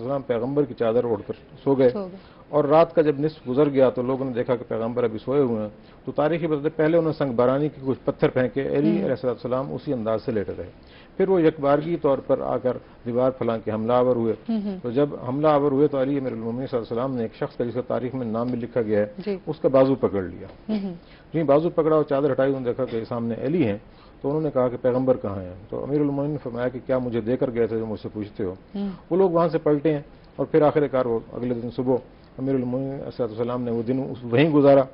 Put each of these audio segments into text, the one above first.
अलैहिस्सलाम पैगंबर की चादर ओढ़कर सो गए और रात का जब निस्फ गुजर गया तो लोगों ने देखा कि पैगंबर अभी सोए हुए हैं। तो तारीखी बताते पहले उन्होंने संग बारानी के कुछ पत्थर फेंके, अली अलैहिस्सलाम उसी अंदाज से लेटे रहे। फिर वो यकबारगी तौर पर आकर दीवार फलां के हमलावर हुए। तो जब हमलावर हुए तो अली अमीरुल मोमिनीन सल्लल्लाहु अलैहि वसल्लम ने एक शख्स का जिसका तारीख में नाम भी लिखा गया है उसका बाजू पकड़ लिया। जी बाजू पकड़ा और चादर हटाई, उन्होंने देखा कि सामने अली हैं। तो उन्होंने कहा कि पैगंबर कहाँ हैं? तो अमीरुल मोमिनीन ने फरमाया कि क्या मुझे देकर गए थे जो मुझसे पूछते हो? वो लोग वहां से पलटे हैं और फिर आखिरकार वो अगले दिन सुबह अमीरुल मोमिनीन अलैहिस्सलाम ने वो दिन वहीं गुजारा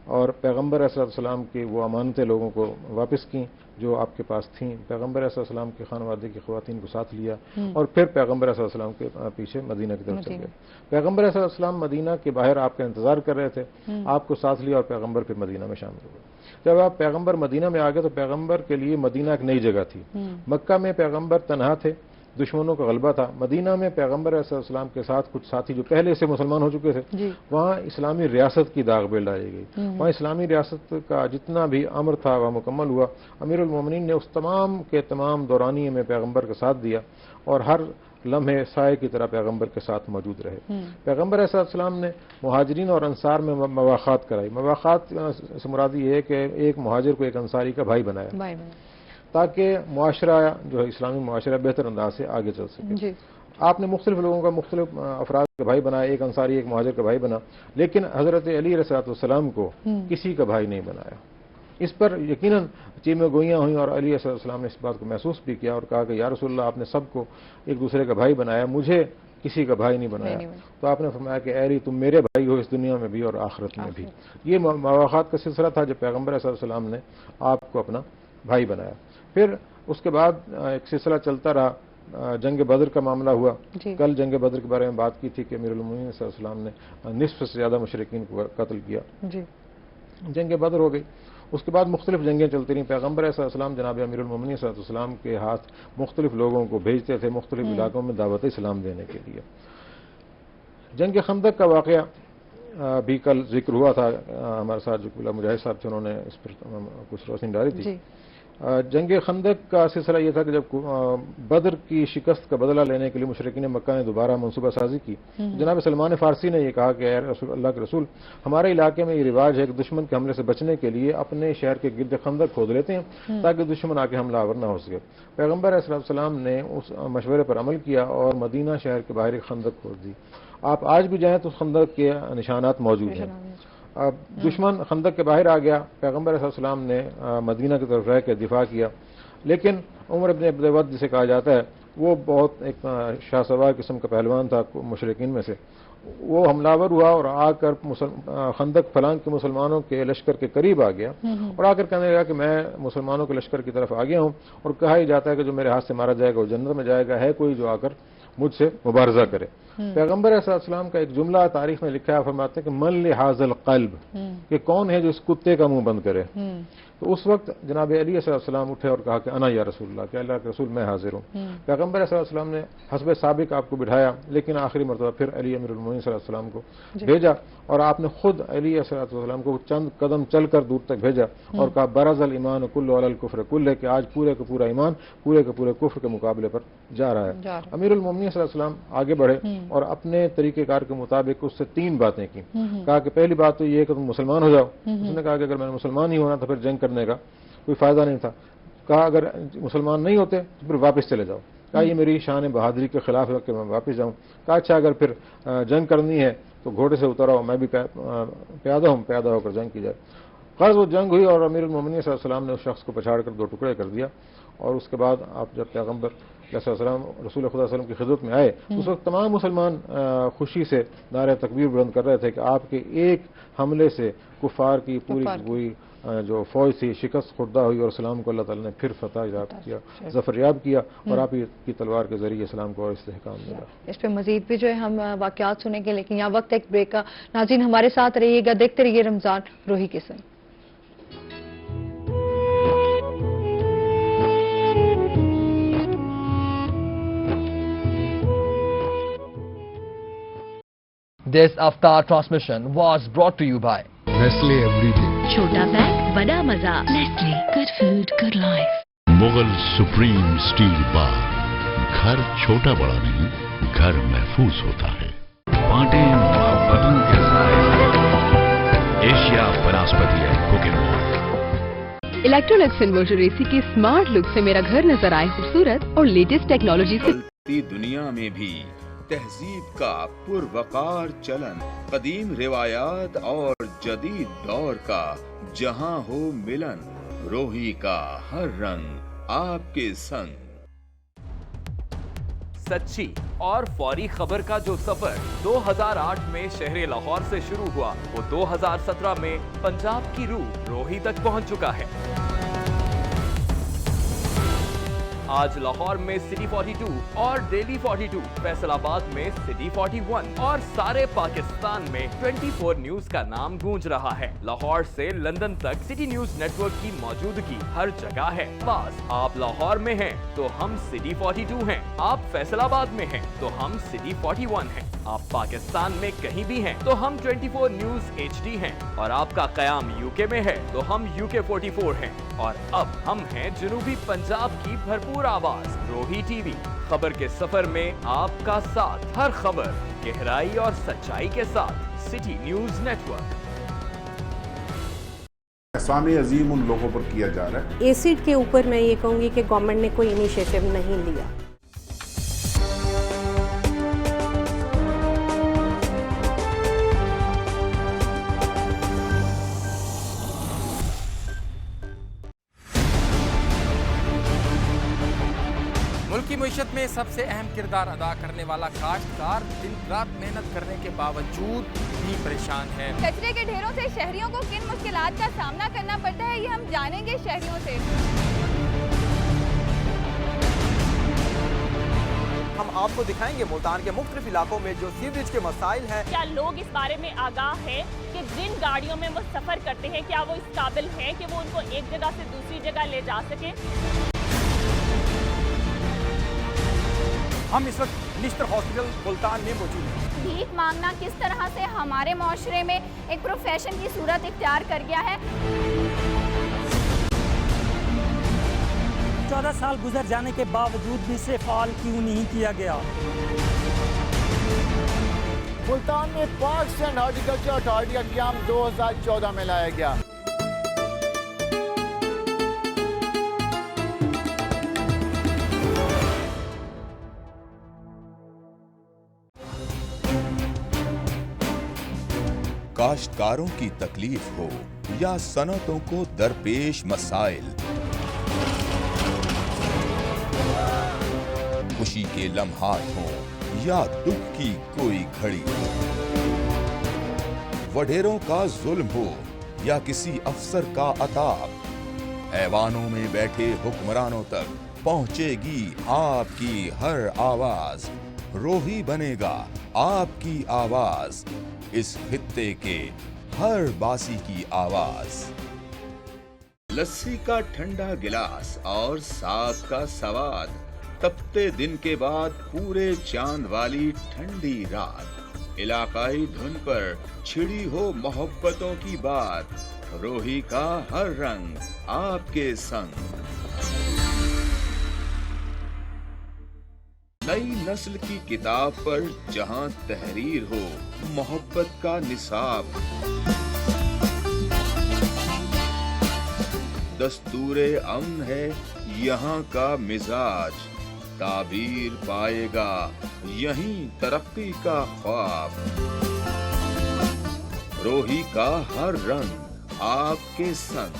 और पैगंबर अलैहिस्सलाम की वो अमानतें लोगों को वापस की जो आपके पास थीं। पैगंबर अलैहिस्सलाम के खानवादे की ख़वातीन को साथ लिया और फिर पैगंबर अलैहिस्सलाम के पीछे मदीना की तरफ चल गए। पैगंबर अलैहिस्सलाम मदीना के बाहर आपका इंतजार कर रहे थे, आपको साथ लिया और पैगंबर फिर मदीना में शामिल हुए। जब आप पैगंबर मदीना में आ गए तो पैगंबर के लिए मदीना एक नई जगह थी। मक्का में पैगंबर तनहा थे, दुश्मनों का गलबा था। मदीना में पैगंबर अलैहिस्सलाम के साथ कुछ साथी जो पहले से मुसलमान हो चुके थे, वहाँ इस्लामी रियासत की दाग बेल डाली गई। वहाँ इस्लामी रियासत का जितना भी अमर था वह मुकम्मल हुआ। अमीरुल मोमिनीन ने उस तमाम के तमाम दौरानिए में पैगंबर का साथ दिया और हर लम्हे साए की तरह पैगंबर के साथ मौजूद रहे। पैगंबर अलैहिस्सलाम ने मुहाजिरीन और अंसार में मवाख़ात कराई। मवाख़ात से मुराद ये है कि एक मुहाजिर को एक अंसारी का भाई बनाया ताकि मुआशरा जो है इस्लामी मुआशरा बेहतर अंदाज से आगे चल सके। आपने मुख्तलिफ लोगों का मुख्तलिफ अफराद का भाई बनाया, एक अंसारी एक मुहाजिर का भाई बना, लेकिन हज़रत अली अलैहिस्सलाम को किसी का भाई नहीं बनाया। इस पर यकीनन चीमें गोइयाँ हुई और अली अलैहिस्सलाम ने इस बात को महसूस भी किया और कहा कि या रसूलल्लाह आपने सबको एक दूसरे का भाई बनाया, मुझे किसी का भाई नहीं बनाया। तो आपने फरमाया कि अली तुम मेरे भाई हो इस दुनिया में भी और आखिरत में भी। ये मवाख़ात का सिलसिला था जब पैगंबर अलैहिस्सलाम ने आपको अपना भाई बनाया। फिर उसके बाद एक सिलसिला चलता रहा। जंग बदर का मामला हुआ। कल जंग बदर के बारे में बात की थी कि अमीरुल मोमिनीन सल्लल्लाहु अलैहि वसल्लम ने निस्फ से ज़्यादा मुशरिकीन को कत्ल किया। जंग बदर हो गई। उसके बाद मुख्तलिफ जंगें चलती रहीं। पैगंबर अलैहिस्सलाम जनाब अमीरुल मोमिनीन सल्लल्लाहु अलैहि वसल्लम के हाथ मुख्तलिफ लोगों को भेजते थे मुख्तलिफ इलाकों में दावत इस्लाम देने के लिए। जंग खंदक का वाक़या भी कल जिक्र हुआ था। हमारे साथ जो मुजाहिद साहब थे उन्होंने इस पर कुछ रोशनी डाली थी। जंग खंदक का सिलसिला यह था कि जब बदर की शिकस्त का बदला लेने के लिए मुशरिकीन मक्का ने दोबारा मनसूबा साजी की। जनाब सलमान फारसी ने यह कहा कि अल्लाह के रसूल हमारे इलाके में ये रिवाज है कि दुश्मन के हमले से बचने के लिए अपने शहर के गिर्द खंदक खोद लेते हैं ताकि दुश्मन आके हमलावर ना हो सके। पैगंबर अलैहिस्सलाम ने उस मशवरे पर अमल किया और मदीना शहर के बाहर एक खंदक खोद दी। आप आज भी जाएँ तो खंदक के निशानात मौजूद हैं। दुश्मन खंदक के बाहर आ गया। पैगंबर अलैहिस्सलाम ने मदीना की तरफ रह के दिफा किया, लेकिन उमर इब्न अब्द वद जिसे कहा जाता है वो बहुत एक शाहसवार किस्म का पहलवान था मुशरिकीन में से। वो हमलावर हुआ और आकर खंदक फलांग के मुसलमानों के लश्कर के करीब आ गया और आकर कहने लगा कि मैं मुसलमानों के लश्कर की तरफ आ गया हूँ और कहा ही जाता है कि जो मेरे हाथ से मारा जाएगा वो जन्नत में जाएगा, है कोई जो आकर मुझसे मुबारजा करे। पैगंबर अलैहिस्सलाम का एक जुमला तारीख में लिखा है, फरमाते हैं कि मन लिहाज़ल क़ल्ब, कि कौन है जो इस कुत्ते का मुंह बंद करे। तो उस वक्त जनाब अली अलैहिस्सलाम उठे और कहा कि अना या रसूलल्लाह, कि अल्लाह के रसूल मैं हाजिर हूँ। पैगंबर अलैहिस्सलाम ने हस्ब साबिक आपको बिठाया, लेकिन आखिरी मरतबा फिर अली अमीरुल मोमिनीन सल्लल्लाहु अलैहि वसल्लम को भेजा और आपने खुद अली अलैहिस्सलाम को चंद कदम चलकर दूर तक भेजा और कहा बरज़ल ईमान कुल्लु अलल कुफ्र कुल्लु, कि आज पूरे का पूरा ईमान पूरे के पूरे कुफ्र के मुकाबले पर जा रहा है। अमीरुल मोमिनीन सल्लल्लाहु अलैहि वसल्लम आगे बढ़े और अपने तरीक़ेकार के मुताबिक उससे 3 बातें की। कहा कि पहली बात तो ये कि तुम मुसलमान हो जाओ। उसने कहा कि अगर मैंने मुसलमान ही होना तो फिर जंग करने का कोई फायदा नहीं था। कहा अगर मुसलमान नहीं होते तो फिर वापस चले जाओ। कहा ये मेरी शान बहादुरी के खिलाफ है कि मैं वापस जाऊं। कहा अच्छा अगर फिर जंग करनी है तो घोड़े से उतर आओ, मैं भी प्यादा हूं, प्यादा होकर जंग की जाए। ख़ैर वो जंग हुई और अमीरुल मोमिनीन सल्लल्लाहु अलैहि वसल्लम ने उस शख्स को पछाड़ कर 2 टुकड़े कर दिया और उसके बाद आप जब पैगंबर रसूल खुदा की खिदमत में आए उस वक्त तमाम मुसलमान खुशी से नारे तकबीर बुलंद कर रहे थे कि आपके एक हमले से कुफार की पूरी जो फौज थी शिकस्त खुर्दा हुई और इस्लाम को अल्लाह ताला ने फिर फतह किया, ज़फ़रयाब किया और आप की तलवार के जरिए इस्लाम को और इस्तेहकाम मिला। इस पे मजीद भी जो है हम वाक़यात सुनेंगे, लेकिन यहाँ वक्त एक ब्रेक का। नाज़रीन हमारे साथ रहिएगा, देखते रहिए रमज़ान रूही के संग। This Aftar transmission was brought to you by Nestle Everyday. छोटा पैक बड़ा मजा। Nestle, good food, good life. Mughal supreme steel bar, घर छोटा बड़ा नहीं घर महफूज होता है। बांटे मोहब्बतों के ज़ायके। एशिया बनास्पति है cooking oil. Electrolux inverter AC की स्मार्ट लुक से मेरा घर नजर आए खूबसूरत और लेटेस्ट टेक्नोलॉजी से। दुनिया में भी तहजीब का पुरवकार चलन, कदीम रिवायात और जदीद दौर का जहां हो मिलन, रोही का हर रंग आपके संग। सच्ची और फौरी खबर का जो सफर 2008 में शहर लाहौर से शुरू हुआ, वो 2017 में पंजाब की रूह रोही तक पहुंच चुका है। आज लाहौर में सिटी 42 और डेली 42, फैसलाबाद में सिटी 41 और सारे पाकिस्तान में 24 न्यूज का नाम गूंज रहा है। लाहौर से लंदन तक सिटी न्यूज नेटवर्क की मौजूदगी हर जगह है। बस आप लाहौर में हैं तो हम सिटी 42 हैं, आप फैसलाबाद में हैं तो हम सिटी 41 हैं, आप पाकिस्तान में कहीं भी हैं तो हम 24 न्यूज HD हैं, और आपका कयाम यूके में है तो हम UK 44 हैं, और अब हम हैं जनूबी पंजाब की भरपूर आवाज रोही टीवी। खबर के सफर में आपका साथ, हर खबर गहराई और सच्चाई के साथ। City news network. एहसान अजीम उन लोगों पर किया जा रहा है। एसिड के ऊपर मैं ये कहूंगी कि गवर्नमेंट ने कोई इनिशिएटिव नहीं लिया। मुल्क की मईशत में सबसे अहम किरदार अदा करने वाला काश्तकार दिन रात मेहनत करने के बावजूद भी परेशान है। कचरे के ढेरों से शहरियों को किन मुश्किलात का सामना करना पड़ता है, ये हम जानेंगे शहरियों से। हम आपको दिखाएंगे मुल्तान के मुख्तलिफ इलाकों में जो सीवरेज के मसाइल हैं। क्या लोग इस बारे में आगाह हैं कि जिन गाड़ियों में वो सफर करते हैं क्या वो इस काबिल हैं कि वो उनको एक जगह से दूसरी जगह ले जा सके। हम इस वक्त निश्तर हॉस्पिटल मुल्तान में मौजूद हैं। भीख मांगना किस तरह से हमारे माशरे में एक प्रोफेशन की सूरत इख्तियार कर गया है। 14 साल गुजर जाने के बावजूद भी इसे फाल क्यों नहीं किया गया। मुल्तान में पार्क एंड हॉर्टिकल्चर अथॉरिटी का क़याम 2014 में लाया गया। काश्तकारों की तकलीफ हो या सनतों को दरपेश मसाइल, खुशी के लम्हात हों या दुख की कोई घड़ी, वडेरों का जुल्म हो या किसी अफसर का अताब, ऐवानों में बैठे हुक्मरानों तक पहुंचेगी आपकी हर आवाज। रोही बनेगा आपकी आवाज, इस खित्ते के हर बासी की आवाज। लस्सी का ठंडा गिलास और साग का सवाद, तपते दिन के बाद पूरे चांद वाली ठंडी रात, इलाकाई धुन पर छिड़ी हो मोहब्बतों की बात, रोही का हर रंग आपके संग। नई नस्ल की किताब पर जहां तहरीर हो मोहब्बत का निसाब, दस्तूरे अमन है यहाँ का मिजाज, ताबीर पाएगा यहीं तरक्की का ख्वाब। रोही का हर रंग आपके संग।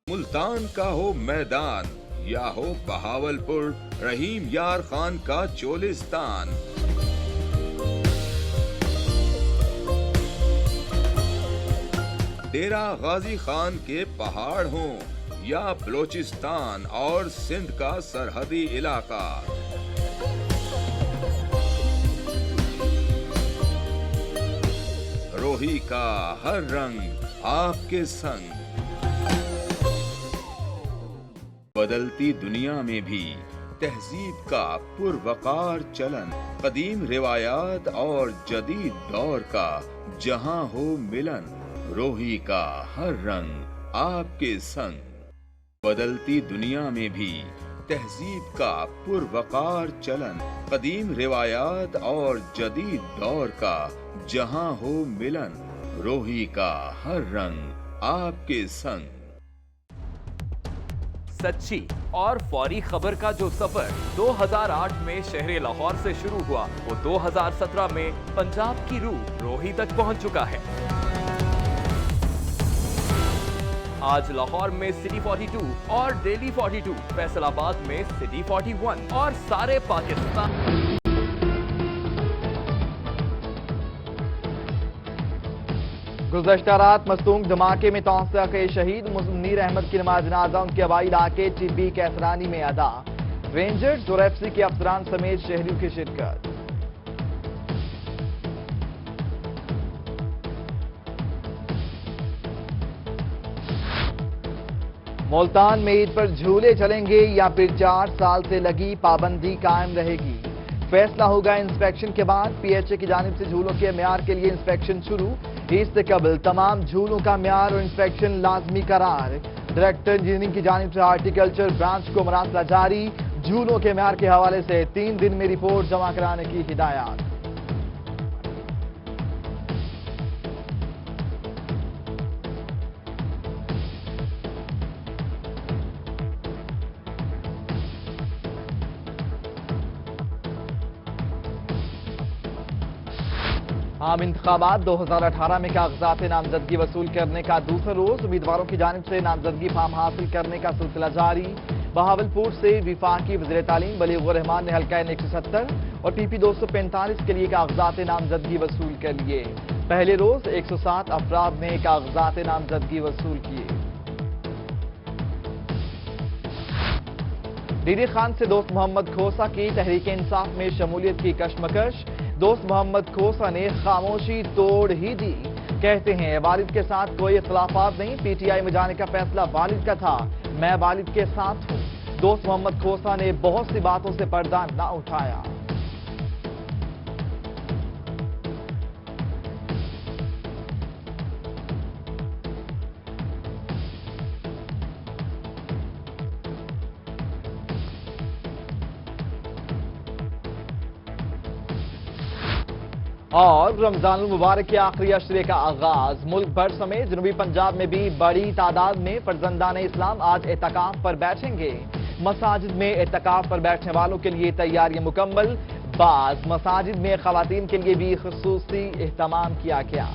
मुल्तान का हो मैदान या हो बहावलपुर रहीम यार खान का चोलिस्तान, डेरा गाजी खान के पहाड़ हों या बलोचिस्तान और सिंध का सरहदी इलाका, रोही का हर रंग आपके संग। बदलती दुनिया में भी तहजीब का पुरवकार चलन, कदीम रिवायात और जदीद दौर का जहां हो मिलन, रोही का हर रंग आपके संग। बदलती दुनिया में भी तहजीब का पुरवकार चलन, कदीम रिवायात और जदीद दौर का जहां हो मिलन, रोही का हर रंग आपके संग। सच्ची और फौरी खबर का जो सफर 2008 में शहर लाहौर से शुरू हुआ, वो 2017 में पंजाब की रूह रोही तक पहुंच चुका है। आज लाहौर में सिटी 42 और डेली 42, फैसलाबाद में सिटी 41 और सारे पाकिस्तान। गुज़श्ता रात मस्तूंग धमाके में तौसिया के शहीद मुनीर अहमद की नमाज जनाजा उनके हवाई इलाके चिब्बी कैसरानी में अदा। रेंजर्स और एफसी के अफसरान समेत शहरियों की शिरकत। मुल्तान में ईद पर झूले चलेंगे या फिर 4 साल से लगी पाबंदी कायम रहेगी। फैसला होगा इंस्पेक्शन के बाद। पीएचए की जानिब से झूलों के म्यार के लिए इंस्पेक्शन शुरू। ईद से कबल तमाम झूलों का म्यार और इंस्पेक्शन लाजमी करार। डायरेक्टर इंजीनियरिंग की जानिब से हार्टिकल्चर ब्रांच को मरासला जारी। झूलों के म्यार के हवाले से 3 दिन में रिपोर्ट जमा कराने की हिदायत। आम इंतखाबात 2018 में कागजात नामजदगी वसूल करने का दूसरा रोज। उम्मीदवारों की जानिब से नामजदगी फार्म हासिल करने का सिलसिला जारी। बहावलपुर से विफाकी वज़ीर तालीम बलीगुर रहमान ने हल्का N 170 और PP 245 के लिए कागजात नामजदगी वसूल कर लिए। पहले रोज 107 अफराद ने कागजात नामजदगी वसूल किए। डीडी खान से दोस्त मोहम्मद खोसा की तहरीक इंसाफ में शमूलियत की कशमकश। दोस्त मोहम्मद खोसा ने खामोशी तोड़ ही दी। कहते हैं वालिद के साथ कोई इख्तिलाफात नहीं, पीटीआई में जाने का फैसला वालिद का था, मैं वालिद के साथ हूं। दोस्त मोहम्मद खोसा ने बहुत सी बातों से पर्दा न उठाया। और रमजान मुबारक के आखिरी अशरे का आगाज। मुल्क भर समेत जनूबी पंजाब में भी बड़ी तादाद में फर्जंदान इस्लाम आज एतकाफ पर बैठेंगे। मसाजिद में एतकाफ पर बैठने वालों के लिए तैयारियां मुकम्मल। बाज़ मसाजिद में खवातीन के लिए भी खुसूसी एहतमाम किया गया।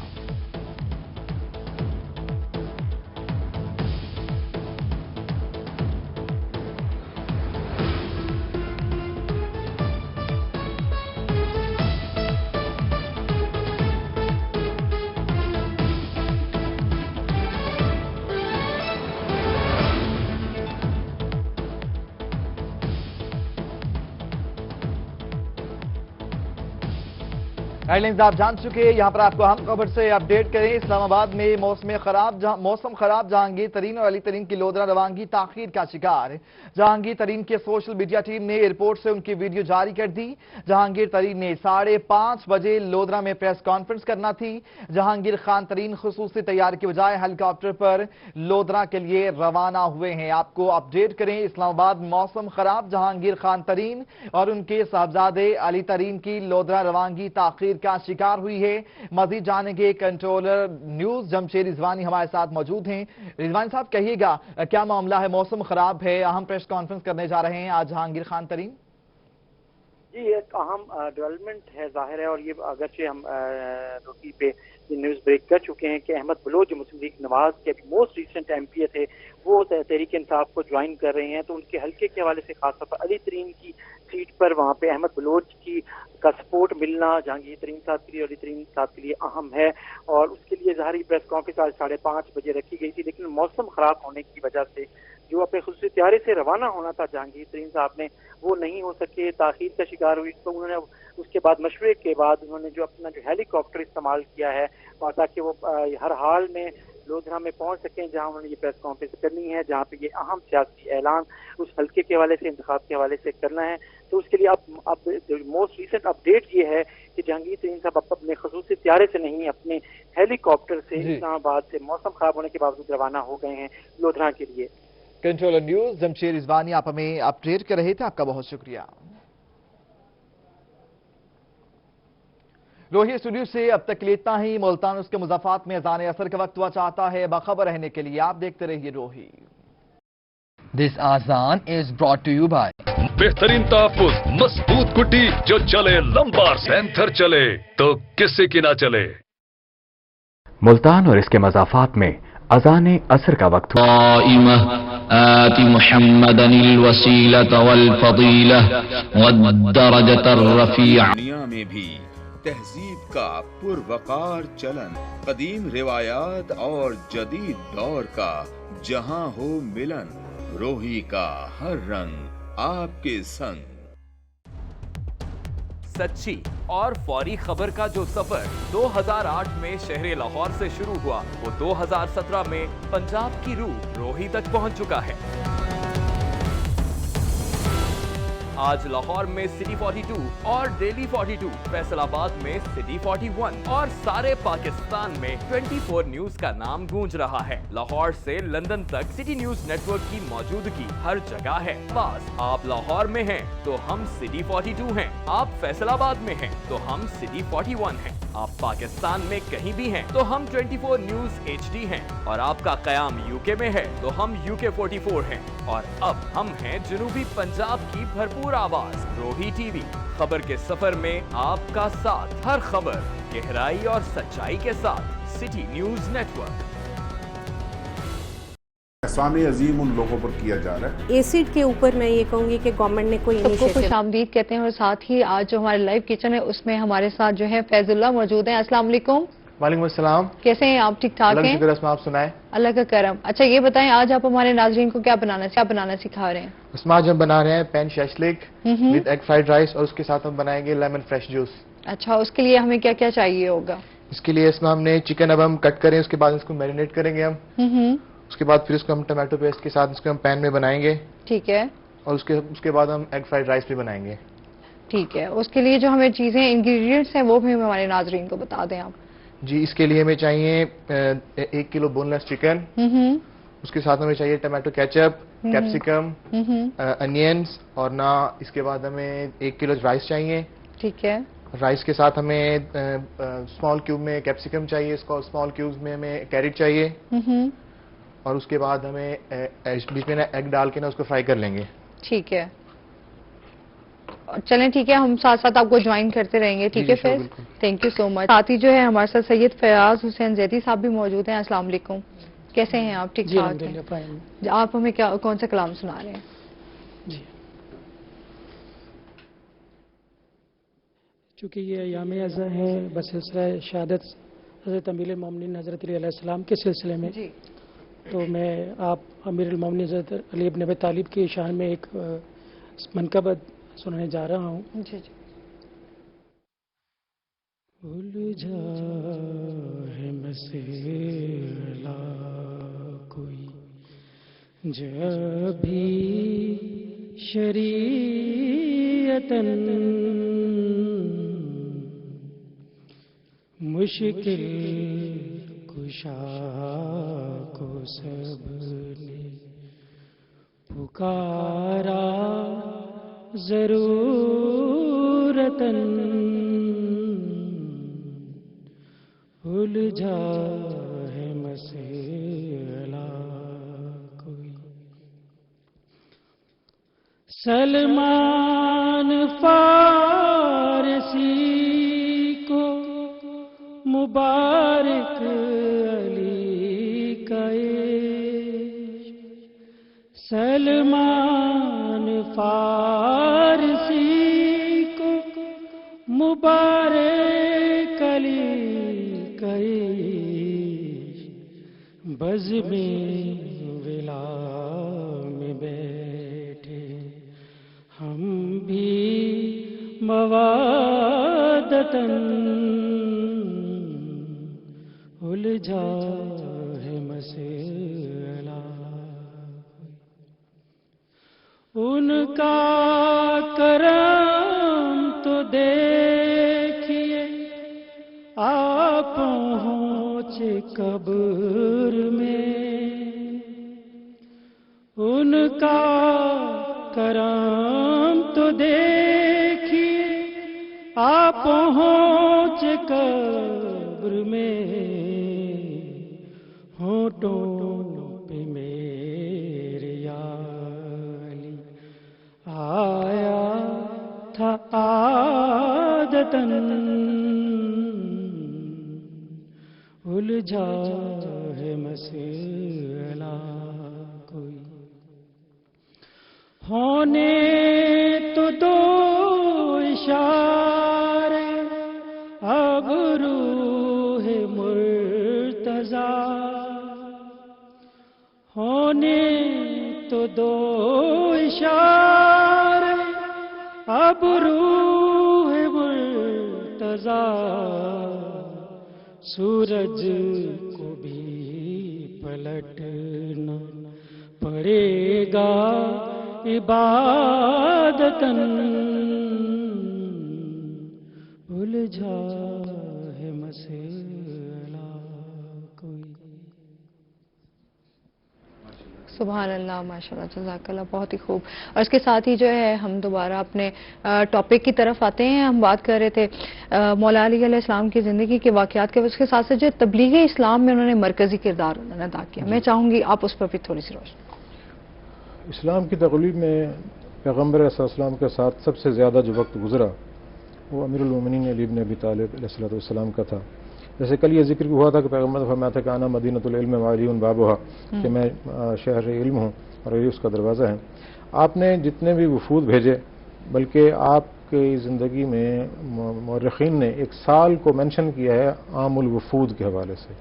हेडलाइंस आप जान चुके हैं। यहां पर आपको अहम खबर से अपडेट करें। इस्लामाबाद में मौसम खराब जहांगीर तरीन और अली तरीन की लोधरा रवानगी ताखीर का शिकार। जहांगीर तरीन के सोशल मीडिया टीम ने एयरपोर्ट से उनकी वीडियो जारी कर दी। जहांगीर तरीन ने 5:30 बजे लोधरा में प्रेस कॉन्फ्रेंस करना थी। जहांगीर खान तरीन खुसूसी तैयारी के बजाय हेलीकॉप्टर पर लोधरा के लिए रवाना हुए हैं। आपको अपडेट करें। इस्लामाबाद मौसम खराब जहांगीर खान तरीन और उनके साहबजादे अली तरीन की लोधरा रवानगी ताखीर का शिकार हुई है। मजीद जानेंगे कंट्रोलर न्यूज जमशेद रिजवानी हमारे साथ मौजूद हैं। रिजवानी साहब कहिएगा क्या मामला है? मौसम खराब है, अहम प्रेस कॉन्फ्रेंस करने जा रहे हैं आज जहांगीर खान तरीन। जी एक अहम डेवलपमेंट है जाहिर है, और ये अगरचे हम रोटी पे न्यूज ब्रेक कर चुके हैं कि अहमद बलोच जो मुस्लिम लीग नवाज के अभी मोस्ट रिसेंट एमपी थे वो तहरीक इंसाफ को ज्वाइन कर रहे हैं। तो उनके हल्के के हवाले से खासतौर पर अली तरीन की सीट पर वहाँ पे अहमद बलोच की का सपोर्ट मिलना जहांगीर तरीन साहब के लिए अली तरीन साहब के लिए अहम है, और उसके लिए ज़ाहिरी प्रेस कॉन्फ्रेंस आज 5:30 बजे रखी गई थी। लेकिन मौसम खराब होने की वजह से जो अपने खुसूसी तैयारी से रवाना होना था जहांगीर तरीन साहब ने वो नहीं हो सके, ताखीर का शिकार हुई। तो उन्होंने उसके बाद मशवरे के बाद उन्होंने जो अपना जो हेलीकॉप्टर इस्तेमाल किया है ताकि वो हर हाल में लोधरा में पहुंच सकें जहां उन्होंने ये प्रेस कॉन्फ्रेंस करनी है, जहां पे ये अहम सियासी ऐलान उस हल्के के हवाले से इंतखाब के हवाले से करना है। तो उसके लिए अब मोस्ट रिसेंट अपडेट ये है कि जहांगीर तरीन साहब अपने खुसूसी तैयारी से नहीं अपने हेलीकॉप्टर से इस्लामाबाद से मौसम खराब होने के बावजूद रवाना हो गए हैं लोधरा के लिए। कंट्रोलर न्यूज जमशेद रिजवानी आप हमें अपडेट कर रहे थे, आपका बहुत शुक्रिया। रोही स्टूडियो से अब तक लेता ही। मुल्तान उसके मुजाफात में अजान असर का वक्त हुआ चाहता है। बाखबर रहने के लिए आप देखते रहिए रोही। दिस आजान is brought to you by बेहतरीन तहफ्फुज़, मजबूत कुटी जो चले लंबा सेंथर चले तो किसी की ना चले। मुल्तान और इसके मज़ाफात में अजान असर का वक्त हुआ। आति मुहम्मदनिल वसीलत वल फदीलह वद्दरजतर रफीअ। दुनिया में भी तहजीब का पुरवकार चलन, कदीम रिवायात और जदीद दौर का जहां हो मिलन, रोही का हर रंग आपके संग। सच्ची और फौरी खबर का जो सफर 2008 में शहर लाहौर से शुरू हुआ, वो 2017 में पंजाब की रूह रोही तक पहुंच चुका है। आज लाहौर में सिटी 42 और डेली 42, फैसलाबाद में सिटी 41 और सारे पाकिस्तान में 24 न्यूज का नाम गूंज रहा है। लाहौर से लंदन तक सिटी न्यूज नेटवर्क की मौजूदगी हर जगह है। पास आप लाहौर में हैं तो हम सिटी 42 हैं, आप फैसलाबाद में हैं तो हम सिटी 41 हैं, आप पाकिस्तान में कहीं भी हैं तो हम 24 न्यूज HD हैं, और आपका कयाम यूके में है तो हम UK 44 हैं, और अब हम हैं जनूबी पंजाब की भरपूर आवाज रोही टीवी। खबर के सफर में आपका साथ, हर खबर गहराई और सच्चाई के साथ सिटी न्यूज नेटवर्क। एहसान अजीम उन लोगों पर किया जा रहा है। एसिड के ऊपर मैं ये कहूंगी कि गवर्नमेंट ने कोई इनिशिएटिव। खुश आमदीद कहते हैं, और साथ ही आज जो हमारे लाइव किचन है उसमें हमारे साथ जो है फैजुल्लाह मौजूद हैं। अस्सलाम वालेकुम। वालेकुम अस्सलाम। कैसे हैं आप? ठीक ठाक हैं? आप सुनाएं। अल्लाह का करम। अच्छा ये बताएं, आज आप हमारे नाजरीन को क्या बनाना सिखा रहे हैं? उसमें आज हम बना रहे हैं pan shashlik with egg fried rice, और उसके साथ हम बनाएंगे लेमन फ्रेश जूस। अच्छा, उसके लिए हमें क्या क्या चाहिए होगा? इसके लिए इसमें हमने चिकन अब हम कट करें, उसके बाद इसको मैरिनेट करेंगे हम। उसके बाद फिर उसको हम टमाटो पेस्ट के साथ इसको हम पैन में बनाएंगे। ठीक है। और उसके बाद हम एग फ्राइड राइस भी बनाएंगे। ठीक है। उसके लिए जो हमें चीजें इंग्रेडिएंट्स हैं वो भी हमारे नाजरीन को बता दें आप। जी, इसके लिए हमें चाहिए 1 किलो बोनलेस चिकन। उसके साथ हमें चाहिए टमाटो केचप, कैप्सिकम, अनियंस, और ना इसके बाद हमें 1 किलो राइस चाहिए। ठीक है। राइस के साथ हमें स्मॉल क्यूब में कैप्सिकम चाहिए, इसको स्मॉल क्यूब्स में हमें कैरेट चाहिए। और उसके बाद हमें बीच में ना एग डाल के ना उसको फ्राई कर लेंगे। ठीक है। चलें, ठीक है, हम साथ साथ आपको ज्वाइन करते रहेंगे। ठीक है फिर, थैंक यू सो मच। साथ ही जो है हमारे साथ सैयद फयाज हुसैन जैदी साहब भी मौजूद हैं। अस्सलाम वालेकुम, कैसे हैं आप? ठीक ठाक हैं? आप हमें क्या कौन सा कलाम सुना रहे हैं? जी, चूँकि ये अयाम अज़ा है बसिलसिला शहादत हज़रत अमीरुल मोमिनीन हज़रत अली अलैहिस्सलाम के सिलसिले में, तो मैं आप अमीरुल मोमिनीन हज़रत अली इब्न अबी तालिब की शान में एक मनक़ब सुनाने जा रहा हूँ। जी जी। उलझा है मसला कोई जब भी शरीयतन, मुश्किल कुशा को सबने पुकारा ज़रूरतन, उलझा है मसला कोई। सलमान फारसी को मुबारक अली का इश्क, सलमान फारसी को मुबारक अली का इश्क, बज़ में विला में बैठे हम भी मवादतन, उलझा है मसला। उनका करम तो देखिए आप पहुँचे कब्र में, पहुँच कब्र में होठों पे मेरे याली आया था आदतन उलझा है मसला कोई होने तो दो इशारे अब रूह मुर्तजा होने तो दो इशारे अब रूह मुर्तजा सूरज को भी पलटना पड़ेगा इबादतन उलझा है मसला कोई। सुभान अल्लाह, माशाल्लाह, जज़ाकल्लाह, बहुत ही खूब। और इसके साथ ही जो है हम दोबारा अपने टॉपिक की तरफ आते हैं। हम बात कर रहे थे मौला अली अलैहिस्सलाम की ज़िंदगी के वाक़यात के, उसके साथ साथ जो तबलीग इस्लाम में उन्होंने मरकज़ी किरदार अदा किया, मैं चाहूँगी आप उस पर भी थोड़ी सी रोशनी। इस्लाम की तक़लीब में पैगम्बर अलैहिस्सलाम के साथ सबसे ज़्यादा जो वक्त गुजरा वो अमीरुल मोमिनीन अली इब्न अबी तालिब अलैहिस्सलाम का था। जैसे कल ये जिक्र हुआ था कि पैगम्बर ने फरमाया था कि आना मदीनतुल इल्म व अलीउन बाबुहा, कि मैं शहर इल्म हूँ और अली उसका दरवाज़ा है। आपने जितने भी वफूद भेजे, बल्कि आपकी ज़िंदगी में मौरख़ीन ने एक साल को मेंशन किया है आमुल वफूद के हवाले से,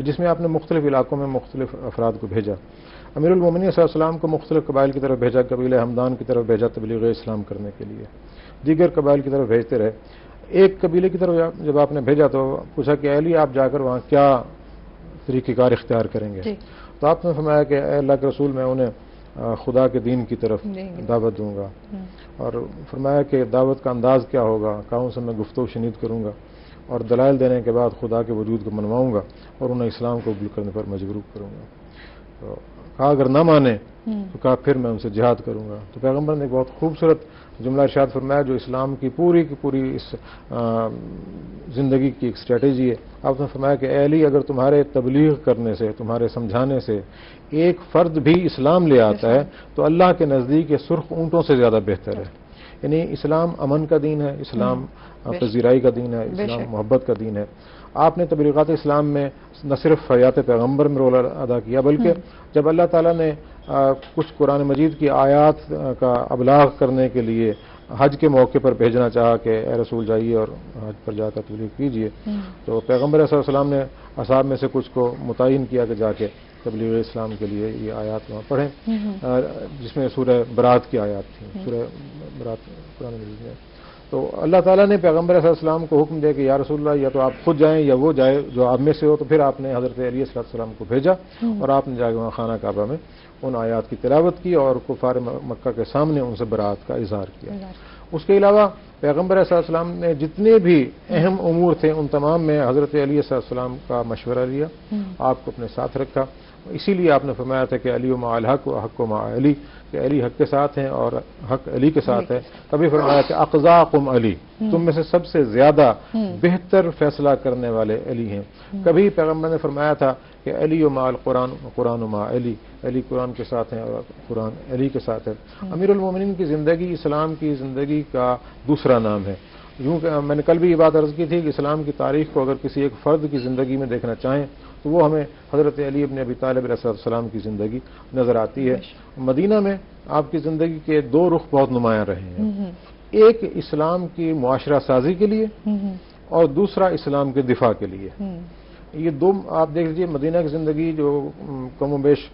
जिसमें आपने मुख्तलिफ़ इलाकों में मुख्तलिफ़ अफराद को भेजा। अमीरुल मोमिनीन सल्लल्लाहु को मुख्तलिफ़ कबाइल की तरफ भेजा, कबीला हमदान की तरफ भेजा तबलीग इस्लाम करने के लिए, दीगर कबाइल की तरफ भेजते रहे। एक कबीले की तरफ जब आपने भेजा तो पूछा कि अली आप जाकर वहाँ क्या तरीक़ेकार इख्तियार करेंगे, तो आपने फरमाया कि अल्लाह के रसूल मैं उन्हें खुदा के दीन की तरफ दावत दूंगा, और फरमाया कि दावत का अंदाज़ क्या होगा, कहाँ उनसे मैं गुफ्तगू शनीद करूँगा और दलाइल देने के बाद खुदा के वजूद को मनवाऊँगा और उन्हें इस्लाम को कबूल करने पर मजबूर करूँगा। तो कहा अगर ना माने तो कहा फिर मैं उनसे जिहाद करूँगा। तो पैगम्बर ने बहुत खूबसूरत जुमला इरशाद फरमाया जो इस्लाम की पूरी इस ज़िंदगी की एक स्ट्रेटजी है। आपने फरमाया कि अली अगर तुम्हारे तबलीग करने से, तुम्हारे समझाने से एक फ़र्द भी इस्लाम ले आता है तो अल्लाह के नज़दीक ये सुर्ख ऊँटों से ज़्यादा बेहतर है। यानी इस्लाम अमन का दीन है, इस्लाम पजीराई का दीन है, इस्लाम मोहब्बत का दीन है। आपने तबलीगात इस्लाम में न सिर्फ हयात पैगम्बर में रोल अदा किया, बल्कि जब अल्लाह ताला ने कुछ कुरान मजीद की आयात का अबलाग करने के लिए हज के मौके पर भेजना चाहा कि ए रसूल जाइए और हज पर जाकर तबलीग कीजिए, तो पैगम्बर सल्लल्लाहु ने असहाब में से कुछ को मुतय्यन किया कि जाके तबलीग इस्लाम के लिए ये आयात वहाँ पढ़ें, जिसमें सूरह बरात की आयात थी, सूरह बरात कुरान मजीद में। तो अल्लाह ताला ने पैगम्बर सल्लल्लाहु को हुक्म दिया कि या रसूलल्लाह या तो आप खुद जाएं या वो जाए जो आप में से हो। तो फिर आपने हज़रत अली सल्लल्लाहु को भेजा और आपने जाकर वहाँ खाना काबा में उन आयात की तिलावत की और कुफार मक्का के सामने उनसे बरात का इजहार किया। उसके अलावा पैगम्बर सल्लल्लाहु ने जितने भी अहम उमूर थे उन तमाम में हज़रत अली सल्लल्लाहु का मशवरा लिया, आपको अपने साथ रखा। इसीलिए आपने फरमाया था कि अली मा अल हक व हक मा अली, कि अली हक के साथ हैं और हक अली के साथ है। कभी फरमाया कि अक़ज़ाकुम अली, तुम में से सबसे ज्यादा बेहतर फैसला करने वाले अली हैं। कभी पैगम्बर ने फरमाया था कि अली मा अल कुरान, कुरान मा अली, अली कुरान के साथ हैं और कुरान अली के साथ है। अमीरुल मोमिनीन की ज़िंदगी इस्लाम की ज़िंदगी का दूसरा नाम है। यूँ मैंने कल भी ये बात अर्ज़ की थी कि इस्लाम की तारीख़ को अगर किसी एक फ़र्द की ज़िंदगी में देखना चाहें तो वो हमें हज़रत अली इब्न अबी तालिब अलैहिस्सलाम की ज़िंदगी नज़र आती है। मदीना में आपकी ज़िंदगी के दो रुख बहुत नुमायाँ रहे हैं, एक इस्लाम की मुआशरा साजी के लिए और दूसरा इस्लाम के दिफा के लिए। ये दो आप देख लीजिए, मदीना की ज़िंदगी जो कम बेश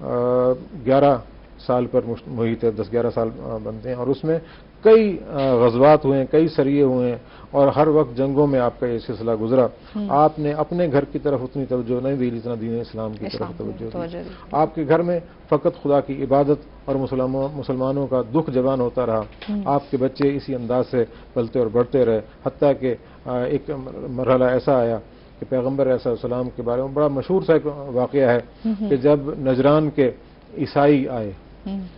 11 साल पर मुहित है, 10-11 साल बनते हैं और उसमें कई गज़वात हुए हैं, कई सरिये हुए हैं और हर वक्त जंगों में आपका ये सिलसिला गुजरा। आपने अपने घर की तरफ उतनी तवज्जो नहीं दी जितना दीन इस्लाम की तरफ तवज्जो दी। आपके घर में फ़कत खुदा की इबादत और मुसलमानों का दुख जवान होता रहा। आपके बच्चे इसी अंदाज से पलते और बढ़ते रहे, हत्ता कि एक मरहला ऐसा आया कि पैगम्बर अलैहिस्सलाम के बारे में बड़ा मशहूर सा एक वाक़या है कि जब नजरान के ईसाई आए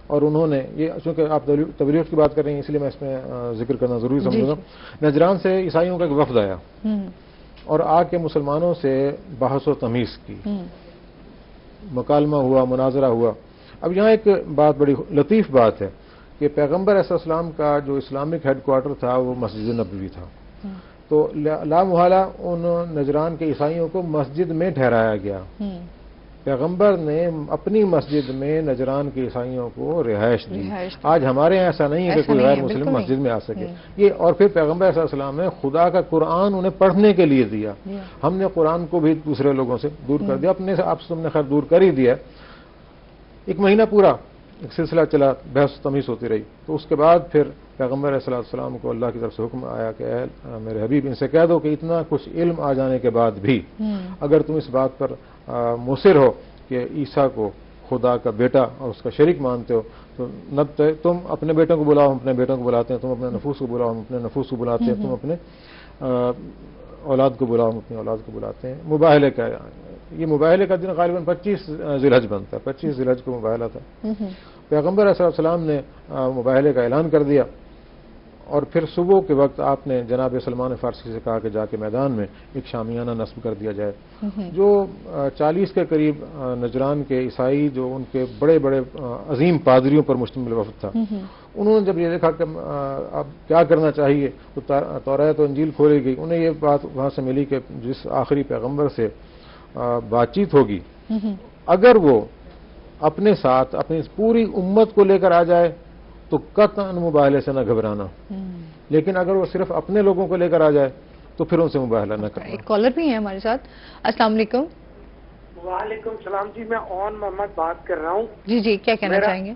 اور انہوں نے یہ چونکہ آپ تبلیغ کی بات کر رہے ہیں اس لیے میں اس میں ذکر کرنا ضروری سمجھوں گا. نجران سے عیسائیوں کا ایک وفد آیا اور آ کے مسلمانوں سے بحث و تمیز کی, مکالمہ ہوا, مناظرہ ہوا. اب یہاں ایک بات بڑی لطیف بات ہے کہ پیغمبر علیہ السلام کا جو اسلامک ہیڈ کوارٹر تھا وہ مسجد نبوی تھا, تو لا محالہ ان نجران کے عیسائیوں کو مسجد میں ٹھہرایا گیا. پیغمبر نے اپنی مسجد میں نجران کے عیسائیوں کو رہائش دی. آج ہمارے یہاں ایسا نہیں ہے کہ کوئی غیر مسلم مسجد میں آ سکے. یہ اور پھر پیغمبر علیہ السلام نے خدا کا قرآن انہیں پڑھنے کے لیے دیا. ہم نے قرآن کو بھی دوسرے لوگوں سے دور کر دیا, اپنے سے آپ سے تم نے خیر دور کر ہی دیا. ایک مہینہ پورا ایک سلسلہ چلا, بحث تمیز ہوتی رہی. تو اس کے بعد پھر پیغمبر علیہ السلام کو اللہ کی طرف سے حکم آیا کہ اے میرے حبیب ان سے کہہ دو کہ اتنا کچھ علم آ جانے کے بعد بھی اگر تم اس بات پر مصر ہو کہ عیسیٰ کو خدا کا بیٹا اور اس کا شریک مانتے ہو تو تم اپنے بیٹوں کو بلاؤ, ہم اپنے بیٹوں کو بلاتے ہیں, تم اپنے نفوس کو بلاؤ, ہم اپنے نفوس کو بلاتے ہیں, تم اپنے اولاد کو بلاؤ, ہم اپنی اولاد کو بلاتے ہیں. مباہلے کا یہ مباہلے کا دن غالباً 25 ذی الحج بنتا ہے, 25 ذی الحج کو مباہلہ تھا. پیغمبر علیہ السلام نے مباہلے کا اعلان کر دیا اور پھر صبح کے وقت آپ نے جناب سلمان فارسی سے کہا کہ جا کے میدان میں ایک شامیانہ نصب کر دیا جائے. جو 40 کے قریب نجران کے عیسائی جو ان کے بڑے بڑے عظیم پادریوں پر مشتمل وفد تھا, انہوں نے جب یہ دیکھا کہ اب کیا کرنا چاہیے تو توریت و انجیل کھولی گئی. انہیں یہ بات وہاں سے ملی کہ جس آخری پیغمبر سے بات چیت ہوگی اگر وہ اپنے ساتھ اپنی پوری امت کو لے کر آ جائے تو قطعاً مباہلے سے نہ گھبرانا, لیکن اگر وہ صرف اپنے لوگوں کو لے کر آ جائے تو پھر ان سے مباہلہ نہ کرنا. ایک کالر بھی ہے ہمارے ساتھ. السلام علیکم. وعلیکم السلام جی, میں اون محمد بات کر رہا ہوں. جی جی, کیا کہنا چاہیں گے؟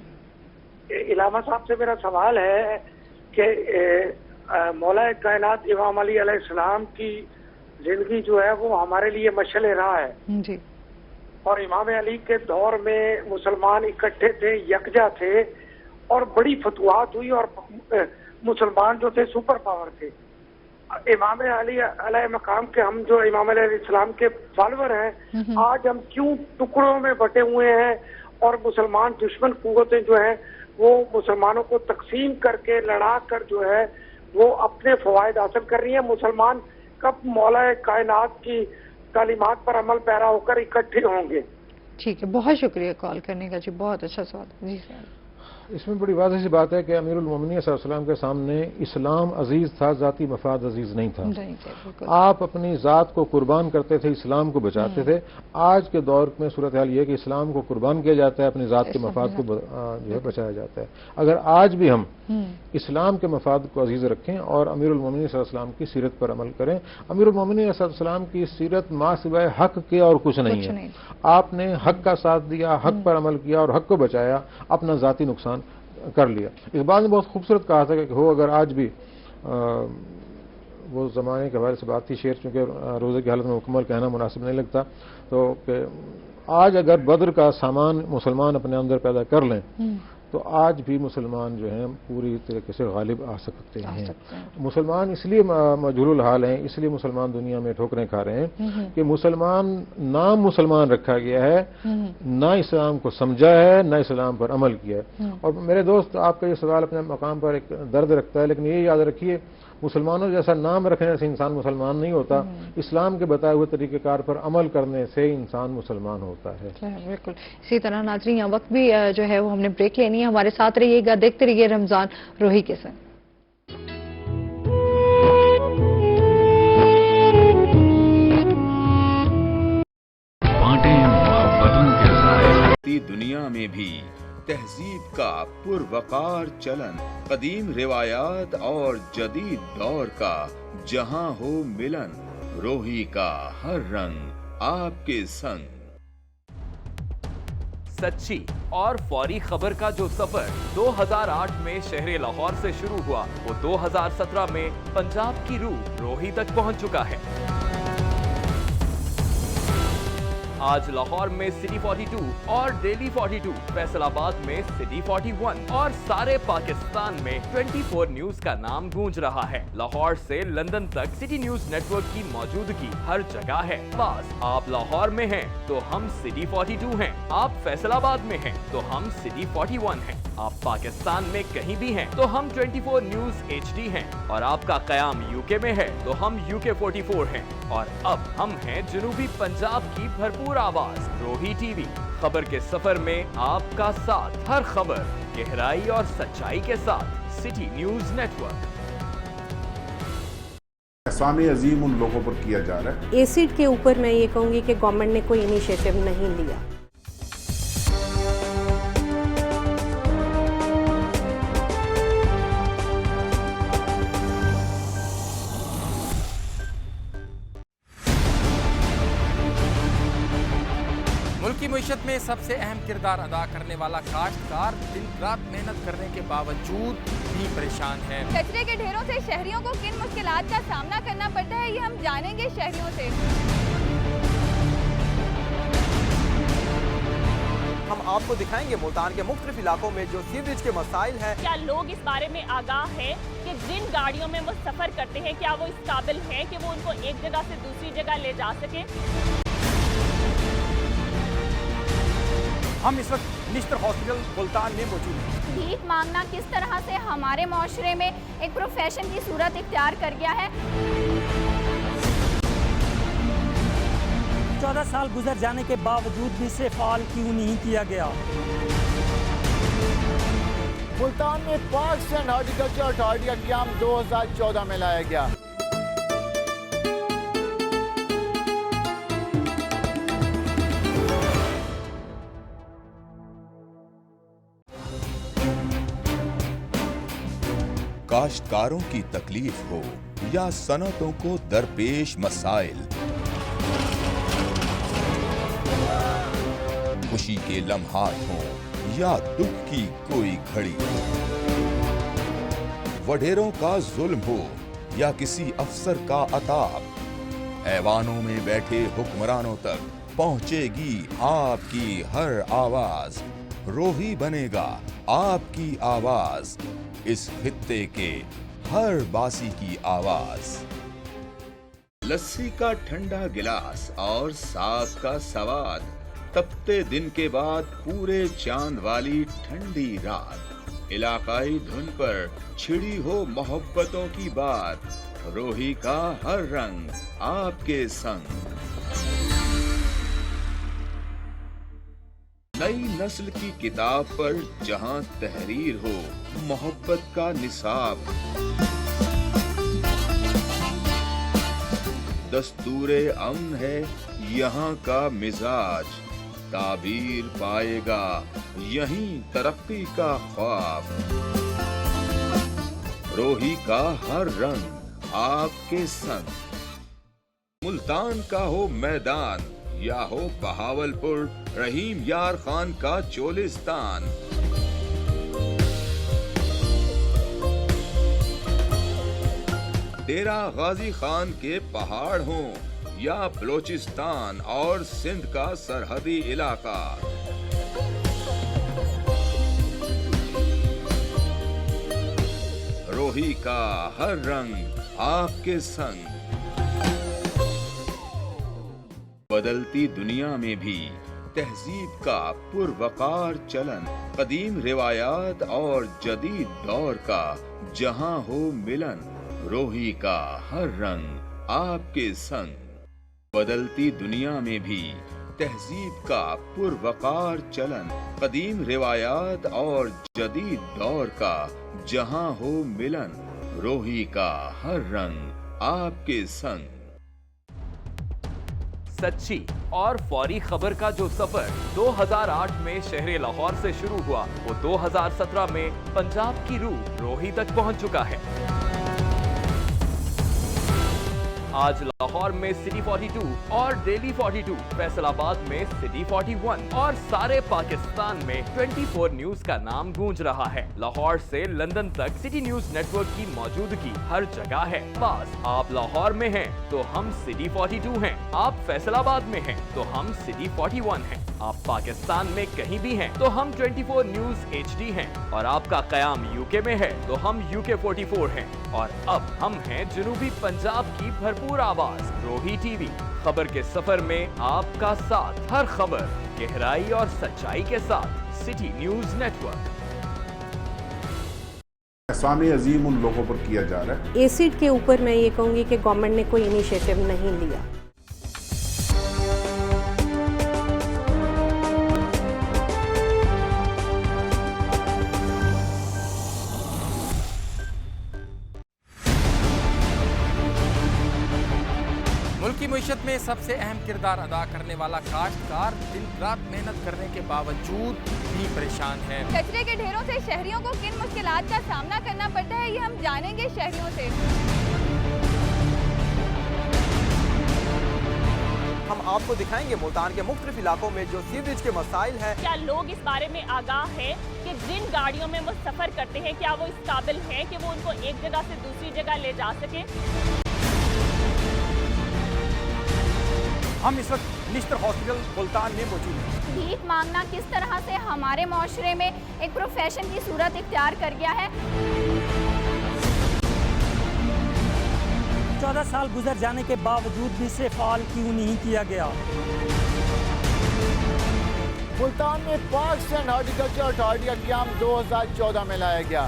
علامہ صاحب سے میرا سوال ہے کہ مولا کائنات امام علی علیہ السلام کی زندگی جو ہے وہ ہمارے لیے مشعل راہ ہے جی, اور امام علی کے دور میں مسلمان اکٹھے تھے, یکجا تھے اور بڑی فتوحات ہوئی اور مسلمان جو تھے سپر پاور تھے. امام علی علیہ مقام کے ہم جو امام علیہ السلام کے فالوور ہیں, آج ہم کیوں ٹکڑوں میں بٹے ہوئے ہیں اور مسلمان دشمن قوتیں جو ہیں وہ مسلمانوں کو تقسیم کر کے لڑا کر جو ہے وہ اپنے فوائد حاصل کر رہی ہیں. مسلمان کب مولا کائنات کی تعلیمات پر عمل پیرا ہو کر اکٹھے ہوں گے؟ ٹھیک ہے, بہت شکریہ کال کرنے کا جی, بہت اچھا سوال. جی سر, اس میں بڑی واضح سی بات ہے کہ امیر المومنین صلی اللہ علیہ وسلم کے سامنے اسلام عزیز تھا, ذاتی مفاد عزیز نہیں تھا. آپ اپنی ذات کو قربان کرتے تھے, اسلام کو بچاتے تھے. آج کے دور میں صورتحال یہ ہے کہ اسلام کو قربان کیا جاتا ہے, اپنی ذات کے مفاد کو جو ہے بچایا جاتا ہے. اگر آج بھی ہم اسلام کے مفاد کو عزیز رکھیں اور امیر المومنین صلی اللہ علیہ وسلم کی سیرت پر عمل کریں. امیر المومنین صلی اللہ علیہ وسلم کی سیرت ما سوائے حق کے اور کچھ نہیں ہے. آپ نے حق کا ساتھ دیا, حق پر عمل کیا اور حق کو بچایا, اپنا ذاتی نقصان کر لیا. اقبال نے بہت خوبصورت کہا تھا کہ ہو اگر آج بھی وہ زمانے کے حوالے سے بات تھی, شعر چونکہ روزے کی حالت میں مکمل کہنا مناسب نہیں لگتا, تو کہ آج اگر بدر کا سامان مسلمان اپنے اندر پیدا کر لیں تو آج بھی مسلمان جو ہیں پوری طریقے سے غالب آ سکتے ہیں. مسلمان اس لیے مجہول الحال ہیں, اس لیے مسلمان دنیا میں ٹھوکریں کھا رہے ہیں کہ مسلمان نام مسلمان رکھا گیا ہے, نہ اسلام کو سمجھا ہے, نہ اسلام پر عمل کیا ہے. اور میرے دوست, آپ کا یہ سوال اپنے مقام پر ایک درد رکھتا ہے, لیکن یہ یاد رکھیے مسلمانوں جیسا نام رکھنے سے انسان مسلمان نہیں ہوتا, اسلام کے بتائے ہوئے طریقہ کار پر عمل کرنے سے انسان مسلمان ہوتا ہے. بالکل اسی طرح ناظرین, یہاں وقت بھی جو ہے وہ ہم نے بریک لینی ہے. ہمارے ساتھ رہیے گا, دیکھتے رہیے رمضان روحی کے ساتھ. دنیا میں بھی تہذیب کا پروقار چلن, قدیم روایات اور جدید دور کا جہاں ہو ملن, روحی کا ہر رنگ آپ کے سنگ. سچی اور فوری خبر کا جو سفر 2008 میں شہر لاہور سے شروع ہوا وہ 2017 میں پنجاب کی روح روحی تک پہنچ چکا ہے. आज लाहौर में सिटी 42 और डेली 42, फैसलाबाद में सिटी 41 और सारे पाकिस्तान में 24 न्यूज का नाम गूंज रहा है। लाहौर से लंदन तक सिटी न्यूज नेटवर्क की मौजूदगी हर जगह है। बस आप लाहौर में हैं तो हम सिटी 42 हैं, आप फैसलाबाद में हैं तो हम सिटी 41 हैं, आप पाकिस्तान में कहीं भी हैं तो हम 24 न्यूज HD हैं, और आपका कयाम यूके में है तो हम UK 44 हैं, और अब हम हैं जनूबी पंजाब की भरपूर आवाज रोही टीवी। खबर के सफर में आपका साथ, हर खबर गहराई और सच्चाई के साथ सिटी न्यूज नेटवर्क। एहसान अजीम उन लोगों पर किया जा रहा है। एसिड के ऊपर मैं ये कहूँगी कि गवर्नमेंट ने कोई इनिशिएटिव नहीं लिया। मुल्क की मईशत में सबसे अहम किरदार अदा करने वाला काश्तकार दिन रात मेहनत करने के बावजूद भी परेशान है। कचरे के ढेरों से शहरियों को किन मुश्किलात का सामना करना पड़ता है, ये हम जानेंगे शहरियों से। हम आपको दिखाएंगे मुल्तान के मुख्तलिफ इलाकों में जो सीवरेज के मसाइल हैं। क्या लोग इस बारे में आगाह है कि जिन गाड़ियों में वो सफर करते हैं क्या वो इस काबिल हैं कि वो उनको एक जगह से दूसरी जगह ले जा सके। हम इस वक्त निश्तर हॉस्पिटल मुल्तान में मौजूद हैं। भीख मांगना किस तरह से हमारे माशरे में एक प्रोफेशन की सूरत इख्तियार कर गया है। 14 साल गुजर जाने के बावजूद भी इसे फाल क्यों नहीं किया गया। मुल्तान में पार्क्स एंड हॉर्टिकल्चर अथॉरिटी का क़याम 2014 में लाया गया। काश्तकारों की तकलीफ हो या सनतों को दरपेश मसाइल, खुशी के लम्हात हों या दुख की कोई घड़ी, वडेरों का जुल्म हो या किसी अफसर का अताब, ऐवानों में बैठे हुक्मरानों तक पहुंचेगी आपकी हर आवाज। रोही बनेगा आपकी आवाज, इस खित्ते के हर बासी की आवाज। लस्सी का ठंडा गिलास और साग का सवाद, तपते दिन के बाद पूरे चांद वाली ठंडी रात, इलाकाई धुन पर छिड़ी हो मोहब्बतों की बात। रोही का हर रंग आपके संग। नई नस्ल की किताब पर जहां तहरीर हो मोहब्बत का निसाब, दस्तूरे अमन है यहाँ का मिजाज, ताबीर पाएगा यहीं तरक्की का ख्वाब। रोही का हर रंग आपके संग। मुल्तान का हो मैदान या हो बहावलपुर, रहीम यार खान का चोलिस्तान, डेरा गाजी खान के पहाड़ हों या बलोचिस्तान और सिंध का सरहदी इलाका, रोही का हर रंग आपके संग। बदलती दुनिया में भी तहजीब का पुरवकार चलन, कदीम रिवायात और जदीद दौर का जहां हो मिलन, रोही का हर रंग आपके संग। बदलती दुनिया में भी तहजीब का पुरवकार चलन, कदीम रिवायात और जदीद दौर का जहां हो मिलन, रोही का हर रंग आपके संग। सच्ची और फौरी खबर का जो सफर 2008 में शहर लाहौर से शुरू हुआ, वो 2017 में पंजाब की रूह रोही तक पहुंच चुका है। आज लाहौर में सिटी 42 और डेली 42, फैसलाबाद में सिटी 41 और सारे पाकिस्तान में 24 न्यूज का नाम गूंज रहा है। लाहौर से लंदन तक सिटी न्यूज नेटवर्क की मौजूदगी हर जगह है। बस आप लाहौर में हैं तो हम सिटी 42 हैं, आप फैसलाबाद में हैं तो हम सिटी 41 हैं, आप पाकिस्तान में कहीं भी हैं तो हम 24 न्यूज HD हैं, और आपका कयाम यूके में है तो हम UK 44 हैं, और अब हम हैं जनूबी पंजाब की भरपूर आवाज रोही टीवी। खबर के सफर में आपका साथ, हर खबर गहराई और सच्चाई के साथ। City news network. एहसान अजीम उन लोगों पर किया जा रहा है। एसिड के ऊपर मैं ये कहूँगी कि गवर्नमेंट ने कोई इनिशिएटिव नहीं लिया। मुल्क की मईशत में सबसे अहम किरदार अदा करने वाला काश्तकार दिन रात मेहनत करने के बावजूद भी परेशान है। कचरे के ढेरों से शहरियों को किन मुश्किलात का सामना करना पड़ता है, ये हम जानेंगे शहरियों से। हम आपको दिखाएंगे मुल्तान के मुख्तलिफ इलाकों में जो सीवरेज के मसाइल हैं। क्या लोग इस बारे में आगाह है कि जिन गाड़ियों में वो सफर करते हैं क्या वो इस काबिल हैं कि वो उनको एक जगह से दूसरी जगह ले जा सके। हम इस वक्त निश्तर हॉस्पिटल मुल्तान में मौजूद हैं। भीख मांगना किस तरह से हमारे माशरे में एक प्रोफेशन की सूरत इख्तियार कर गया है। 14 साल गुजर जाने के बावजूद भी इसे फाल क्यों नहीं किया गया। मुल्तान में पाक सैंड हॉर्टिकल्चर अथॉरिटी का क़याम 2014 में लाया गया।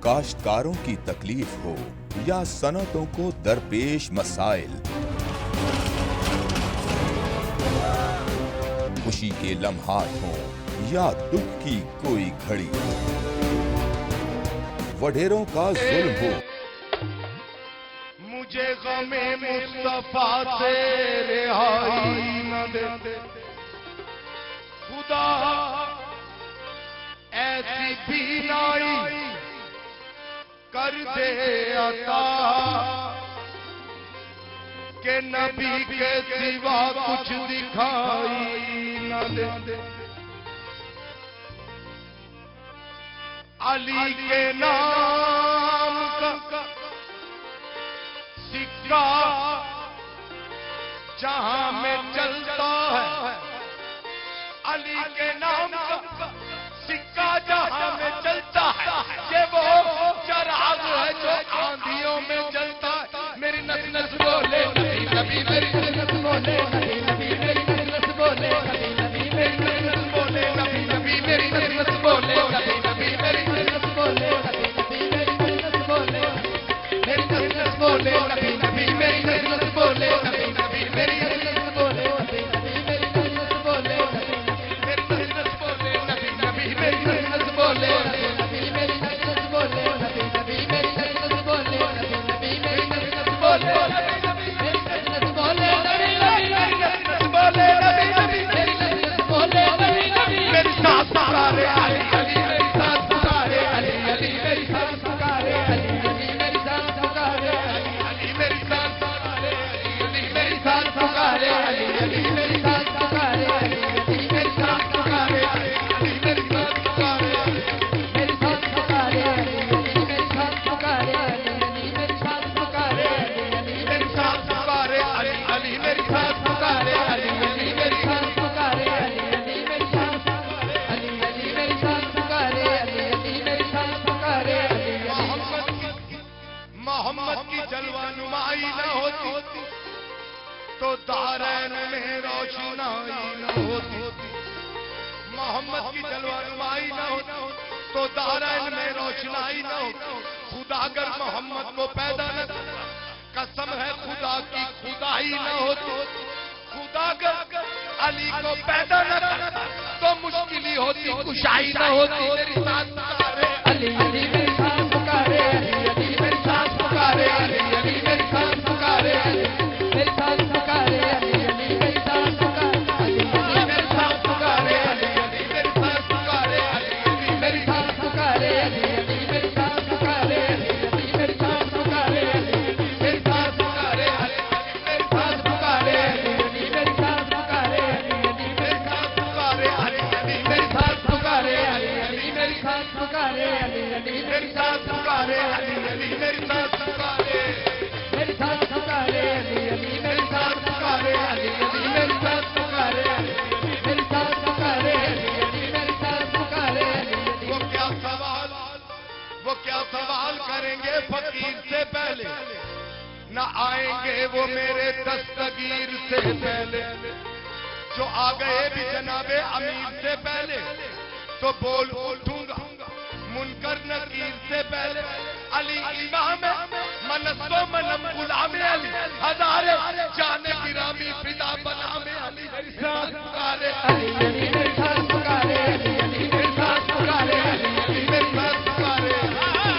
काश्तकारों की तकलीफ हो या सनतों को दरपेश मसाइल, खुशी के लम्हात हो या दुख की कोई घड़ी, वडेरों का जुल्म हो, मुझे गमे मुस्तफा से रिहाई न दे खुदा, ऐसी बीनाई कर दे अता के नबी के सिवा कुछ दिखाई न दे। अली के नाम का सिक्का जहां में चलता है, अली के नाम का सिक्का जहां में चलता है, ये वो चराग है जो आंधियों में जलता है। मेरी नस नस बोले नबी नबी, मेरी नस नस बोले नबी नबी, मेरी नस नस बोले नबी नबी, मेरी नस नस बोले नबी नबी, मेरी नस नस बोले नबी नबी, मेरी नस नस बोले नबी नबी, मेरी नस नस बोले, मेरी नस नस बोले नबी नबी, मेरी नस नस बोले नबी नबी, मेरी नस नस बोले नबी नबी, मेरी नस नस बोले नबी नबी, मेरी नस नस बोले नबी नबी, मेरी नस नस बोले नबी नबी, मेरी नस नस बोले नबी नबी, मेरी नस नस बोले नबी नबी, मेरी नस नस बोले नबी नबी, मेरी नस नस बोले नबी नबी, मेरी नस नस बोले नबी नबी। मेरी साथ पुकारे अली अली, मेरी साथ पुकारे अली अली, मेरी साथ पुकारे अली अली, मेरी साथ पुकारे अली अली, मेरी साथ पुकारे अली अली, मेरी साथ पुकारे अली अली, मेरी साथ पुकारे अली अली, मेरी साथ पुकारे अली अली, मेरी साथ पुकारे अली, मेरी साथ पुकारे अली अली, मेरी साथ पुकारे अली अली, मेरी साथ पुकारे अली अली, मेरी साथ पुकारे अली अली, मेरी साथ पुकारे अली अली, मेरी साथ पुकारे अली अली, मेरी साथ अली अली, मेरी साथ पुकारे अली अली, मेरी साथ पुकारे अली अली। मोहम्मद की जलवा नुमाई न होती तो दारैन में रोशनाई न होती, मोहम्मद की जलवा नुमाई न होती तो दारैन में रोशनाई न होती। खुदा अगर मोहम्मद को पैदा न करता, कसम है खुदा की खुदाई न होती। खुदा अगर अली को पैदा न करता तो मुश्किल ही होती, कुशाई न होती। मेरी साथ पुकारे अली अली, मेरी साथ पुकारे अली अली, मेरी साथ पुकारे अली अली, मेरी साथ पुकारे अली, मेरी साथ पुकारे अली अली, मेरी साथ मेरी साथ पुकारे अली अली मेरी साथ पुकारे मेरी साथ पुकारे अली अली मेरी साथ पुकारे अली अली मेरी साथ पुकारे मेरी साथ पुकारे अली अली मेरी साथ पुकारे वो क्या सवाल करेंगे फकीर से पहले न आएंगे वो मेरे दस्तगीर से पहले जो आ गए भी जनाबे अमीर से पहले तो बोल उठूंगा मुनकर नकीर से पहले अली इमाम मनसो मनम गुलाम अली हजारे जाने गिरामी फिदा बनामे अली मेरी साथ पुकारे अली अली मेरी साथ पुकारे अली अली मेरी साथ पुकारे अली अली मेरी साथ पुकारे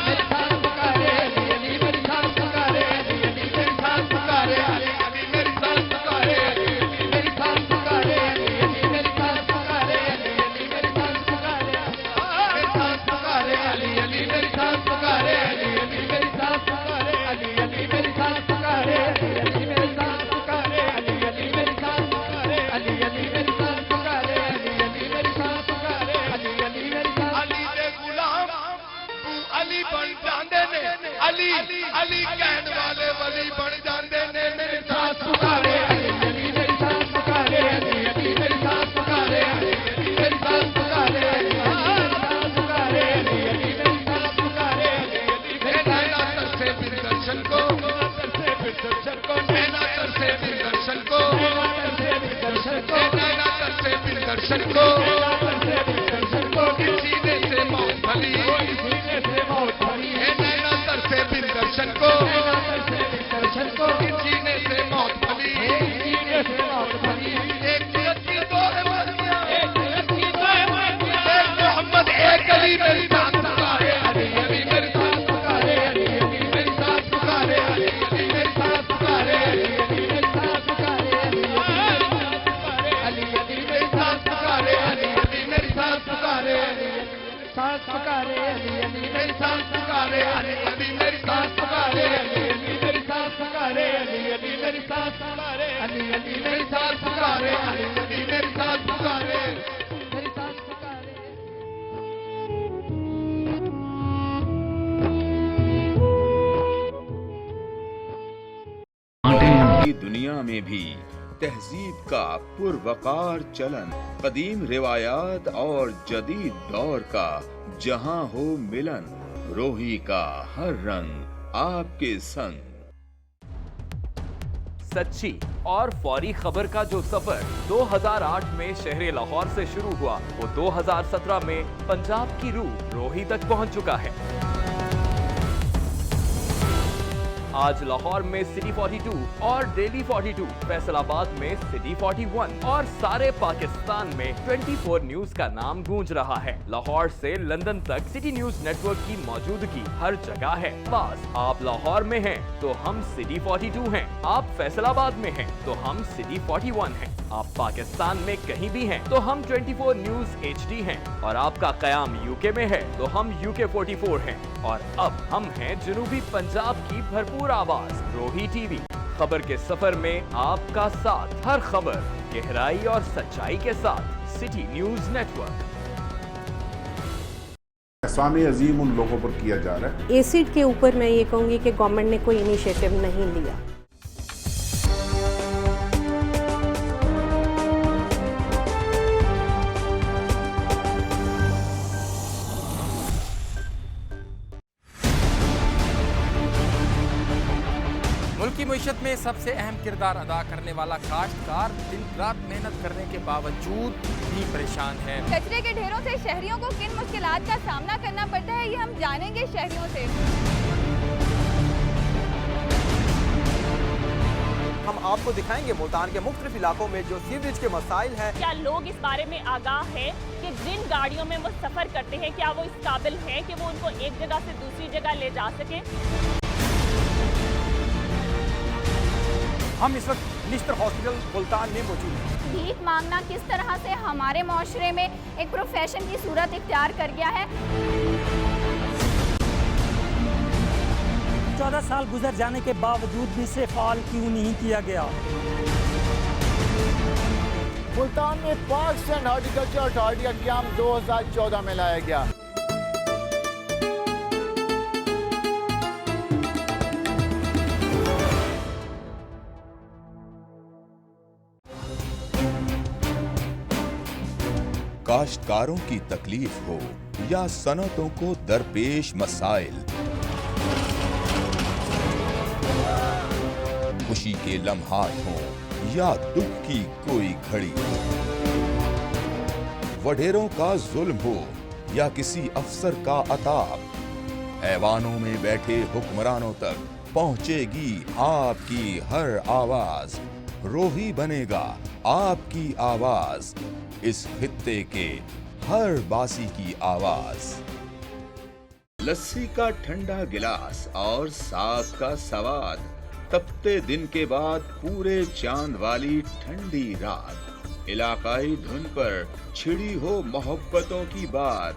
मेरी साथ पुकारे अली अली मेरी साथ पुकारे अली अली मेरी साथ पुकारे अली अली मेरी साथ पुकारे अली अली मेरी साथ पुकारे अली अली मेरी साथ पुकारे अली अली मेरी साथ पुकारे अली अली मेरी साथ पुकारे अली अली मेरी साथ पुकारे अली अली मेरी साथ पुकारे अली अली मेरी साथ पुकारे अली अली मेरी साथ पुकारे अली अली मेरी साथ पुकारे अली अली मेरी साथ पुकारे अली अली मेरी साथ अली दे गुलाम तू अली बन जांदे ने अली अली कहन वाले वली बन जांदे ने मेरे साथ पुकारे अली अली मेरी साथ पुकारे अली अली मेरी साथ पुकारे अली अली मेरी साथ पुकारे अली दर्शन को दर्शन को नैना तरसे फिर दर्शन को दर्शन को नैना तरसे फिर दर्शन को दर्शन को सीने से मौत भली सीने से मौत भली नैना तरसे फिर दर्शन को दर्शन को सीने से मौत भली सीने से मौत भली एक तिलक की दो है मरिया एक तिलक की दो है मरिया एक मोहम्मद एक अली मेरी साथ पुकारे अली अली मेरी साथ पुकारे अली अली मेरी साथ पुकारे अली अली मेरी साथ पुकारे अली अली मेरी साथ पुकारे अली अली मेरी साथ पुकारे अली अली मेरी साथ पुकारे अली साथ पुकारे अली अली मेरी साथ पुकारे अली अली मेरी साथ पुकारे अली अली मेरी साथ पुकारे अली अली मेरी साथ पुकारे अली अली मेरी साथ पुकारे अली अली मेरी साथ पुकारे मेरी साथ पुकारे की दुनिया में भी तहजीब का पुरवकार चलन, कदीम रिवायात और जदीद दौर का जहां हो मिलन, रोही का हर रंग आपके संग। सच्ची और फौरी खबर का जो सफर 2008 में शहर लाहौर से शुरू हुआ वो 2017 में पंजाब की रूह रोही तक पहुंच चुका है। आज लाहौर में सिटी 42 और डेली 42, फैसलाबाद में सिटी 41 और सारे पाकिस्तान में 24 न्यूज का नाम गूंज रहा है। लाहौर से लंदन तक सिटी न्यूज नेटवर्क की मौजूदगी हर जगह है। बस आप लाहौर में हैं तो हम सिटी 42 हैं, आप फैसलाबाद में हैं तो हम सिटी 41 हैं, आप पाकिस्तान में कहीं भी हैं तो हम 24 न्यूज HD हैं, और आपका कयाम यूके में है तो हम UK 44 हैं, और अब हम हैं जनूबी पंजाब की भरपूर आवाज रोही टीवी। खबर के सफर में आपका साथ, हर खबर गहराई और सच्चाई के साथ सिटी न्यूज नेटवर्क। एहसान अजीम उन लोगों पर किया जा रहा है। एसिड के ऊपर मैं ये कहूँगी कि गवर्नमेंट ने कोई इनिशिएटिव नहीं लिया। मुल्क की मईशत में सबसे अहम किरदार अदा करने वाला काश्तकार दिन रात मेहनत करने के बावजूद भी परेशान है। कचरे के ढेरों से शहरियों को किन मुश्किलात का सामना करना पड़ता है ये हम जानेंगे शहरियों से। हम आपको दिखाएंगे मुल्तान के मुख्तलिफ इलाकों में जो सीवरेज के मसाइल हैं। क्या लोग इस बारे में आगाह हैं कि जिन गाड़ियों में वो सफर करते हैं क्या वो इस काबिल हैं कि वो उनको एक जगह से दूसरी जगह ले जा सके। हम इस वक्त निश्तर हॉस्पिटल मुल्तान में मौजूद हैं। भीख मांगना किस तरह से हमारे माशरे में एक प्रोफेशन की सूरत इख्तियार कर गया है। 14 साल गुजर जाने के बावजूद भी इसे फाल क्यों नहीं किया गया। मुल्तान में पार्क्स एंड हॉर्टिकल्चर अथॉरिटी का क्याम 2014 में लाया गया। काश्तकारों की तकलीफ हो या सनतों को दरपेश मसाइल, खुशी के लम्हात हों या दुख की कोई घड़ी, वडेरों का जुल्म हो या किसी अफसर का अताब, ऐवानों में बैठे हुक्मरानों तक पहुंचेगी आपकी हर आवाज, रोही बनेगा आपकी आवाज, इस खित्ते के हर बासी की आवाज। लस्सी का ठंडा गिलास और साग का सवाद, तपते दिन के बाद पूरे चांद वाली ठंडी रात, इलाकाई धुन पर छिड़ी हो मोहब्बतों की बात,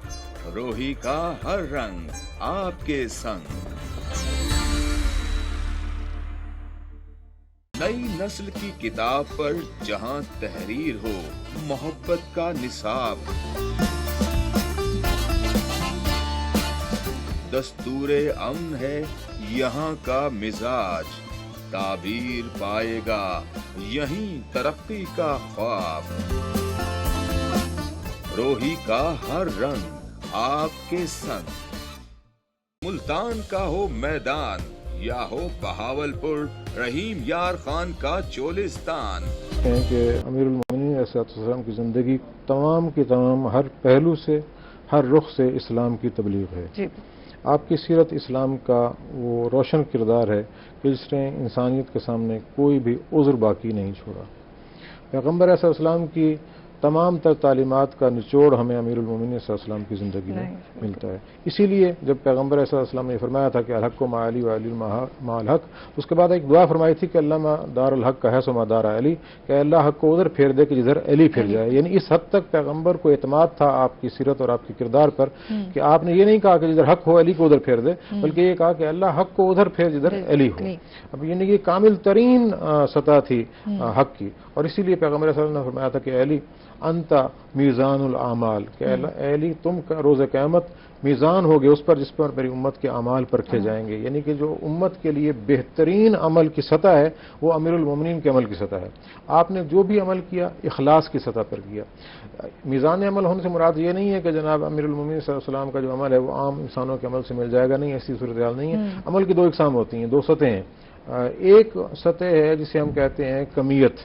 रोही का हर रंग आपके संग। नई नस्ल की किताब पर जहां तहरीर हो मोहब्बत का निसाब, दस्तूरे अमन है यहाँ का मिजाज, ताबीर पाएगा यहीं तरक्की का ख्वाब, रोही का हर रंग आपके संग। मुल्तान का हो मैदान या हो बहावलपुर, रहीम यार खान का चोलिस्तान, कि अमीरुल मोमिनीन अलैहिस्सलाम की ज़िंदगी तमाम की तमाम हर पहलू से, हर रुख से इस्लाम की तबलीग है जी। आपकी सीरत इस्लाम का वो रोशन किरदार है कि जिसने इंसानियत के सामने कोई भी उज़्र बाकी नहीं छोड़ा। पैगम्बर अलैहिस्सलाम की तमाम तर तालीमात का निचोड़ हमें अमीरुल मोमिनीन अलैहिस्सलाम की ज़िंदगी में मिलता है। इसीलिए जब पैगम्बर अलैहिस्सलाम ने फरमाया था कि अलहक़ मा अली व अली माल हक़, उसके बाद एक दुआ फरमाई थी कि अल्लाह दारुल हक़ है सो मा दार अली, कि अल्लाह हक़ को उधर फेर दे कि जिधर अली फिर जाए। यानी इस हद तक पैगम्बर को एतमाद था आपकी सीरत और आपके किरदार पर कि आपने ये नहीं कहा कि जिधर हक़ हो अली को उधर फेर दे, बल्कि ये कहा कि अल्लाह हक़ को उधर फेर जिधर अली हो। अब यानी कि कामिल तरीन सतह थी हक़ की, और इसीलिए पैगम्बर अलैहिस्सलाम ने फरमाया था कि अली अंता मीज़ानुल आमाल, कि अली तुम रोज़ क़यामत मीज़ान होगे उस पर जिस पर मेरी उम्मत के अमाल परखे जाएंगे। यानी कि जो उम्मत के लिए बेहतरीन अमल की सतह है वो अमीरुल मोमिनीन के अमल की सतह है। आपने जो भी अमल किया इखलास की सतह पर किया। मीज़ान अमल होने से मुराद ये नहीं है कि जनाब अमीरुल मोमिनीन सल्लल्लाहु अलैहि वसल्लम का जो अमल है वो आम इंसानों के अमल से मिल जाएगा, नहीं, ऐसी सूरत हाल नहीं है। अमल की दो इकसाम होती हैं, दो सतह हैं। एक सतह है जिसे हम कहते हैं कमियत,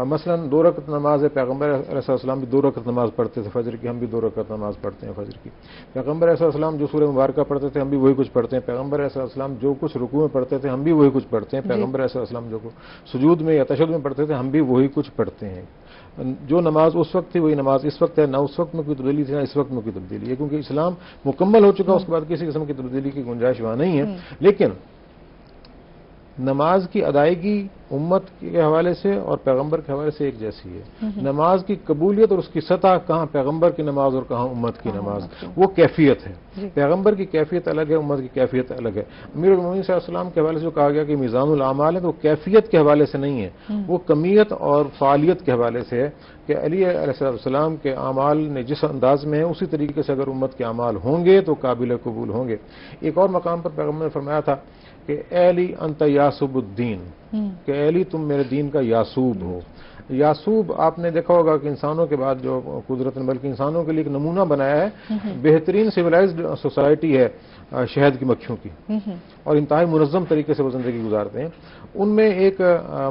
मसलन 2 रकत नमाज है, पैगम्बर अलैहिस्सलाम भी 2 रकत नमाज पढ़ते थे फजर की, हम भी 2 रकत नमाज पढ़ते हैं फजर की। पैगम्बर अलैहिस्सलाम जो सूरह मुबारका पढ़ते थे हम भी वही कुछ पढ़ते हैं। पैगम्बर अलैहिस्सलाम जो कुछ रुकू में पढ़ते थे हम भी वही कुछ पढ़ते हैं। पैगम्बर अलैहिस्सलाम जो कुछ सुजूद में या तशहुद में पढ़ते थे हम भी वही कुछ पढ़ते हैं। जो नमाज उस वक्त थी वही नमाज इस वक्त है, ना उस वक्त में कोई तब्दीली थी ना इस वक्त में कोई तब्दीली है, क्योंकि इस्लाम मुकम्मल हो चुका, उसके बाद किसी किस्म की तब्दीली की गुंजाइश वहाँ नहीं है। लेकिन नमाज की अदायगी उम्मत के हवाले से और पैगंबर के हवाले से एक जैसी है। नमाज की कबूलियत और उसकी सतह कहाँ पैगंबर की नमाज और कहाँ उम्मत की नमाज, वो कैफियत है। पैगंबर की कैफियत अलग है, उम्मत की कैफियत अलग है। अमीरुल मोमिनीन सल्लल्लाहु अलैहि वसल्लम के हवाले से जो कहा गया कि मीज़ानुल आमाल है, तो कैफियत के हवाले से नहीं है, वो कमियत और फ़ालियत के हवाले से है कि अली अलैहिस्सलाम के अमाल ने जिस अंदाज में है उसी तरीके से अगर उम्मत के अमाल होंगे तो काबिल कबूल होंगे। एक और मकाम पर पैगंबर ने फरमाया था कि अली अंत यासूबुद्दीन, कि अली तुम मेरे दीन का यासूब हो। यासूब आपने देखा होगा कि इंसानों के बाद जो कुदरत ने बल्कि इंसानों के लिए एक नमूना बनाया है, बेहतरीन सिविलाइज्ड सोसाइटी है शहद की मक्खियों की, और इंतहाई मुनज़्ज़म तरीके से वो जिंदगी गुजारते हैं। उनमें एक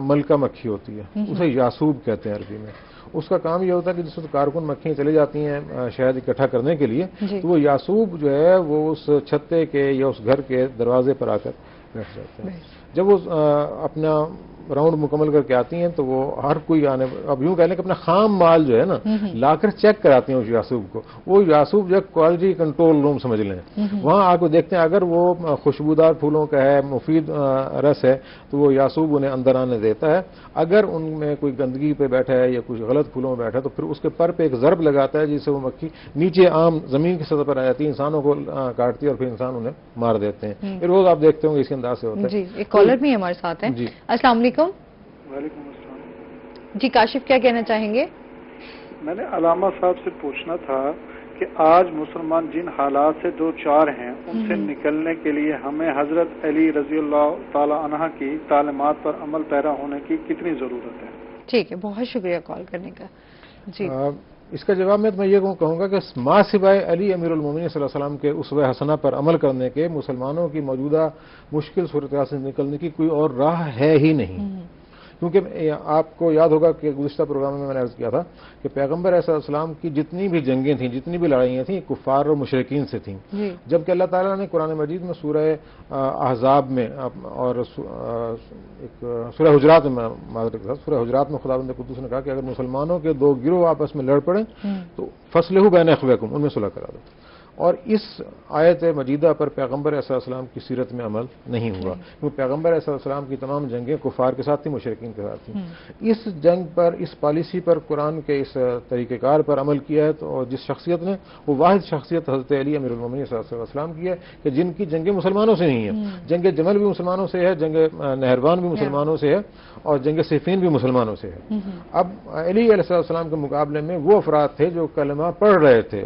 मलका मक्खी होती है, उसे यासूब कहते हैं अरबी में। उसका काम ये होता है कि जिस वक्त कारकुन मक्खियाँ चली जाती हैं शहद इकट्ठा करने के लिए, तो वो यासूब जो है वो उस छत्ते के या उस घर के दरवाजे पर आकर बैठ जाते हैं। जब वो अपना राउंड मुकम्मल करके आती हैं तो वो हर कोई आने, अब यूं कह लें कि अपना खाम माल जो है ना लाकर चेक कराती हैं उस यासूब को। वो यासूब जो क्वालिटी कंट्रोल रूम समझ लें, वहाँ आकर देखते हैं अगर वो खुशबूदार फूलों का है, मुफीद रस है, तो वो यासूब उन्हें अंदर आने देता है। अगर उनमें कोई गंदगी पे बैठा है या कुछ गलत फूलों में बैठा है तो फिर उसके पर पे एक ज़रब लगाता है जिससे वो मक्खी नीचे आम जमीन की सतह पर आ जाती है, इंसानों को काटती है और फिर इंसान उन्हें मार देते हैं। रोज आप देखते होंगे इसी अंदाज से होता है। जी, एक कॉलर भी हमारे साथ है। अस्सलाम वालेकुम। वालेकुम अस्सलाम। जी काशिफ, क्या कहना चाहेंगे? मैंने अलामा साहब से पूछना था कि आज मुसलमान जिन हालात से दो चार हैं उनसे निकलने के लिए हमें हजरत अली रज़ी अल्लाह ताला अन्हा की तालीमात पर अमल पैरा होने की कितनी जरूरत है? ٹھیک ہے، بہت شکریہ کال کرنے کا. جی اس کا جواب میں یہ کہوں گا کہ ماں سوائے علی امیر المومنین صلی اللہ علیہ وسلم کے اسوہ حسنہ پر عمل کرنے کے مسلمانوں کی موجودہ مشکل صورتحال سے نکلنے کی کوئی اور راہ ہے ہی نہیں. کیونکہ آپ کو یاد ہوگا کہ گزشتہ پروگرام میں نے عرض کیا تھا کہ پیغمبر علیہ السلام کی جتنی بھی جنگیں تھیں، جتنی بھی لڑائیاں تھیں، کفار اور مشرکین سے تھیں. جبکہ اللہ تعالیٰ نے قرآن مجید میں سورہ احزاب میں اور سورہ حجرات میں خداوند قدوس نے کہا کہ اگر مسلمانوں کے دو گروہ آپس میں لڑ پڑیں تو فصلحوا بین اخویکم، ان میں صلح کرا دو. اور اس آیت مجیدہ پر پیغمبر علیہ السلام کی سیرت میں عمل نہیں ہوا، کیونکہ پیغمبر علیہ السلام کی تمام جنگیں کفار کے ساتھ تھیں، مشرکین کے ساتھ تھیں. اس جنگ پر، اس پالیسی پر، قرآن کے اس طریقہ کار پر عمل کیا ہے تو جس شخصیت نے، وہ واحد شخصیت حضرت علی امیر المومنین صلی اللہ علیہ وسلم کی ہے کہ جن کی جنگیں مسلمانوں سے نہیں ہیں. جنگ جمل بھی مسلمانوں سے ہے، جنگ نہروان بھی مسلمانوں سے ہے، اور جنگ صفین بھی مسلمانوں سے ہے. اب علی علیہ السلام کے مقابلے میں وہ افراد تھے جو کلمہ پڑھ رہے تھے.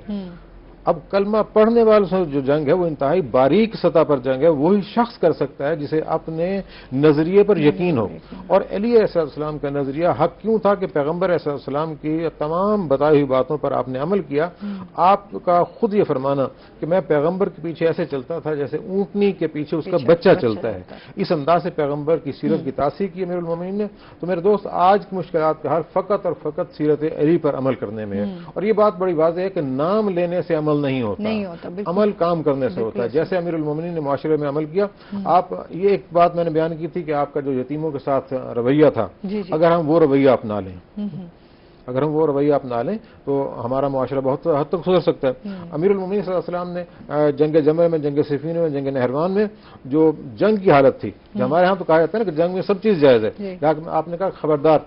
اب کلمہ پڑھنے والوں سے جو جنگ ہے وہ انتہائی باریک سطح پر جنگ ہے. وہی شخص کر سکتا ہے جسے اپنے نظریے پر یقین ہو. اور علی علیہ السلام کا نظریہ حق کیوں تھا کہ پیغمبر علیہ السلام کی تمام بتائی ہوئی باتوں پر آپ نے عمل کیا. آپ کا خود یہ فرمانا کہ میں پیغمبر کے پیچھے ایسے چلتا تھا جیسے اونٹنی کے پیچھے اس کا بچہ چلتا ہے، اس انداز سے پیغمبر کی سیرت کی تاثیر کی امیر المومنین نے. تو میرے دوست، آج کی مشکلات کا حل فقط اور فقط سیرت علی پر عمل کرنے میں ہے. اور یہ بات بڑی واضح ہے کہ نام لینے سے عمل نہیں ہوتا، عمل کام کرنے سے ہوتا ہے. جیسے امیر المومنین نے معاشرے میں عمل کیا. آپ یہ ایک بات میں نے بیان کی تھی کہ آپ کا جو یتیموں کے ساتھ رویہ تھا، اگر ہم وہ رویہ اپنا لیں تو ہمارا معاشرہ بہت حد تک سدھر سکتا ہے. امیر المومنین صلی اللہ علیہ وسلم نے جنگ جمل میں، جنگ صفین میں، جنگ نہروان میں جو جنگ کی حالت تھی، ہمارے ہاں تو کہا جاتا ہے نا کہ جنگ میں سب چیز جائز ہے. آپ نے کہا خبردار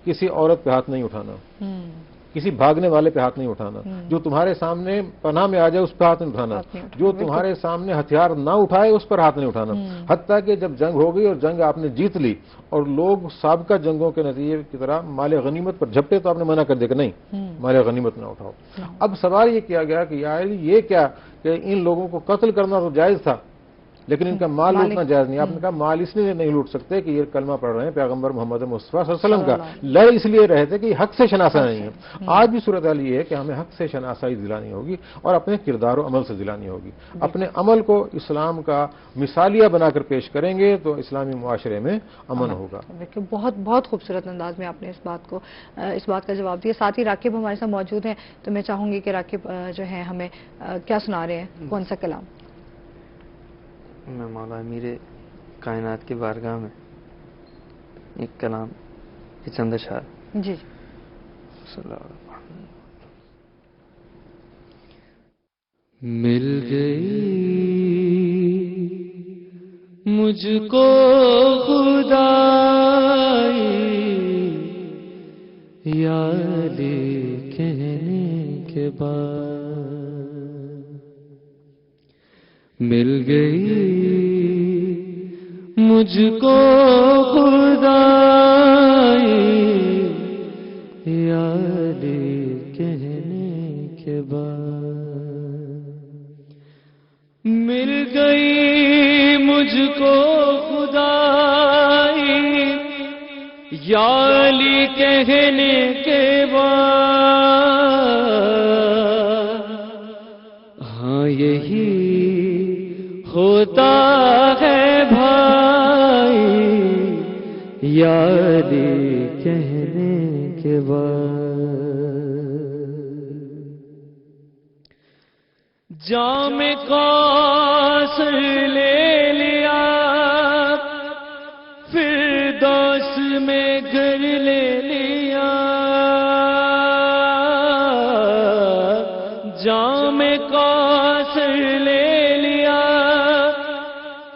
کسی عورت پہ ہاتھ نہیں اٹھانا، کسی بھاگنے والے پہ ہاتھ نہیں اٹھانا، جو تمہارے سامنے پناہ میں آ جائے اس پہ ہاتھ نہیں اٹھانا، جو تمہارے سامنے ہتھیار نہ اٹھائے اس پر ہاتھ نہیں اٹھانا. حتیٰ کہ جب جنگ ہو گئی اور جنگ آپ نے جیت لی اور لوگ سابقہ جنگوں کے نتیجے کی طرح مال غنیمت پر جھپٹے تو آپ نے منع کر دیا کہ نہیں، مال غنیمت نہ اٹھاؤ. اب سوال یہ کیا گیا کہ یار یہ کیا کہ ان لوگوں کو قتل کرنا تو جائز تھا لیکن ان کا مال لوٹنا جائز نہیں. آپ نے کہا مال اس لیے نہیں لوٹ سکتے کہ یہ کلمہ پڑھ رہے ہیں پیغمبر محمد مصطفیٰ صلی اللہ علیہ وسلم کا، لڑ اس لیے رہے تھے کہ یہ حق سے شناسا نہیں ہے. آج بھی صورتحال یہ ہے کہ ہمیں حق سے شناسائی دلانی ہوگی اور اپنے کردار و عمل سے دلانی ہوگی. اپنے عمل کو اسلام کا مثالیہ بنا کر پیش کریں گے تو اسلامی معاشرے میں امن ہوگا. بہت بہت خوبصورت انداز میں آپ نے اس بات کا جواب دیا. ساتھ ہی راکب ہمارے ساتھ موجود ہیں تو میں چاہوں گی کہ راکب جو ہے ہمیں کیا سنا رہے ہیں، کون سا کلام؟ میں مولا امیر کائنات کی بارگاہ میں ایک کلام، چند اشعار. جی مل گئی مجھ کو خدائی یاد کہنے کے بعد، مل گئی مجھ کو خدائی یاد کہنے کے بعد، مل گئی مجھ کو خدائی یاد کہنے کے بعد. ہاں یہی ہوتا ہے بھائی یاد کہنے کے بعد. جام کوثر لے لیا فردوس میں گھر لے لیا، جام کوثر لے لیا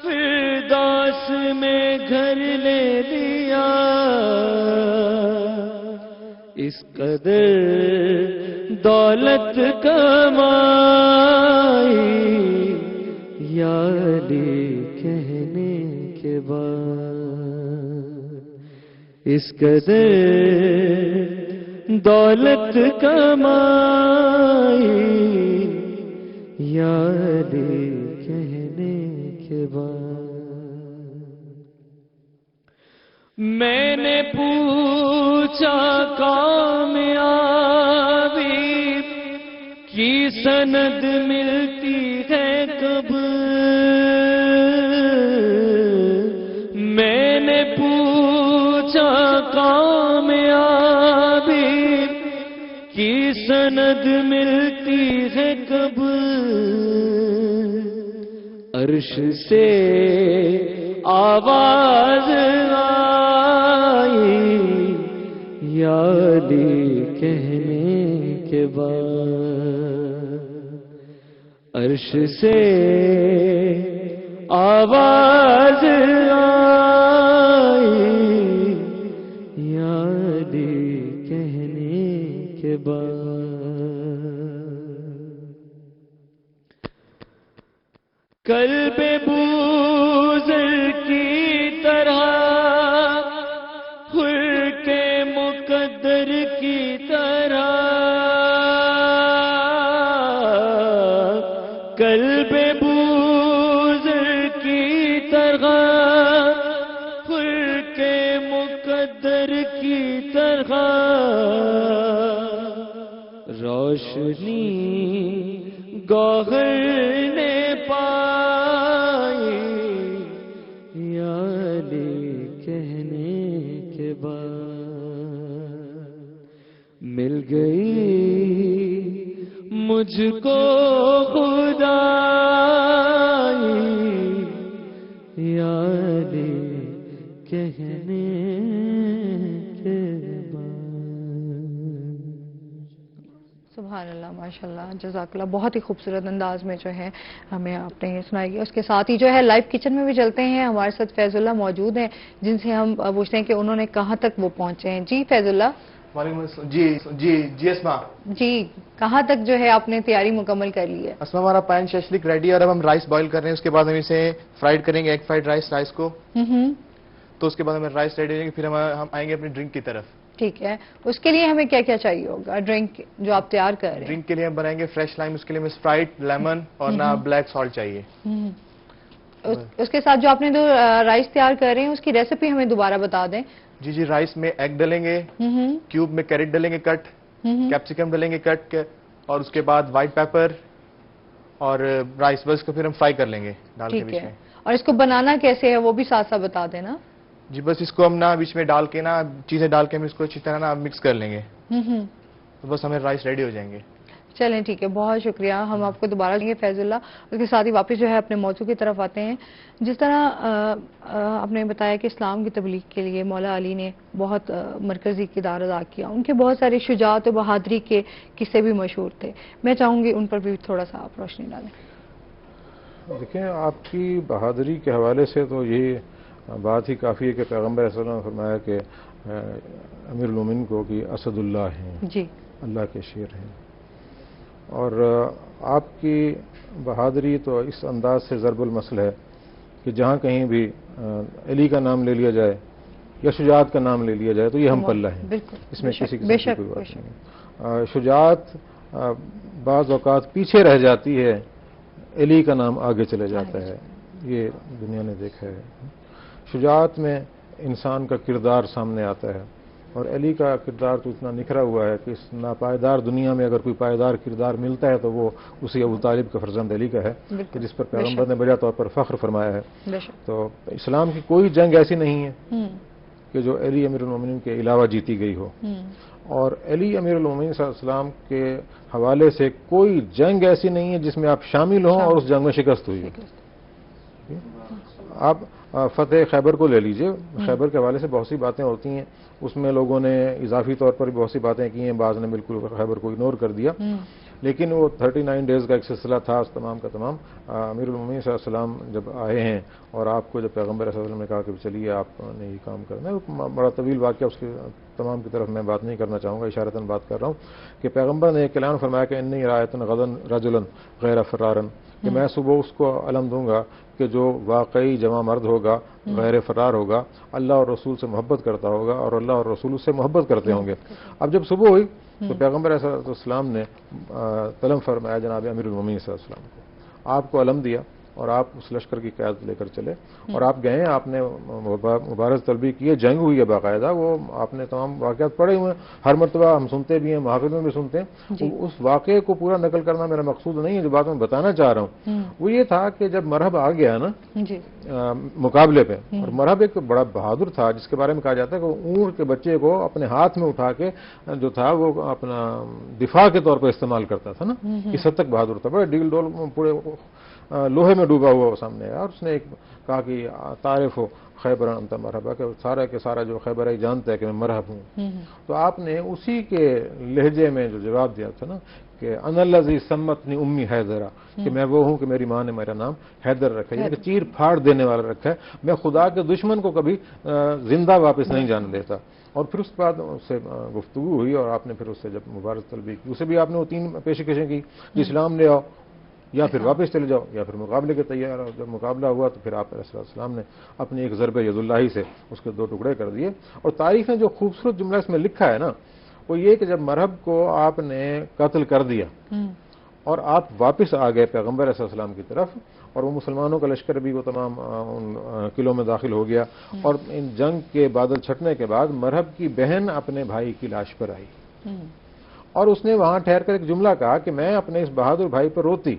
فردوس میں گھر لے لیا. اس قدر دولت کمائی یاد کہنے کے بعد، اس قدر دولت کمائی یاد کہنے کے بعد. میں نے پوچھ पूछा कामयाबी की सनद मिलती है कब, मैंने पूछा कामयाबी की सनद मिलती है कब, अर्श से आवाज आई या अली कहने के बाद, अर्श से आवाज आई या अली कहने के बाद, कल्बे बूज़र की तरह खुल के मुकद्दर की तरह, कल्बे बूज़र की तरह खुल के मुकद्दर की तरह, रोशनी गौहर ने पाई या अली कहने के बाद, मिल गई मुझको खुदाई या अली कहने के सुभान अल्लाह, माशाल्लाह, जज़ाकल्लाह। बहुत ही खूबसूरत अंदाज में जो है हमें आपने ये सुनाई। उसके साथ ही जो है लाइव किचन में भी चलते हैं, हमारे साथ फैजुल्लाह मौजूद हैं जिनसे हम पूछते हैं कि उन्होंने कहाँ तक वो पहुँचे हैं। जी फैजुल्लाह। जी अस्मा जी, कहाँ तक जो है आपने तैयारी मुकम्मल कर ली है? अस्मा, हमारा पैन शशलिक रेडी है और अब हम राइस बॉईल कर रहे हैं। उसके बाद हम इसे फ्राइड करेंगे, एग फ्राइड राइस को। तो उसके बाद हमें राइस रेडी हो जाएंगे, फिर हम आएंगे अपनी ड्रिंक की तरफ। ठीक है, उसके लिए हमें क्या क्या चाहिए होगा? ड्रिंक जो आप तैयार कर रहे हैं? ड्रिंक के लिए हम बनाएंगे फ्रेश लाइम, उसके लिए हमें स्प्राइट, लेमन और ना ब्लैक सॉल्ट चाहिए। उसके साथ जो आपने जो राइस तैयार कर रहे हैं उसकी रेसिपी हमें दोबारा बता दें। जी, राइस में एग डालेंगे, क्यूब में कैरेट डालेंगे कट, कैप्सिकम डालेंगे कट, और उसके बाद व्हाइट पेपर और राइस, बस को फिर हम फ्राई कर लेंगे डाल के बीच में। और इसको बनाना कैसे है वो भी साथ साथ बता देना। जी, बस इसको हम ना बीच में डाल के ना चीजें डाल के हम इसको अच्छी तरह ना मिक्स कर लेंगे, तो बस हमें राइस रेडी हो जाएंगे। चलें, ठीक है, बहुत शुक्रिया। हम आपको दोबारा लेंगे फैजुल्लाह। उसके साथ ही वापस जो है अपने मौजू की तरफ आते हैं। जिस तरह आपने बताया कि इस्लाम की तबलीग के लिए मौला अली ने बहुत मरकज़ी किरदार अदा किया, उनके बहुत सारे शुजाअत और बहादुरी के किस्से भी मशहूर थे। मैं चाहूँगी उन पर भी थोड़ा सा आप रोशनी डालें। देखें, आपकी बहादुरी के हवाले से तो ये बात ही काफ़ी है कि पैगम्बर सल्लल्लाहु अलैहि वसल्लम ने फरमाया कि अमीरुल मोमिनीन को कि असदुल्लाह हैं, जी, अल्लाह के शेर हैं। और आपकी बहादुरी तो इस अंदाज से ज़रबुल मसल है कि जहाँ कहीं भी अली का नाम ले लिया जाए या शुजाअत का नाम ले लिया जाए तो ये हम पल्ला है, इसमें किसी किस्म की कोई बात नहीं। शुजाअत बाज़ औक़ात पीछे रह जाती है, अली का नाम आगे चले जाता है, ये दुनिया ने देखा है। शुजाअत में इंसान का किरदार सामने आता है और अली का किरदार तो इतना निखरा हुआ है कि इस नापायदार दुनिया में अगर कोई पायदार किरदार मिलता है तो वो उसी अबू तालिब का फर्जंद अली का है, कि जिस पर पैगम्बर ने बजा तौर पर फख्र फरमाया है। तो इस्लाम की कोई जंग ऐसी नहीं है कि जो अली अमीरुल मोमिनीन के अलावा जीती गई हो, और अली अमीरुल मोमिनीन सल्लल्लाहु अलैहि वसल्लम के हवाले से कोई जंग ऐसी नहीं है जिसमें आप शामिल हों और उस जंग में शिकस्त हुई हो। आप फतेह खैबर को ले लीजिए, खैबर के हवाले से बहुत सी बातें होती हैं, उसमें लोगों ने इजाफी तौर पर भी बहुत सी बातें की हैं, बाज़ ने बिल्कुल खैबर को इग्नोर कर दिया, लेकिन वो 39 डेज़ का एक सिलसिला था, तमाम का तमाम अमीरुल मोमिनीन सल्लल्लाहु अलैहि वसल्लम जब आए हैं और आपको जब पैगम्बर सल्लल्लाहु अलैहि वसल्लम ने कहा कि चलिए आपने ये काम करना है, बड़ा तवील वाक़या, उसके तमाम की तरफ मैं बात नहीं करना चाहूँगा, इशारतन बात कर रहा हूँ कि पैगम्बर ने एक ऐलान फरमाया कि इन्नी रायतन गदन रजुलन गैर फरारन, कि मैं सुबह उसको अलम दूंगा कि जो वाकई जमा मर्द होगा, गैर फरार होगा, अल्लाह और रसूल से मोहब्बत करता होगा और अल्लाह और रसूल उससे मोहब्बत करते होंगे। अब जब सुबह हुई तो पैगम्बर अलैहिस्सलाम ने तलब फरमाया जनाब अमीरुल मोमिनीन सल्लल्लाहु अलैहि वसल्लम को, आपको अलम दिया اور آپ اس لشکر کی قیادت لے کر چلے اور آپ گئے ہیں, آپ نے مبارز طلبی کی ہے, جنگ ہوئی ہے باقاعدہ, وہ آپ نے تمام واقعات پڑھے ہوئے ہیں, ہر مرتبہ ہم سنتے بھی ہیں, محافظ میں بھی سنتے ہیں. اس واقعے کو پورا نقل کرنا میرا مقصود نہیں ہے, جو بات میں بتانا چاہ رہا ہوں وہ یہ تھا کہ جب مرحب آ گیا نا مقابلے پہ, اور مرحب ایک بڑا بہادر تھا جس کے بارے میں کہا جاتا ہے کہ وہ اونٹ کے بچے کو اپنے ہاتھ میں اٹھا کے جو تھا وہ اپنا دفاع کے طور پر استعمال کرتا تھا نا, اس حد تک بہادر تھا, بڑے ڈیل ڈول پورے لوہے میں ڈوبا ہوا سامنے آیا, اور اس نے ایک کہا کہ تعریف ہو خیبر انت مرحبا, کہ سارا کے سارا جو خیبر ہے جانتا ہے کہ میں مرحب ہوں. تو آپ نے اسی کے لہجے میں جو جواب دیا تھا نا کہ ان الذی سمتنی امی حیدرا, کہ میں وہ ہوں کہ میری ماں نے میرا نام حیدر رکھا ہے, یعنی کہ چیر پھاڑ دینے والا رکھا ہے, میں خدا کے دشمن کو کبھی زندہ واپس نہیں جانے دیتا. اور پھر اس کے بعد اس سے گفتگو ہوئی اور آپ نے پھر اس سے جب مبارز طلبی کی, اسے بھی آپ نے وہ 3 پیشکشیں کی, اسلام لے آؤ یا پھر واپس چلے جاؤ یا پھر مقابلے کے تیار ہو. جب مقابلہ ہوا تو پھر آپ علیہ السلام نے اپنی ایک ضرب ید اللہ سے اس کے 2 ٹکڑے کر دیے. اور تاریخ نے جو خوبصورت جملہ اس میں لکھا ہے نا وہ یہ کہ جب مرحب کو آپ نے قتل کر دیا اور آپ واپس آ گئے پیغمبر علیہ السلام کی طرف, اور وہ مسلمانوں کا لشکر بھی وہ تمام ان قلعوں میں داخل ہو گیا, اور ان جنگ کے بادل چھٹنے کے بعد مرحب کی بہن اپنے بھائی کی لاش پر آئی اور اس نے وہاں ٹھہر کر ایک جملہ کہا کہ میں اپنے اس بہادر بھائی پر روتی,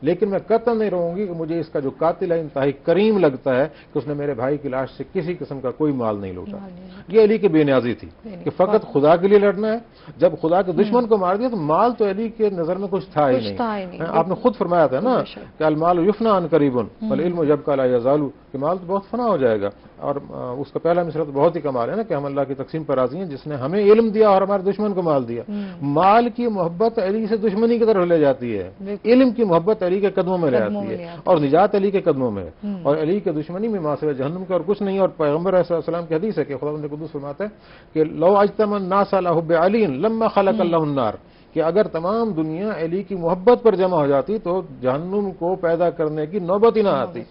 لیکن میں قطعاً نہیں رہوں گی کہ مجھے اس کا جو قاتل ہے انتہائی کریم لگتا ہے کہ اس نے میرے بھائی کی لاش سے کسی قسم کا کوئی مال نہیں لوٹا. یہ علی کی بے نیازی تھی کہ فقط خدا کے لیے لڑنا ہے. جب خدا کے دشمن کو مار دیا تو مال تو علی کے نظر میں کچھ تھا ہی نہیں. آپ نے خود فرمایا تھا نا کہ المال یفنا عن قریب والعلم یبقى لا یزال, کہ مال تو بہت فنا ہو جائے گا. اور اس کا پہلا مصرع تو بہت ہی کمال ہے نا کہ ہم اللہ کی تقسیم پر راضی ہیں جس نے ہمیں علم دیا اور ہمارے دشمن کو مال دیا. مال کی محبت علی سے دشمنی کی طرف لے جاتی ہے, علم کی محبت علی کے قدموں میں لے جاتی ہے, اور نجات علی کے قدموں میں, اور علی کے دشمنی میں ماسوائے جہنم کا اور کچھ نہیں. اور پیغمبر علیہ السلام کی حدیث ہے کہ خداوند قدوس فرماتا ہے کہ لو اجتمع الناس علی حب علی لما خلق اللہ النار, کہ اگر تمام دنیا علی کی محبت پر جمع ہو جاتی تو جہنم کو پیدا کرنے کی نوبت ہی نہ آتی.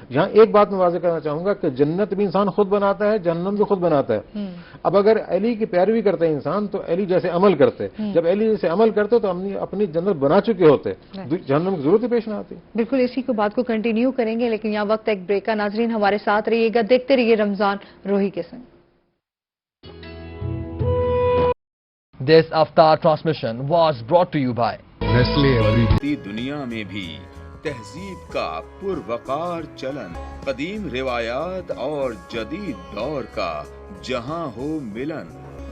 یہاں ایک بات میں واضح کرنا چاہوں گا کہ جنت بھی انسان خود بناتا ہے, جہنم بھی خود بناتا ہے. اب اگر علی کی پیروی کرتے انسان تو علی جیسے عمل کرتے, جب علی جیسے عمل کرتے تو اپنی جنت بنا چکے ہوتے, جہنم کی ضرورت ہی پیش نہ آتی. بالکل اسی کو بات کو کنٹینیو کریں گے, لیکن یہاں وقت ایک بریک کا. ناظرین ہمارے ساتھ رہیے گا, دیکھتے رہیے رمضان روحی کے سنگ. This Aftar transmission was brought to you by Nestle. دنیا میں بھی تہذیب کا پروقار چلن, قدیم روایات اور جدید دور کا جہاں ہو ملن,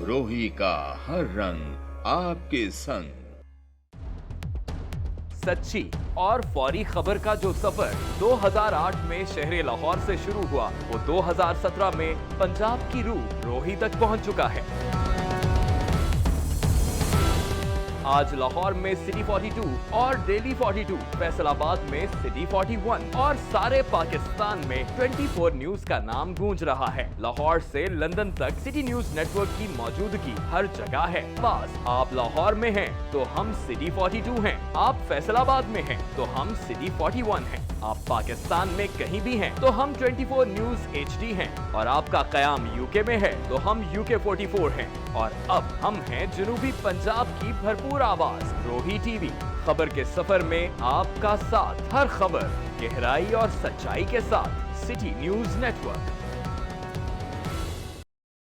روحی کا ہر رنگ آپ کے سنگ. سچی اور فوری خبر کا جو سفر 2008 میں شہر لاہور سے شروع ہوا وہ 2017 میں پنجاب کی روح روہی تک پہنچ چکا ہے. آج لاہور میں سٹی 42 اور ڈیلی 42, فیصل آباد میں سٹی 41 اور سارے پاکستان میں 24 نیوز کا نام گونج رہا ہے. لاہور سے لندن تک سٹی نیوز نیٹ ورک کی موجودگی ہر جگہ ہے. بس آپ لاہور میں ہیں تو ہم سٹی 42 ہیں, آپ فیصل آباد میں ہیں تو ہم سٹی 41 ہیں, آپ پاکستان میں کہیں بھی ہیں تو ہم 24 نیوز HD ہیں, اور آپ کا قیام UK میں ہے تو ہم UK 44 ہیں, اور اب ہم ہیں جنوبی پنجاب کی بھرپور آواز روہی ٹی وی. خبر کے سفر میں آپ کا ساتھ, ہر خبر گہرائی اور سچائی کے ساتھ. City news network.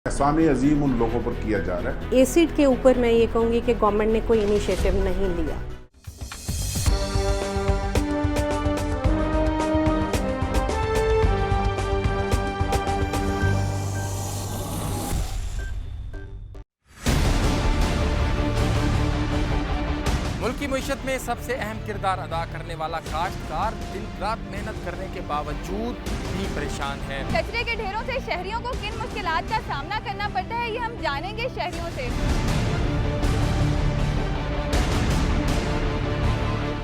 احسان عظیم ان لوگوں پر کیا جا رہا ہے. ایسڈ کے اوپر میں یہ کہوں گی کہ گورنمنٹ نے کوئی انیشیٹو نہیں لیا. ملکی معیشت میں سب سے اہم کردار ادا کرنے والا کاشتکار دن رات محنت کرنے کے باوجود بھی پریشان ہے. کچرے کے ڈھیروں سے شہریوں کو کن مشکلات کا سامنا کرنا پڑتا ہے یہ ہم جانیں گے شہریوں سے.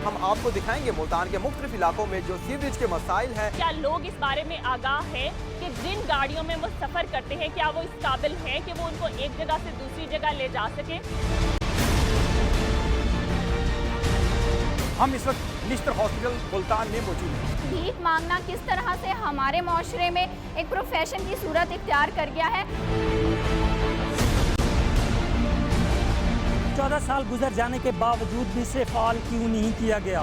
ہم آپ کو دکھائیں گے ملتان کے مختلف علاقوں میں جو سیوریج کے مسائل ہیں. کیا لوگ اس بارے میں آگاہ ہیں کہ جن گاڑیوں میں وہ سفر کرتے ہیں کیا وہ اس قابل ہیں کہ وہ ان کو ایک جگہ سے دوسری جگہ لے جا سکیں؟ ہم اس وقت نشتر ہاسپٹل ملتان میں موجود ہیں. بھیک مانگنا کس طرح سے ہمارے معاشرے میں ایک پروفیشن کی صورت اختیار کر گیا ہے. 14 سال گزر جانے کے باوجود بھی اسے فعال کیوں نہیں کیا گیا؟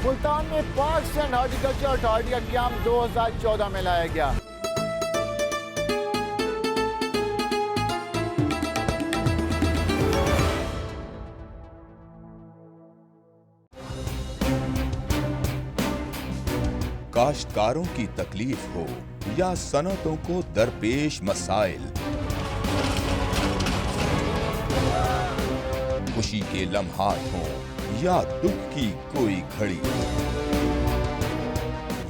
मुल्तान में पार्क्स एंड हॉर्टिकल्चर अथॉरिटी का क़याम 2014 में लाया गया। काश्तकारों की तकलीफ हो या सनतों को दरपेश मसाइल, खुशी के लम्हात हों या दुख की कोई घड़ी,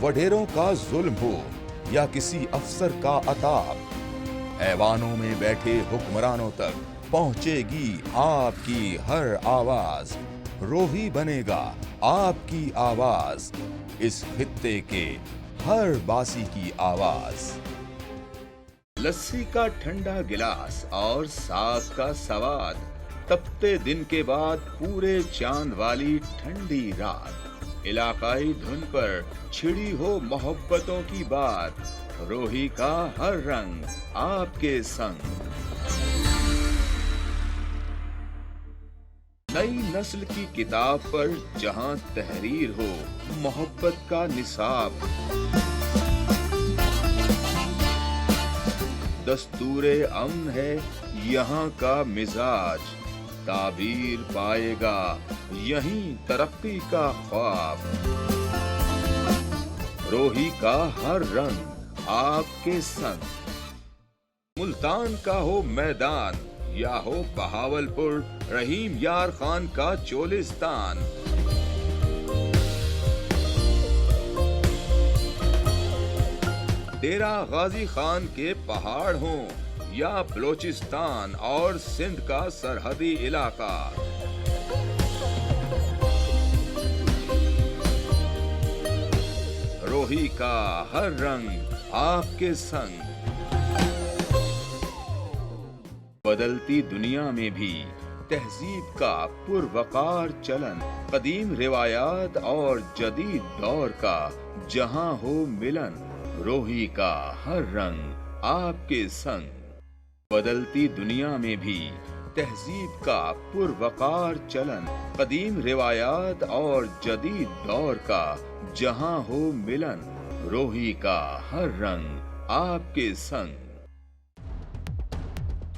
वडेरों का जुल्म हो या किसी अफसर का अताब, ऐवानों में बैठे हुक्मरानों तक पहुंचेगी आपकी हर आवाज। रोही बनेगा आपकी आवाज, इस खित्ते के हर बासी की आवाज। लस्सी का ठंडा गिलास और साग का सवाद, तपते दिन के बाद पूरे चांद वाली ठंडी रात, इलाकाई धुन पर छिड़ी हो मोहब्बतों की बात। रोही का हर रंग आपके संग। नई नस्ल की किताब पर जहां तहरीर हो मोहब्बत का निसाब, दस्तूरे अमन है यहाँ का मिजाज, ताबीर पाएगा यहीं तरक्की का ख्वाब। रोही का हर रंग आपके संग। मुल्तान का हो मैदान या हो बहावलपुर, रहीम यार खान का चोलिस्तान, डेरा गाजी खान के पहाड़ हों या बलोचिस्तान और सिंध का सरहदी इलाका, रोही का हर रंग आपके संग। बदलती दुनिया में भी तहजीब का पुरवकार चलन, कदीम रिवायात और जदीद दौर का जहां हो मिलन, रोही का हर रंग आपके संग। बदलती दुनिया में भी तहजीब का पुरवकार चलन, कदीम रिवायात और जदीद दौर का जहां हो मिलन, रोही का हर रंग आपके संग।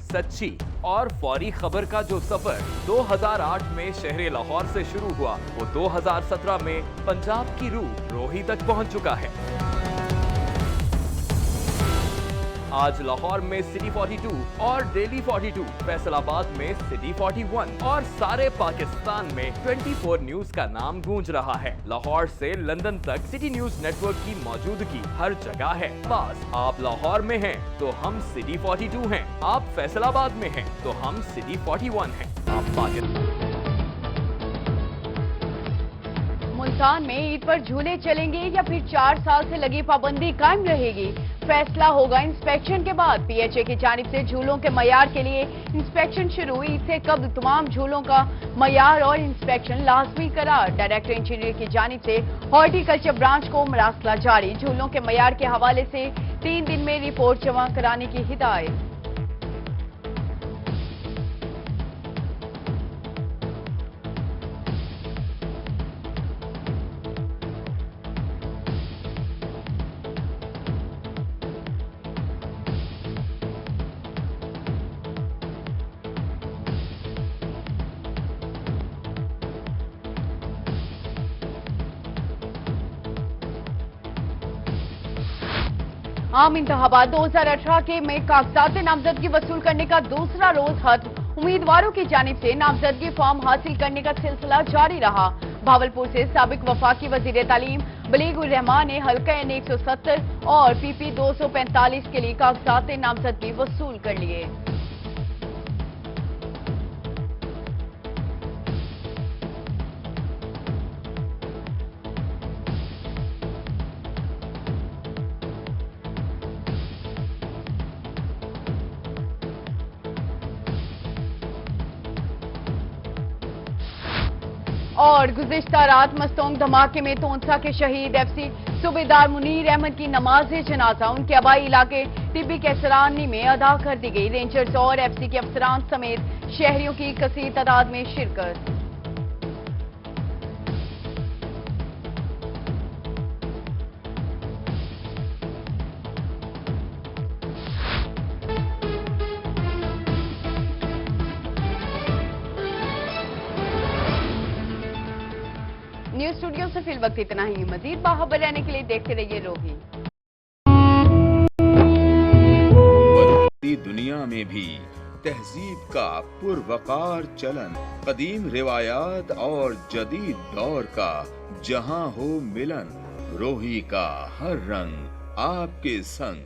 सच्ची और फौरी खबर का जो सफर 2008 में शहर लाहौर से शुरू हुआ, वो 2017 में पंजाब की रूह रोही तक पहुंच चुका है। आज लाहौर में सिटी 42 और डेली 42, फैसलाबाद में सिटी 41 और सारे पाकिस्तान में 24 न्यूज का नाम गूंज रहा है। लाहौर से लंदन तक सिटी न्यूज नेटवर्क की मौजूदगी हर जगह है। बस आप लाहौर में हैं तो हम सिटी 42 हैं, आप फैसलाबाद में हैं तो हम सिटी 41 हैं। आप पाकिस्तान। मुल्तान में ईद पर झूले चलेंगे या फिर 4 साल से लगी पाबंदी कायम रहेगी? फैसला होगा इंस्पेक्शन के बाद। पीएचए की जानिब से झूलों के मयार के लिए इंस्पेक्शन शुरू। ईद से कब्ल तमाम झूलों का मयार और इंस्पेक्शन लाजमी करार। डायरेक्टर इंजीनियर की जानिब से हॉर्टिकल्चर ब्रांच को मरासला जारी। झूलों के मयार के हवाले से 3 दिन में रिपोर्ट जमा कराने की हिदायत। आम इंतखाबात 2018 के में कागजात नामजदगी वसूल करने का दूसरा रोज खत्म। उम्मीदवारों की जानिब से नामजदगी फॉर्म हासिल करने का सिलसिला जारी रहा। भावलपुर से साबिक वफाकी वजीर तालीम बलीग उर रहमान ने हल्का N 170 और PP 245 के लिए कागजात नामजदगी वसूल कर लिए। और गुज़िश्ता रात मस्तोंग धमाके में तोंसा के शहीद FC सूबेदार मुनीर अहमद की नमाज जनाजा उनके आबाई इलाके टिब्बी कैसरानी में अदा कर दी गई। रेंजर्स और FC के अफसरान समेत शहरियों की कसीर तादाद में शिरकत। न्यूज स्टूडियो से फिल वक्त इतना ही। मजीद बाखबर रहने के लिए देखते रहिए रोही। दुनिया में भी तहजीब का पुरवकार चलन, कदीम रिवायात और जदीद दौर का जहां हो मिलन, रोही का हर रंग आपके संग।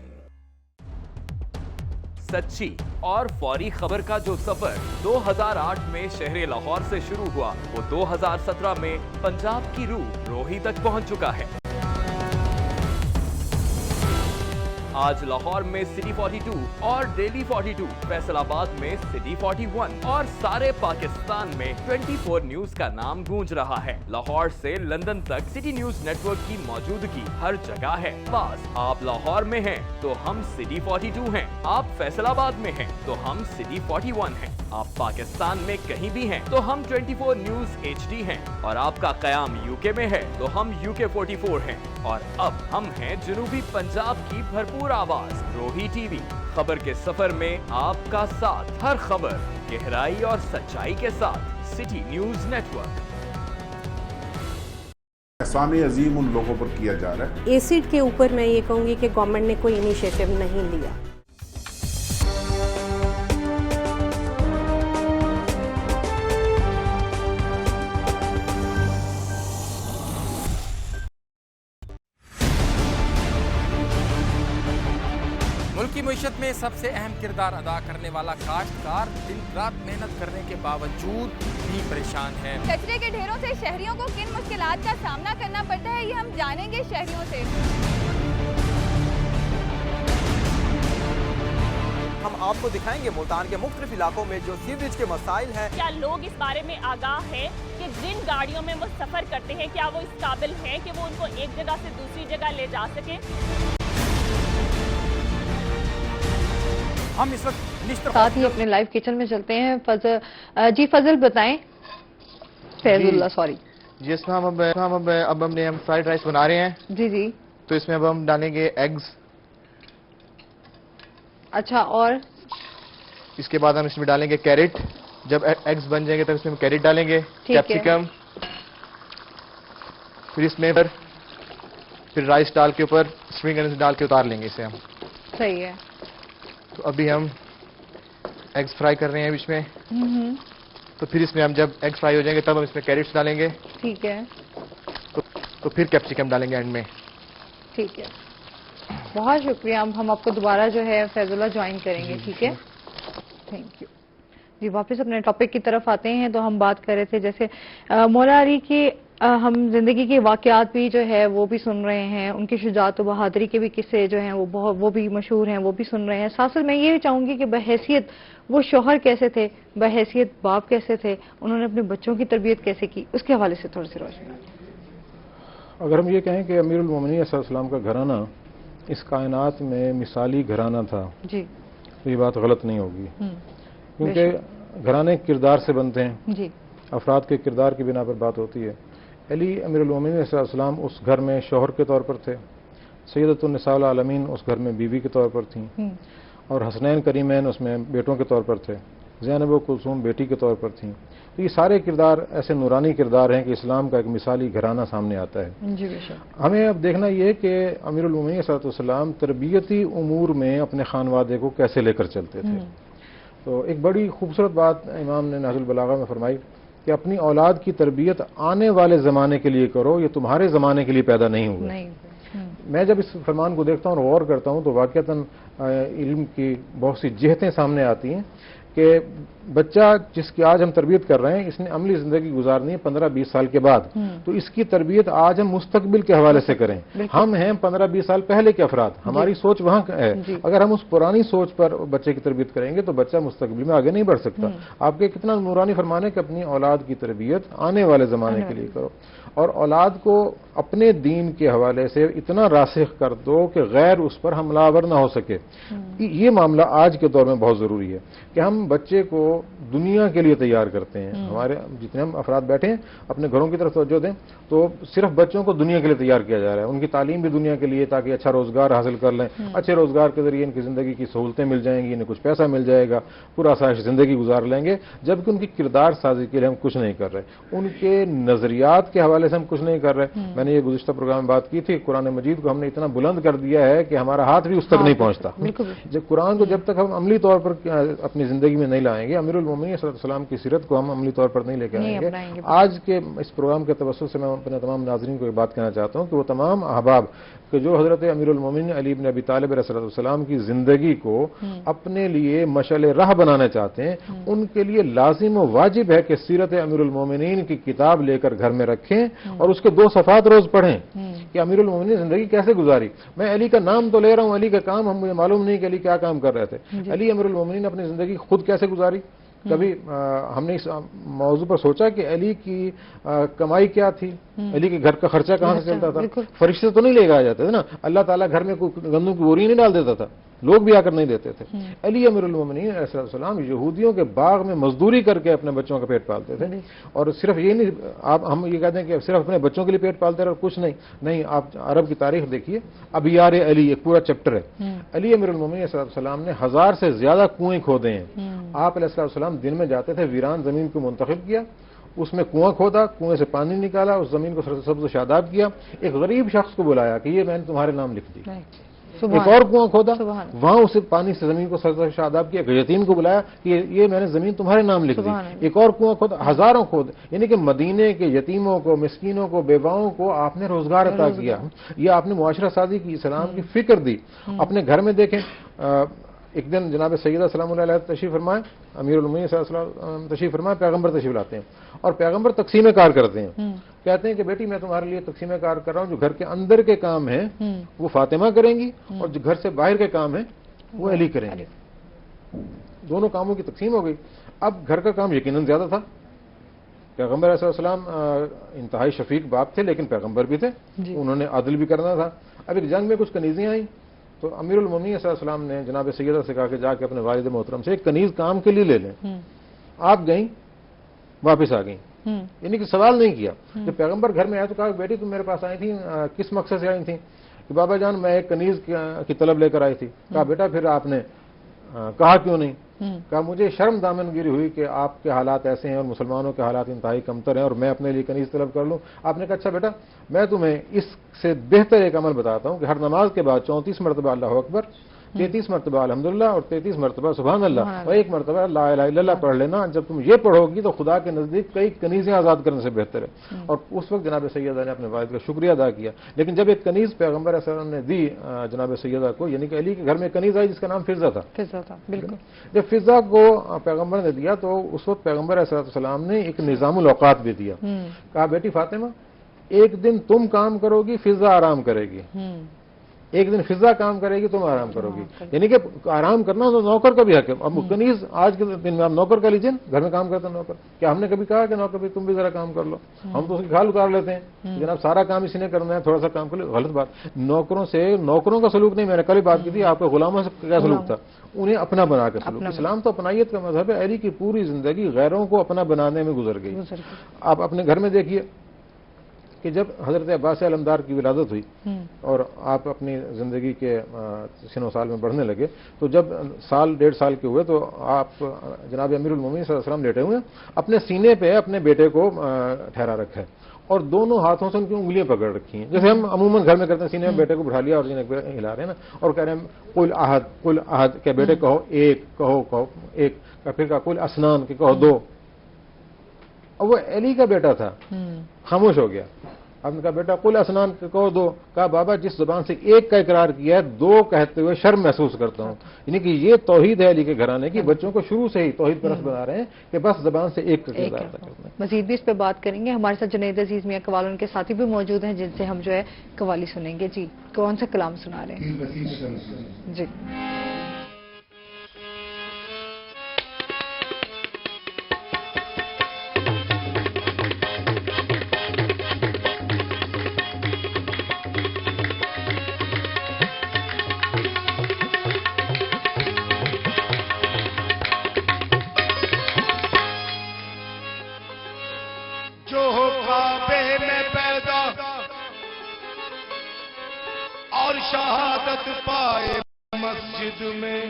सच्ची और फौरी खबर का जो सफर 2008 में शहर लाहौर से शुरू हुआ, वो 2017 में पंजाब की रूह रोही तक पहुंच चुका है। आज लाहौर में सिटी 42 और डेली 42, फैसलाबाद में सिटी 41 और सारे पाकिस्तान में 24 न्यूज का नाम गूंज रहा है। लाहौर से लंदन तक सिटी न्यूज नेटवर्क की मौजूदगी हर जगह है। बस आप लाहौर में हैं तो हम सिटी 42 हैं, आप फैसलाबाद में हैं तो हम सिटी 41 हैं, आप पाकिस्तान में कहीं भी हैं तो हम 24 न्यूज HD हैं, और आपका कयाम यूके में है तो हम UK 44 हैं, और अब हम हैं जनूबी पंजाब की भरपूर आवाज रोही टीवी। खबर के सफर में आपका साथ, हर खबर गहराई और सच्चाई के साथ सिटी न्यूज नेटवर्क। एहसान अजीम उन लोगों पर किया जा रहा है। एसिड के ऊपर मैं ये कहूँगी कि गवर्नमेंट ने कोई इनिशिएटिव नहीं लिया। मुल्क की मईशत में सबसे अहम किरदार अदा करने वाला काश्तकार दिन रात मेहनत करने के बावजूद भी परेशान है। कचरे के ढेरों से शहरियों को किन मुश्किलात का सामना करना पड़ता है, ये हम जानेंगे शहरियों से। हम आपको दिखाएंगे मुल्तान के मुख्तलिफ इलाकों में जो सीवरेज के मसाइल हैं। क्या लोग इस बारे में आगाह हैं कि जिन गाड़ियों में वो सफर करते हैं, क्या वो इस काबिल हैं कि वो उनको एक जगह से दूसरी जगह ले जा सके। हम इस वक्त साथ ही अपने लाइव किचन में चलते हैं। जी फजल बताएं। फैजुल्लाह सॉरी जी, इसमें अब हमने फ्राइड राइस बना रहे हैं। जी जी। तो इसमें अब हम डालेंगे एग्स। अच्छा, और इसके बाद हम इसमें डालेंगे कैरेट। जब एग्स बन जाएंगे तब इसमें कैरेट डालेंगे, कैप्सिकम, फिर इसमें फिर राइस डाल के ऊपर स्प्रिंग अनियंस डाल के उतार लेंगे इसे हम। सही है। तो अभी हम एग्स फ्राई कर रहे हैं बीच में। तो फिर इसमें हम जब एग्स फ्राई हो जाएंगे तब हम इसमें कैरेट्स डालेंगे। ठीक है। तो फिर कैप्सिकम डालेंगे एंड में। ठीक है, बहुत शुक्रिया। हम आपको दोबारा जो है फैजुल्लाह ज्वाइन करेंगे। ठीक है, थैंक यू जी। वापस अपने टॉपिक की तरफ आते हैं। तो हम बात कर रहे थे जैसे मौला अली की हम जिंदगी के वाकयात भी जो है वो भी सुन रहे हैं, उनकी शुजात और बहादुरी के भी किस्से जो हैं वो भी मशहूर हैं, वो भी सुन रहे हैं। साथ साथ मैं ये चाहूंगी कि बहैसियत वो शौहर कैसे थे, बहैसियत बाप कैसे थे, उन्होंने अपने बच्चों की तरबियत कैसे की, उसके हवाले से थोड़ी सी रोशनी। अगर हम ये कहें कि अमीरुल मोमिनीन सल्लल्लाहु अलैहि वसल्लम का घराना इस कायनात में मिसाली घराना था जी, तो ये बात गलत नहीं होगी, क्योंकि घराने किरदार से बनते हैं जी, अफराद के किरदार की बिना पर बात होती है। अली अमीरुल मोमिनीन सल्लल्लाहु अलैहि वसल्लम उस घर में शौहर के तौर पर थे, सैयदतुन निसाउल आलमीन उस घर में बीवी के तौर पर थीं, और हसनैन करीमैन उसमें बेटों के तौर पर थे, ज़ैनब व कुलसूम बेटी के तौर पर थीं। तो ये सारे किरदार ऐसे नूरानी किरदार हैं कि इस्लाम का एक मिसाली घराना सामने आता है। जी बेशक। हमें अब देखना ये कि अमीरुल मोमिनीन सल्लल्लाहु अलैहि वसल्लम तरबियती उमूर में अपने खानवादे को कैसे लेकर चलते थे। तो एक बड़ी खूबसूरत बात इमाम ने नहजुल बलागा में फरमाई कि अपनी औलाद की तरबियत आने वाले ज़माने के लिए करो, ये तुम्हारे ज़माने के लिए पैदा नहीं हुआ। मैं जब इस फरमान को देखता हूँ और गौर करता हूँ तो वाक़तन इल्म की बहुत सी जिहतें सामने आती हैं कि बच्चा जिसकी आज हम तरबियत कर रहे हैं, इसने अमली ज़िंदगी गुजारनी है 15-20 साल के बाद, तो इसकी तरबियत आज हम मुस्तकबिल के हवाले से करें। हम हैं 15-20 साल पहले के अफराद, हमारी सोच वहाँ है। अगर हम उस पुरानी सोच पर बच्चे की तरबियत करेंगे तो बच्चा मुस्तकबिल में आगे नहीं बढ़ सकता। आपके कितना नूरानी फरमान है कि अपनी औलाद की तरबियत आने वाले ज़माने के लिए करो, और औलाद को अपने दीन के हवाले से इतना रासिख कर दो कि गैर उस पर हमलावर ना हो सके। ये मामला आज के दौर में बहुत ज़रूरी है कि हम हम बच्चे को दुनिया के लिए तैयार करते हैं। हमारे जितने हम अफराद बैठे हैं अपने घरों की तरफ तवज्जो दें तो सिर्फ बच्चों को दुनिया के लिए तैयार किया जा रहा है। उनकी तालीम भी दुनिया के लिए ताकि अच्छा रोजगार हासिल कर लें, अच्छे रोजगार के जरिए इनकी जिंदगी की सहूलतें मिल जाएंगी, इन्हें कुछ पैसा मिल जाएगा, पूरा आसाइश जिंदगी गुजार लेंगे, जबकि उनकी किरदार साजी के लिए हम कुछ नहीं कर रहे, उनके नजरियात के हवाले से हम कुछ नहीं कर रहे। मैंने ये गुज़िश्ता प्रोग्राम में बात की थी, कुरान मजीद को हमने इतना बुलंद कर दिया है कि हमारा हाथ भी उस तक नहीं पहुंचता। जब कुरान को जब तक हम अमली तौर पर अपनी जिंदगी में नहीं लाएंगे, अमीरुल मोमिनीन सल्लल्लाहु अलैहि वसल्लम की सीरत को हम अमली तौर पर नहीं लेकर आएंगे। आज के इस प्रोग्राम के तवज्जुह से मैं अपने तमाम नाज़रीन को एक बात कहना चाहता हूँ कि वो तमाम अहबाब कि जो हजरत अमीरुल मोमिनीन अली इब्न अबी तालिब अलैहिस्सलाम की जिंदगी को अपने लिए मशअल राह बनाना चाहते हैं, उनके लिए लाजिम व वाजिब है कि सीरत अमीरुल मोमिनीन की किताब लेकर घर में रखें और उसके 2 सफ़ात रोज पढ़ें कि अमीरुल मोमिनीन जिंदगी कैसे गुजारी। मैं अली का नाम तो ले रहा हूँ, अली का काम हम मुझे मालूम नहीं कि अली क्या काम कर रहे थे। अली अमीरुल मोमिनीन अपनी जिंदगी खुद कैसे गुजारी, कभी हमने इस मौजू पर सोचा कि अली की कमाई क्या थी, अली के घर का खर्चा कहाँ से चलता था? फरिश्ते तो नहीं लेकर आ जाते थे ना, अल्लाह ताला घर में कोई गंदम की बोरी नहीं डाल देता था, लोग भी आकर नहीं देते थे। अली अमीरुल मोमिनीन अलैहिस्सलाम यहूदियों के बाग में मजदूरी करके अपने बच्चों का पेट पालते थे। और सिर्फ ये नहीं, आप हम ये कहते हैं कि सिर्फ अपने बच्चों के लिए पेट पालते रहे, कुछ नहीं, आप अरब की तारीख देखिए, अबियार अली एक पूरा चैप्टर है। अली अमीरुल मोमिनीन अलैहिस्सलाम ने 1000 से ज्यादा कुएं खोदे हैं। आप अलैहिस्सलाम दिन में जाते थे, वीरान जमीन को मुंतखब किया, उसमें कुआं खोदा, कुएं से पानी निकाला, उस जमीन को सब्ज़ शादाब किया, एक गरीब शख्स को बुलाया कि ये मैंने तुम्हारे नाम लिख दी। एक और कुआं खोदा, वहां उसे पानी से जमीन को सब्ज़ शादाब किया, एक यतीम को बुलाया कि ये मैंने जमीन तुम्हारे नाम लिख दी। एक और कुआं खोदा, हजारों खोद, यानी कि मदीने के यतीमों को, मिस्कीनों को, बेवाओं को आपने रोजगार अता किया। ये आपने मुआशरा साजी की, इस्लाम की फिक्र दी। अपने घर में देखें, एक दिन जनाब सैयदा सलामुल्लाह अलैहा तशरीफ फरमाए, अमीरुल मोमिनीन सल्लल्लाहु तशरीफ फरमाए, पैगंबर तशरीफ लाते हैं और पैगंबर तकसीम कार करते हैं। कहते हैं कि बेटी मैं तुम्हारे लिए तकसीम कार कर रहा हूँ, जो घर के अंदर के काम है वो फातिमा करेंगी और जो घर से बाहर के काम है वो अली करेंगे। दोनों कामों की तकसीम हो गई। अब घर का काम यकीनन ज्यादा था, पैगंबर अलैहिस्सलाम इंतहाई शफीक बाप थे लेकिन पैगंबर भी थे, उन्होंने आदिल भी करना था। अब एक जंग में कुछ कनीजियां आई तो अमीरुल मोमिनीन सल्लल्लाहु अलैहि वसल्लम ने जनाब सैयदा से कहा कि जाके अपने वालिद मोहतरम से एक कनीज काम के लिए ले लें। आप गई, वापस आ गई, यानी कि सवाल नहीं किया। जब पैगंबर घर में आया तो कहा बेटी तुम मेरे पास आई थी, किस मकसद से आई थी? कि बाबा जान मैं एक कनीज की तलब लेकर आई थी। कहा बेटा फिर आपने कहा क्यों नहीं? कहा मुझे शर्म दामनगिरी हुई कि आपके हालात ऐसे हैं और मुसलमानों के हालात इंतहाई कमतर हैं और मैं अपने लिए कनीज तलब कर लूं। आपने कहा अच्छा बेटा मैं तुम्हें इससे बेहतर एक अमल बताता हूं कि हर नमाज के बाद 34 मरतबा अल्लाहु अकबर, 33 मरतबा अल्हम्दुलिल्लाह और 33 मरतबा सुभान अल्लाह और 1 मरतबा ला इलाहा इल्लल्लाह पढ़ लेना। जब तुम ये पढ़ोगी तो खुदा के नजदीक कई कनीजें आजाद करने से बेहतर है। और उस वक्त जनाब सैयदा ने अपने वालिद का शुक्रिया अदा किया। लेकिन जब एक कनीज पैगंबर सल्लल्लाहु अलैहि वसल्लम ने दी जनाब सैयदा को, यानी कि अली के घर में कनीज आई जिसका नाम फिजा था। बिल्कुल। जब फिजा को पैगंबर ने दिया तो उस वक्त पैगंबर सल्लल्लाहु अलैहि वसल्लम ने एक निजामुल औकात भी दिया। कहा बेटी फातिमा एक दिन तुम काम करोगी, फिजा आराम करेगी, एक दिन फिजा काम करेगी, तुम आराम करोगी। यानी कि आराम करना तो नौकर का भी हक है। अब कनीज आज के दिन में आप नौकर का लीजिए, घर में काम करते हैं नौकर। क्या हमने कभी कहा कि नौकर भी तुम भी जरा काम कर लो? हम तो उसकी खाल उतार लेते हैं, जनाब सारा काम इसी ने करना है, थोड़ा सा काम कर लो। गलत बात। नौकरों से नौकरों का सलूक नहीं, मैंने कल ही बात की थी, आपके गुलामों से क्या सलूक था? उन्हें अपना बना के सलूक। इस्लाम तो अपनाइयत का मजहब है। अली की पूरी जिंदगी गैरों को अपना बनाने में गुजर गई। आप अपने घर में देखिए कि जब हजरत अब्बास अलमदार की विलादत हुई और आप अपनी ज़िंदगी के सिनो साल में बढ़ने लगे, तो जब साल 1.5 साल के हुए तो आप जनाब अमीरुल मोमिनीन सल्लल्लाहु अलैहि वसल्लम लेटे हुए, अपने सीने पे अपने बेटे को ठहरा रखा है और दोनों हाथों से उनकी उंगलियां पकड़ रखी हैं, जैसे हम अमूमन घर में करते हैं। सीने में बेटे को बिठा लिया और सीने पे हिला रहे हैं ना, और कह रहे हैं कुल अहद के बेटे कहो एक, कहो एक, फिर कहा कुल असनान के कहो 2। अब वो अली का बेटा था, खामोश हो गया। आपने कहा बेटा कुल असनान कहो 2। कहा बाबा जिस जुबान से एक का इकरार किया है 2 कहते हुए शर्म महसूस करता हूँ। यानी कि ये तौहीद है अली के घराने की। बच्चों को शुरू से ही तौहीद परस्त बना रहे हैं कि बस जुबान से एक का किरदार अदा करना है। मजीद भी इस पे बात करेंगे। हमारे साथ जुनैद अजीज मियां कवाल उनके साथी भी मौजूद हैं जिनसे हम जो है कवाली सुनेंगे। जी कौन सा कलाम सुना रहे हैं? जी शहादत पाए मस्जिद में,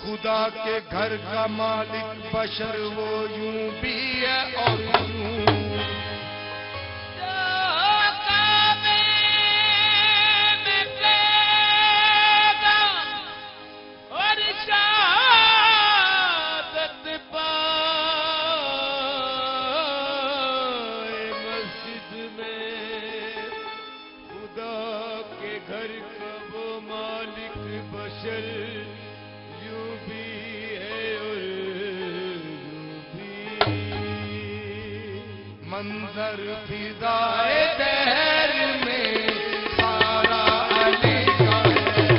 खुदा के घर का मालिक बशर वो यूं भी है और यूं। मंजर फिजाए दहर में सारा अली का है,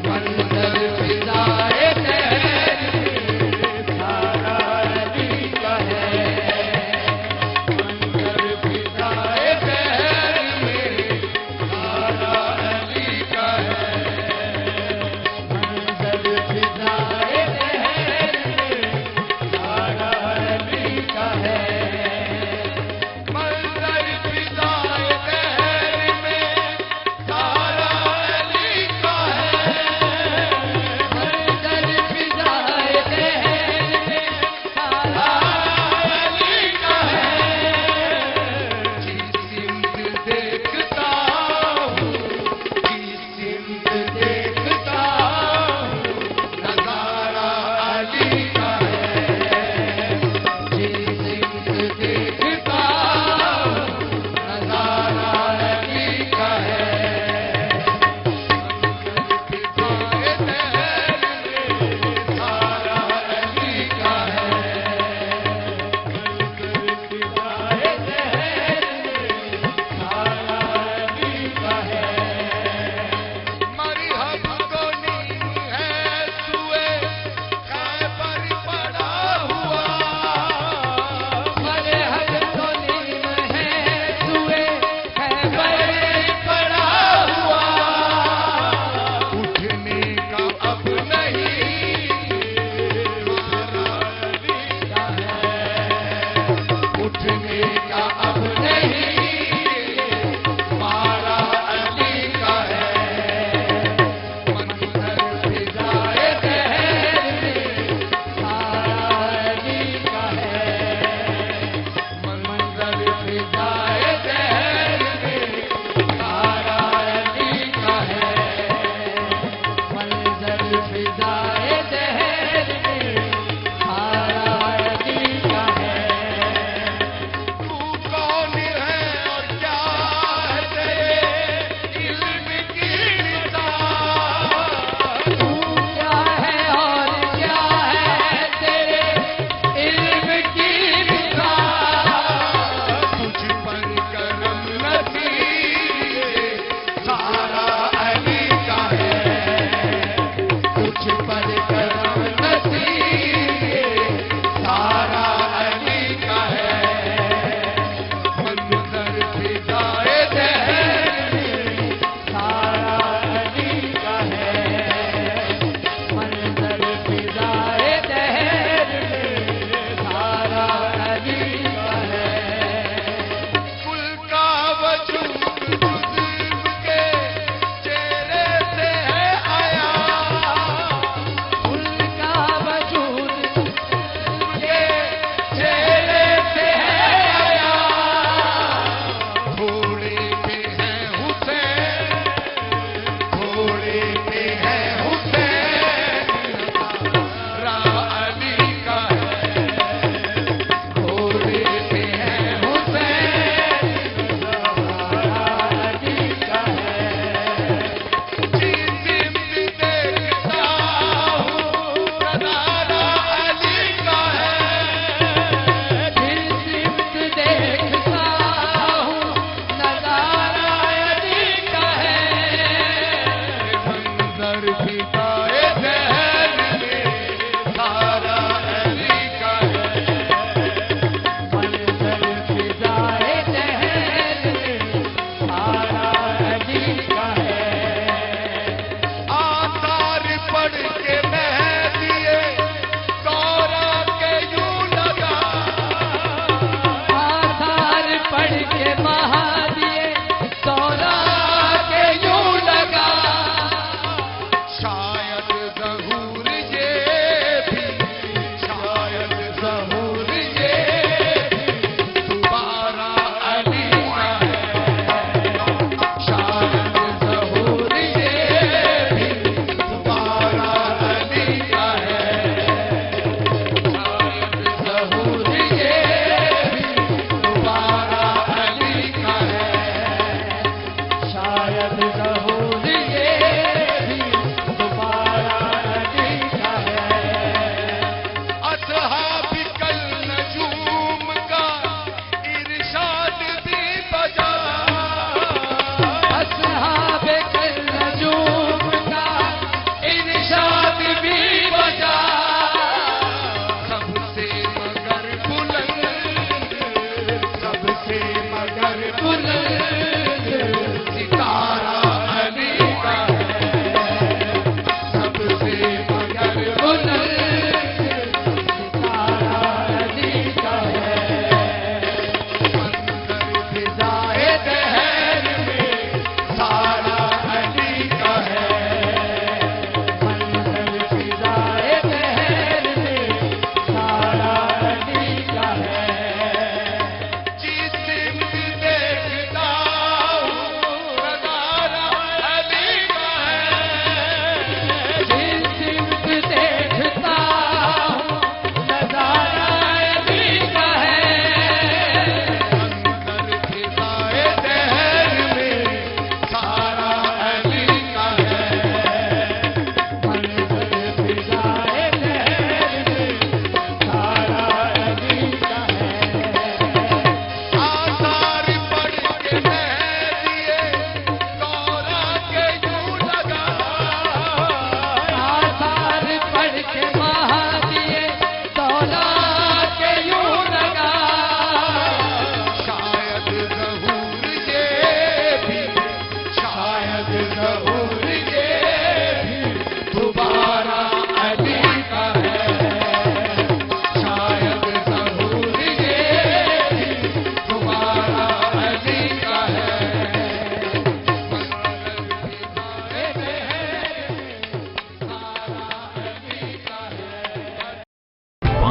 मंजर फिजाए दहर में सारा अली का है, मंजर फिजाए दहर में सारा अली का है, मंजर फिजाए दहर में सारा अली का है।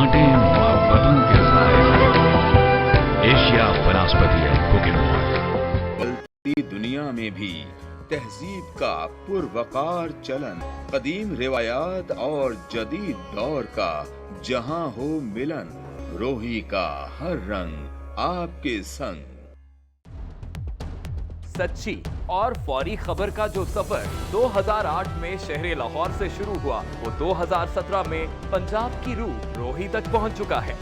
बांटे मोहब्बतों के ज़ायके। एशिया वनस्पति कुकिंग ऑयल। बदलती दुनिया में भी तहजीब का पुरवकार चलन, कदीम रिवायात और जदीद दौर का जहां हो मिलन, रोही का हर रंग आपके संग। सच्ची और फौरी खबर का जो सफर 2008 में शहर लाहौर से शुरू हुआ, वो 2017 में पंजाब की रूह रोही तक पहुंच चुका है।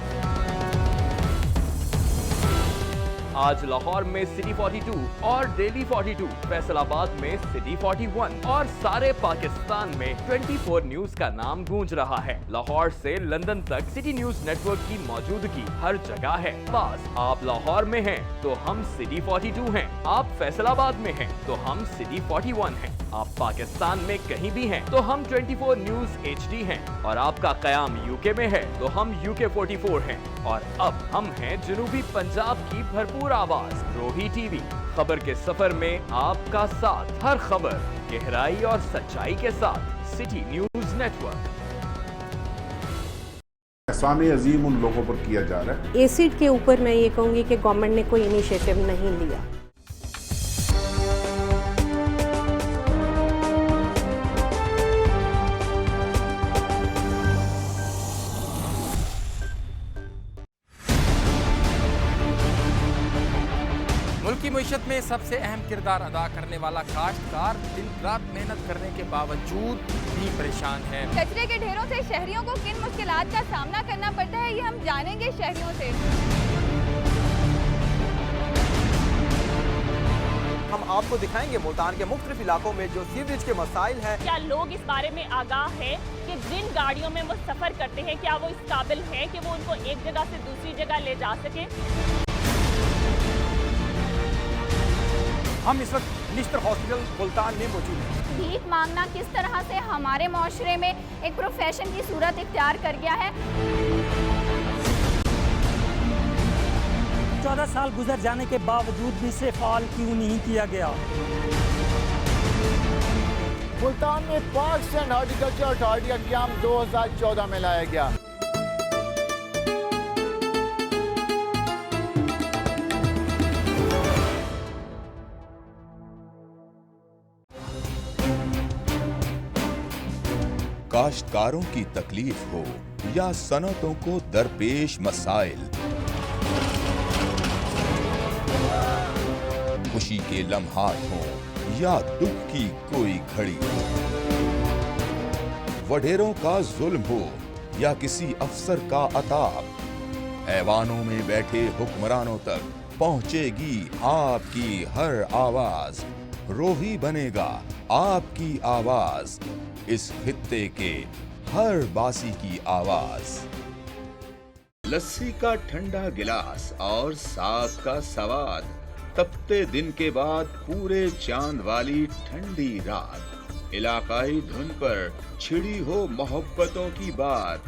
आज लाहौर में सिटी 42 और डेली 42, फैसलाबाद में सिटी 41 और सारे पाकिस्तान में 24 न्यूज का नाम गूंज रहा है। लाहौर से लंदन तक सिटी न्यूज नेटवर्क की मौजूदगी हर जगह है। बस आप लाहौर में हैं तो हम सिटी 42 हैं, आप फैसलाबाद में हैं तो हम सिटी 41 हैं, आप पाकिस्तान में कहीं भी हैं तो हम 24 न्यूज HD हैं, और आपका कयाम यूके में है तो हम UK 44 हैं, और अब हम हैं जनूबी पंजाब की भरपूर आवाज रोही टीवी। खबर के सफर में आपका साथ, हर खबर गहराई और सच्चाई के साथ। City news network. एहसान अजीम उन लोगों पर किया जा रहा है। एसिड के ऊपर मैं ये कहूँगी कि गवर्नमेंट ने कोई इनिशिएटिव नहीं लिया। मुल्क की मईशत में सबसे अहम किरदार अदा करने वाला काश्तकार दिन रात मेहनत करने के बावजूद भी परेशान है। कचरे के ढेरों से शहरियों को किन मुश्किलात का सामना करना पड़ता है, ये हम जानेंगे शहरियों से। हम आपको दिखाएंगे मुल्तान के मुख्तलिफ इलाकों में जो सीवरेज के मसाइल हैं। क्या लोग इस बारे में आगाह है कि जिन गाड़ियों में वो सफर करते हैं, क्या वो इस काबिल हैं कि वो उनको एक जगह से दूसरी जगह ले जा सके? हम इस वक्त निश्तर हॉस्पिटल मुल्तान में मौजूद हैं। भीख मांगना किस तरह से हमारे माशरे में एक प्रोफेशन की सूरत इख्तियार कर गया है। 14 साल गुजर जाने के बावजूद भी इसे फाल क्यों नहीं किया गया? मुल्तान में पार्क्स एंड हॉर्टिकल्चर अथॉरिटी का क़याम 2014 में लाया गया। काश्तकारों की तकलीफ हो या सनतों को दरपेश मसाइल, खुशी के लम्हात हों या दुख की कोई घड़ी, वडेरों का जुल्म हो या किसी अफसर का अताब, ऐवानों में बैठे हुक्मरानों तक पहुंचेगी आपकी हर आवाज। रोही बनेगा आपकी आवाज, इस खित्ते के हर बासी की आवाज। लस्सी का ठंडा गिलास और साग का सवाद, तपते दिन के बाद पूरे चांद वाली ठंडी रात, इलाकाई धुन पर छिड़ी हो मोहब्बतों की बात,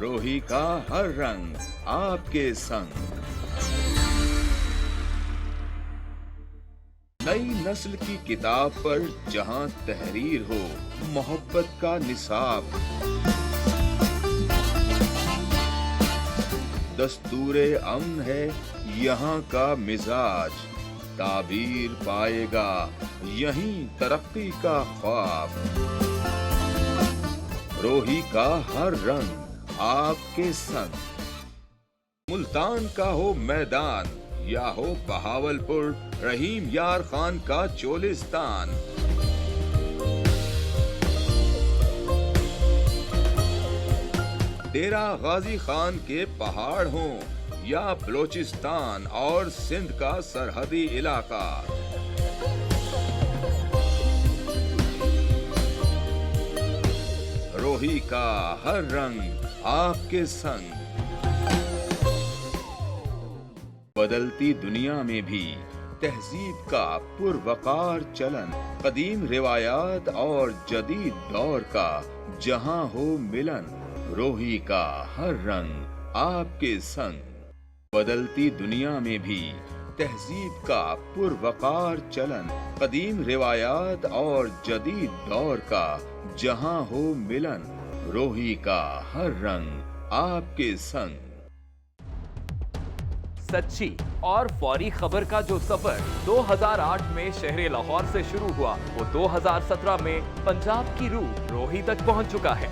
रोही का हर रंग आपके संग। नई नस्ल की किताब पर जहां तहरीर हो मोहब्बत का निसाब, दस्तूरे अमन है यहाँ का मिजाज, ताबीर पाएगा यहीं तरक्की का ख्वाब। रोही का हर रंग आपके संग। मुल्तान का हो मैदान या हो बहावलपुर, रहीम यार खान का चोलिस्तान, डेरा गाजी खान के पहाड़ हों या बलोचिस्तान और सिंध का सरहदी इलाका, रोही का हर रंग आपके संग। बदलती दुनिया में भी तहजीब का पुरवकार चलन, कदीम रिवायात और जदीद दौर का जहां हो मिलन, रोही का हर रंग आपके संग। बदलती दुनिया में भी तहजीब का पुरवकार चलन, कदीम रिवायात और जदीद दौर का जहां हो मिलन, रोही का हर रंग आपके संग। सच्ची और फौरी खबर का जो सफर 2008 में शहर लाहौर से शुरू हुआ, वो 2017 में पंजाब की रूह रोही तक पहुंच चुका है।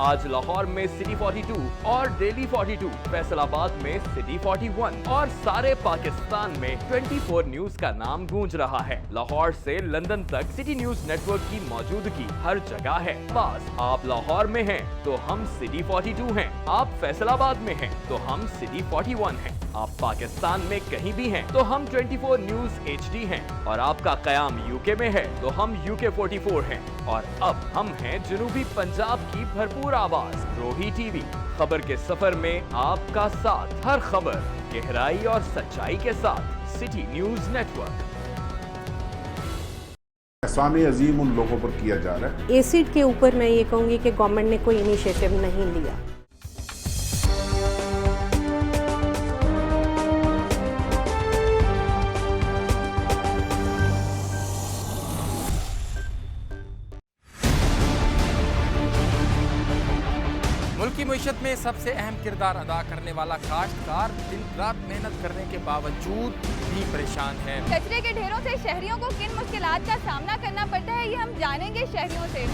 आज लाहौर में सिटी 42 और डेली 42, फैसलाबाद में सिटी 41 और सारे पाकिस्तान में 24 न्यूज का नाम गूंज रहा है। लाहौर से लंदन तक सिटी न्यूज नेटवर्क की मौजूदगी हर जगह है। बस आप लाहौर में हैं तो हम सिटी 42 हैं, आप फैसलाबाद में हैं तो हम सिटी 41 हैं, आप पाकिस्तान में कहीं भी हैं तो हम 24 न्यूज HD हैं, और आपका कयाम यूके में है तो हम UK 44 हैं, और अब हम हैं जनूबी पंजाब की भरपूर आवाज रोही टीवी। खबर के सफर में आपका साथ, हर खबर गहराई और सच्चाई के साथ सिटी न्यूज नेटवर्क। एहसान अजीम उन लोगों पर किया जा रहा है। एसिड के ऊपर मैं ये कहूँगी कि गवर्नमेंट ने कोई इनिशिएटिव नहीं लिया। मुल्क की मईशत में सबसे अहम किरदार अदा करने वाला काश्तकार दिन रात मेहनत करने के बावजूद भी परेशान है। कचरे के ढेरों से शहरियों को किन मुश्किलात का सामना करना पड़ता है, ये हम जानेंगे शहरियों से।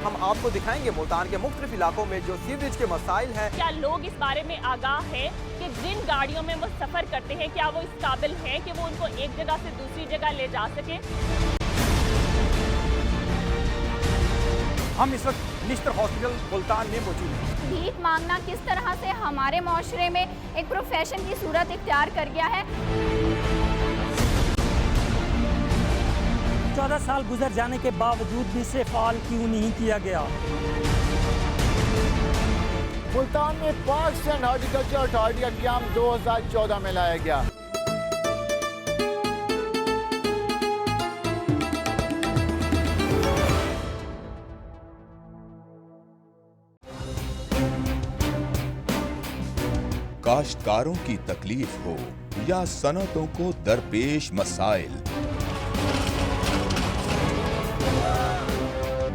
हम आपको दिखाएंगे मुल्तान के मुख्तलिफ इलाकों में जो सीवरेज के मसाइल हैं। क्या लोग इस बारे में आगाह हैं कि जिन गाड़ियों में वो सफर करते हैं, क्या वो इस काबिल हैं कि वो उनको एक जगह से दूसरी जगह ले जा सके। हम इस वक्त निश्तर हॉस्पिटल मुल्तान में मौजूद हैं। भीख मांगना किस तरह से हमारे माशरे में एक प्रोफेशन की सूरत इख्तियार कर गया है। 14 साल गुजर जाने के बावजूद भी इसे फाल क्यों नहीं किया गया। मुल्तान में पार्क एंड हॉर्टिकल्चर अथॉरिटी का क़याम 2014 में लाया गया। काश्तकारों की तकलीफ हो या सनतों को दरपेश मसाइल,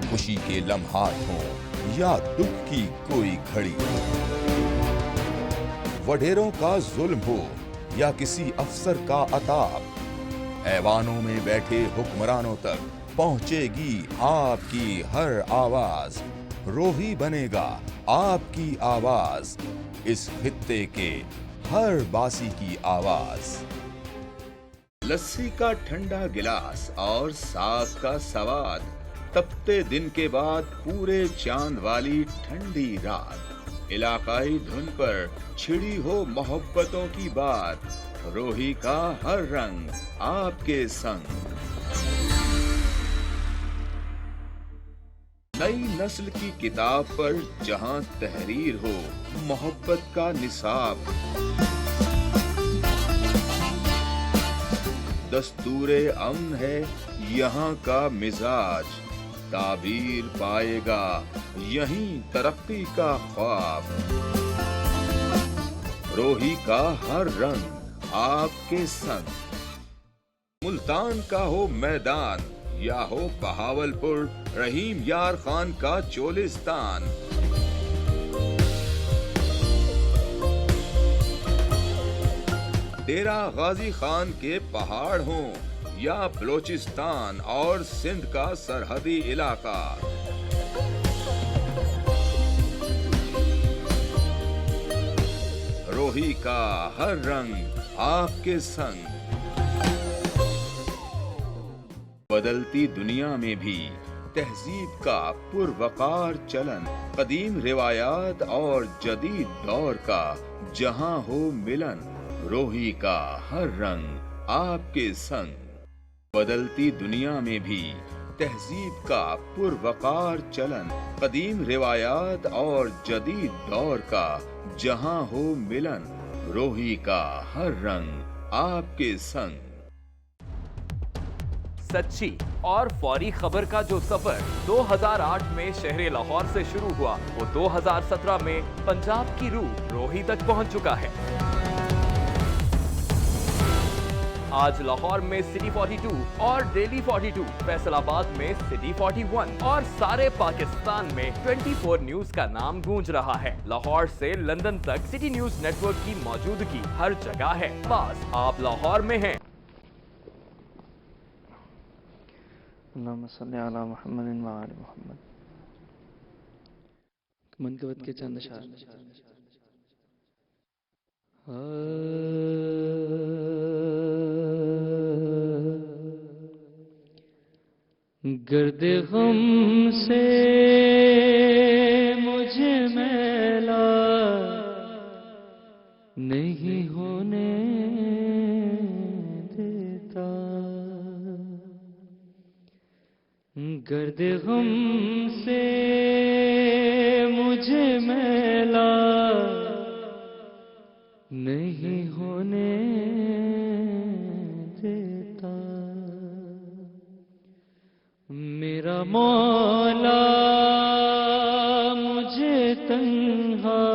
खुशी के लम्हात हों या दुख की कोई घड़ी, वडेरों का जुल्म हो या किसी अफसर का अताब, ऐवानों में बैठे हुक्मरानों तक पहुंचेगी आपकी हर आवाज। रोही बनेगा आपकी आवाज, इस खित्ते के हर बासी की आवाज। लस्सी का ठंडा गिलास और साग का सवाद, तपते दिन के बाद पूरे चांद वाली ठंडी रात, इलाकाई धुन पर छिड़ी हो मोहब्बतों की बात। रोही का हर रंग आपके संग। नई नस्ल की किताब पर जहां तहरीर हो मोहब्बत का निसाब, दस्तूरे अमन है यहाँ का मिजाज, ताबीर पाएगा यहीं तरक्की का ख्वाब। रोही का हर रंग आपके संग। मुल्तान का हो मैदान या हो बहावलपुर, रहीम यार खान का चोलिस्तान, डेरा गाजी खान के पहाड़ हों या बलोचिस्तान और सिंध का सरहदी इलाका, रोही का हर रंग आपके संग। बदलती दुनिया में भी तहजीब का पुरवकार चलन, कदीम रिवायात और जदीद दौर का जहां हो मिलन, रोही का हर रंग आपके संग। बदलती दुनिया में भी तहजीब का पुरवकार चलन, कदीम रिवायात और जदीद दौर का जहां हो मिलन, रोही का हर रंग आपके संग। सच्ची और फौरी खबर का जो सफर 2008 में शहर लाहौर से शुरू हुआ, वो 2017 में पंजाब की रूह रोही तक पहुंच चुका है। आज लाहौर में सिटी 42 और डेली 42, फैसलाबाद में सिटी 41 और सारे पाकिस्तान में 24 न्यूज का नाम गूंज रहा है। लाहौर से लंदन तक सिटी न्यूज नेटवर्क की मौजूदगी हर जगह है। बस आप लाहौर में हैं। अल्लाहुम्मा सल्ली अला मुहम्मद व आले मुहम्मद। मनकबत के चंद अशआर। गर्द गम से मुझे मैला नहीं होने देता, गर्द गम से मुझे मैला नहीं होने देता। मेरा मौला मुझे तन्हा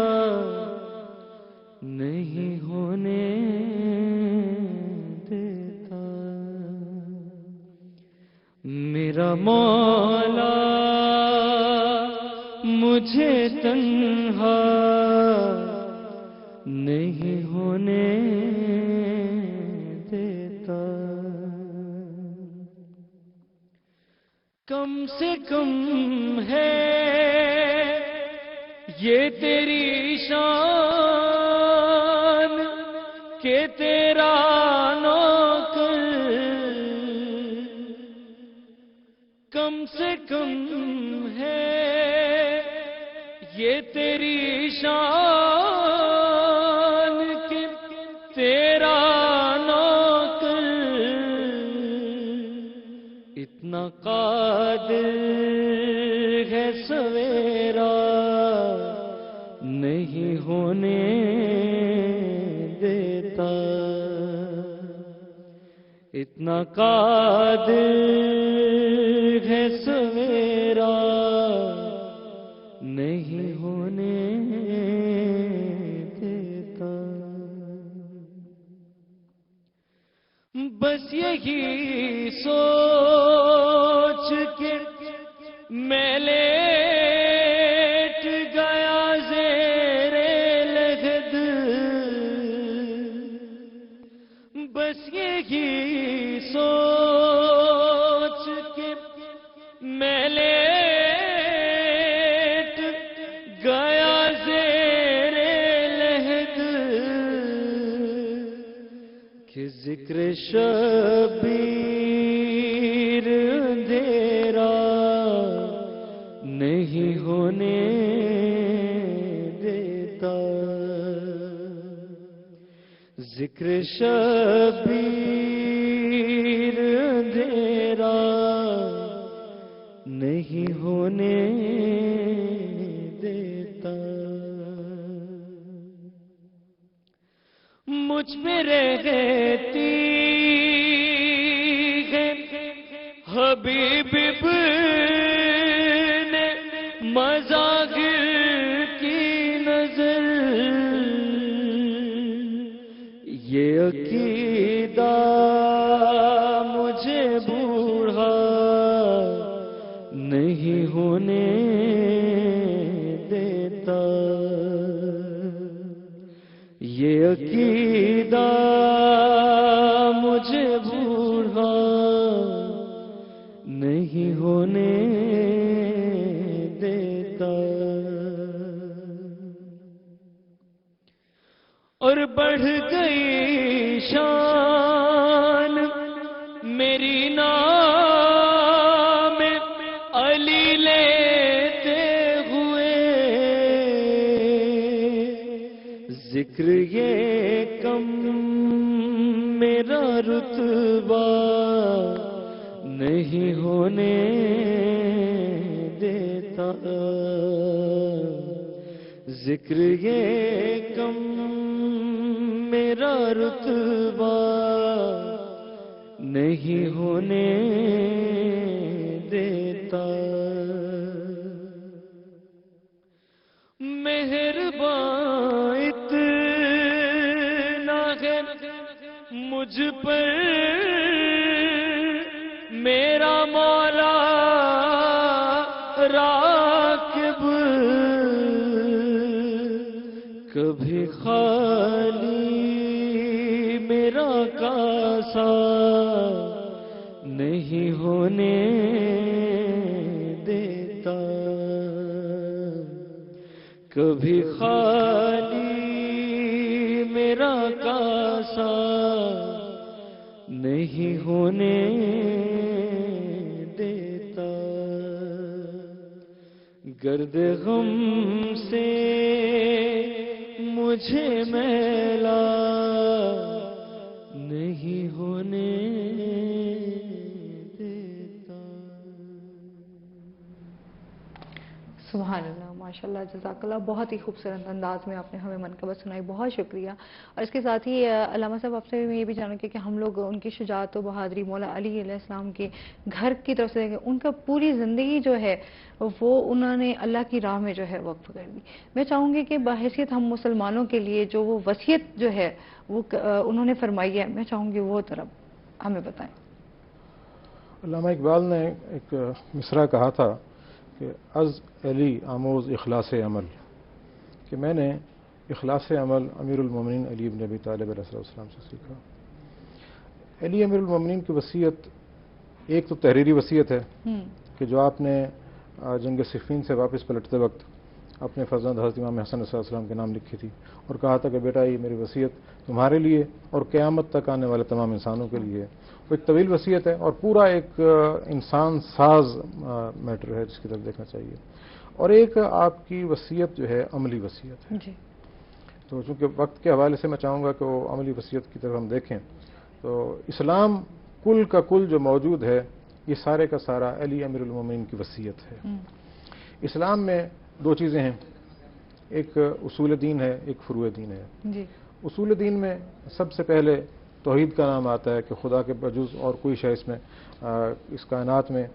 नहीं होने देता। मेरा मौला मुझे तन्हा नहीं होने देता। कम से कम है ये तेरी शान के तेरा नौकर, कम से कम है ये तेरी शान के तेरा नौकर, इतना कादिर है सवेरा नहीं होने देता। इतना कादिर है सवेरा नहीं होने देता। बस यही सोच के मैं लेट गया ज़ेरे लहद, बस यही सोच के मैं लेट गया ज़ेरे लहद कि जिक्र शबीर अंधेरा नहीं होने देता। जिक्र शबीर अंधेरा नहीं होने देता। मुझ पे रहती है हबीब ने मज़ाहिर की नजर, ये अकीदा मुझे बूढ़ा नहीं होने देता। ये अकीदा मुझे बूढ़ा नहीं होने देता। और बढ़ गई शान मेरी नाम अली लेते हुए, जिक्र ये कम मेरा रुतबा नहीं होने देता। जिक्र ये कम मेरा रुतबा नहीं होने देता। मेहरबान इतना है मुझ مجھ پر میرا مولا راکب، کبھی خالی میرا کاسا نہیں ہونے دیتا، کبھی خالی میرا کاسا نہیں ہونے دیتا، گرد غم سے مجھے میلا نہیں ہونے دیتا۔ سبحان اللہ، ماشاءاللہ، جزاک اللہ، بہت ہی خوبصورت انداز میں آپ نے ہمیں منقبت سنائی، بہت شکریہ۔ اور اس کے ساتھ ہی علامہ صاحب آپ سے میں یہ بھی جانوں گی کہ ہم لوگ ان کی شجاعت و بہادری مولا علی علیہ السلام کے گھر کی طرف سے دیکھیں، ان کا پوری زندگی جو ہے وہ انہوں نے اللہ کی راہ میں جو ہے وقف کر دی۔ میں چاہوں گی کہ بحیثیت ہم مسلمانوں کے لیے جو وہ وصیت جو ہے وہ انہوں نے فرمائی ہے، میں چاہوں گی وہ طرف ہمیں بتائیں۔ علامہ اقبال نے ایک مصرع کہا تھا کہ از علی آموز اخلاص عمل، کہ میں نے اخلاص عمل امیر المومنین علی بن ابی طالب علیہ السلام سے سیکھا۔ علی امیر المومنین کی وصیت ایک تو تحریری وصیت ہے کہ جو آپ نے جنگ صفین سے واپس پلٹتے وقت اپنے فرزند حضرت امام حسن علیہ السلام کے نام لکھی تھی اور کہا تھا کہ بیٹا یہ میری وصیت تمہارے لیے اور قیامت تک آنے والے تمام انسانوں کے لیے ہے۔ وہ ایک طویل وصیت ہے اور پورا ایک انسان ساز میٹر ہے جس کی طرف دیکھنا چاہیے۔ اور ایک آپ کی وصیت جو ہے عملی وصیت ہے جی۔ تو چونکہ وقت کے حوالے سے میں چاہوں گا کہ وہ عملی وصیت کی طرف ہم دیکھیں تو اسلام کل کا کل جو موجود ہے یہ سارے کا سارا علی امیر المومنین کی وصیت ہے۔ اسلام میں دو چیزیں ہیں، ایک اصول دین ہے، ایک فروع دین ہے۔ جی۔ اصول دین میں سب سے پہلے توحید کا نام آتا ہے کہ خدا کے بجز اور کوئی شے اس میں اس کائنات میں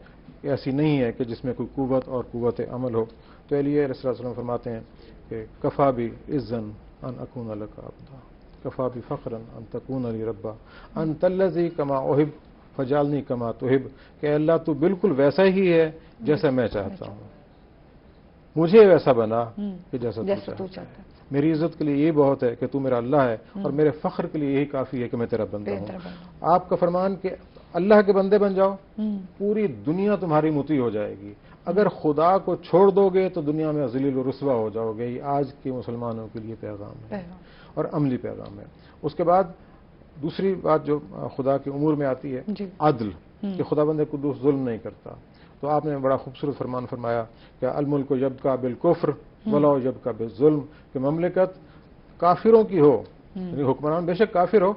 ایسی نہیں ہے کہ جس میں کوئی قوت اور قوت عمل ہو۔ تو علی علیہ السلام فرماتے ہیں کہ کفا بھی عزن ان اکون لک عبدا، کفا بھی فخرا ان تکون لی ربا، انت الذی کما احب فجعلنی کما تحب، کہ اللہ تو بالکل ویسا ہی ہے جیسا میں چاہتا ہوں، مجھے ویسا بنا کہ جیسا تو چاہتا ہے۔ میری عزت کے لیے یہ بہت ہے کہ تو میرا اللہ ہے اور میرے فخر کے لیے یہی کافی ہے کہ میں تیرا بندہ ہوں۔ آپ کا فرمان کہ اللہ کے بندے بن جاؤ، پوری دنیا تمہاری مطیع ہو جائے گی۔ اگر خدا کو چھوڑ دو گے تو دنیا میں ذلیل و رسوا ہو جاؤ گے۔ یہ آج کے مسلمانوں کے لیے پیغام ہے اور عملی پیغام ہے۔ اس کے بعد دوسری بات جو خدا کے امور میں آتی ہے عدل، کہ خدا بندے کو ظلم نہیں کرتا۔ تو آپ نے بڑا خوبصورت فرمان فرمایا کہ الملک یبقی بالکفر ولا یبقی بالظلم، کہ مملکت کافروں کی ہو، یعنی حکمران بے شک کافر ہو،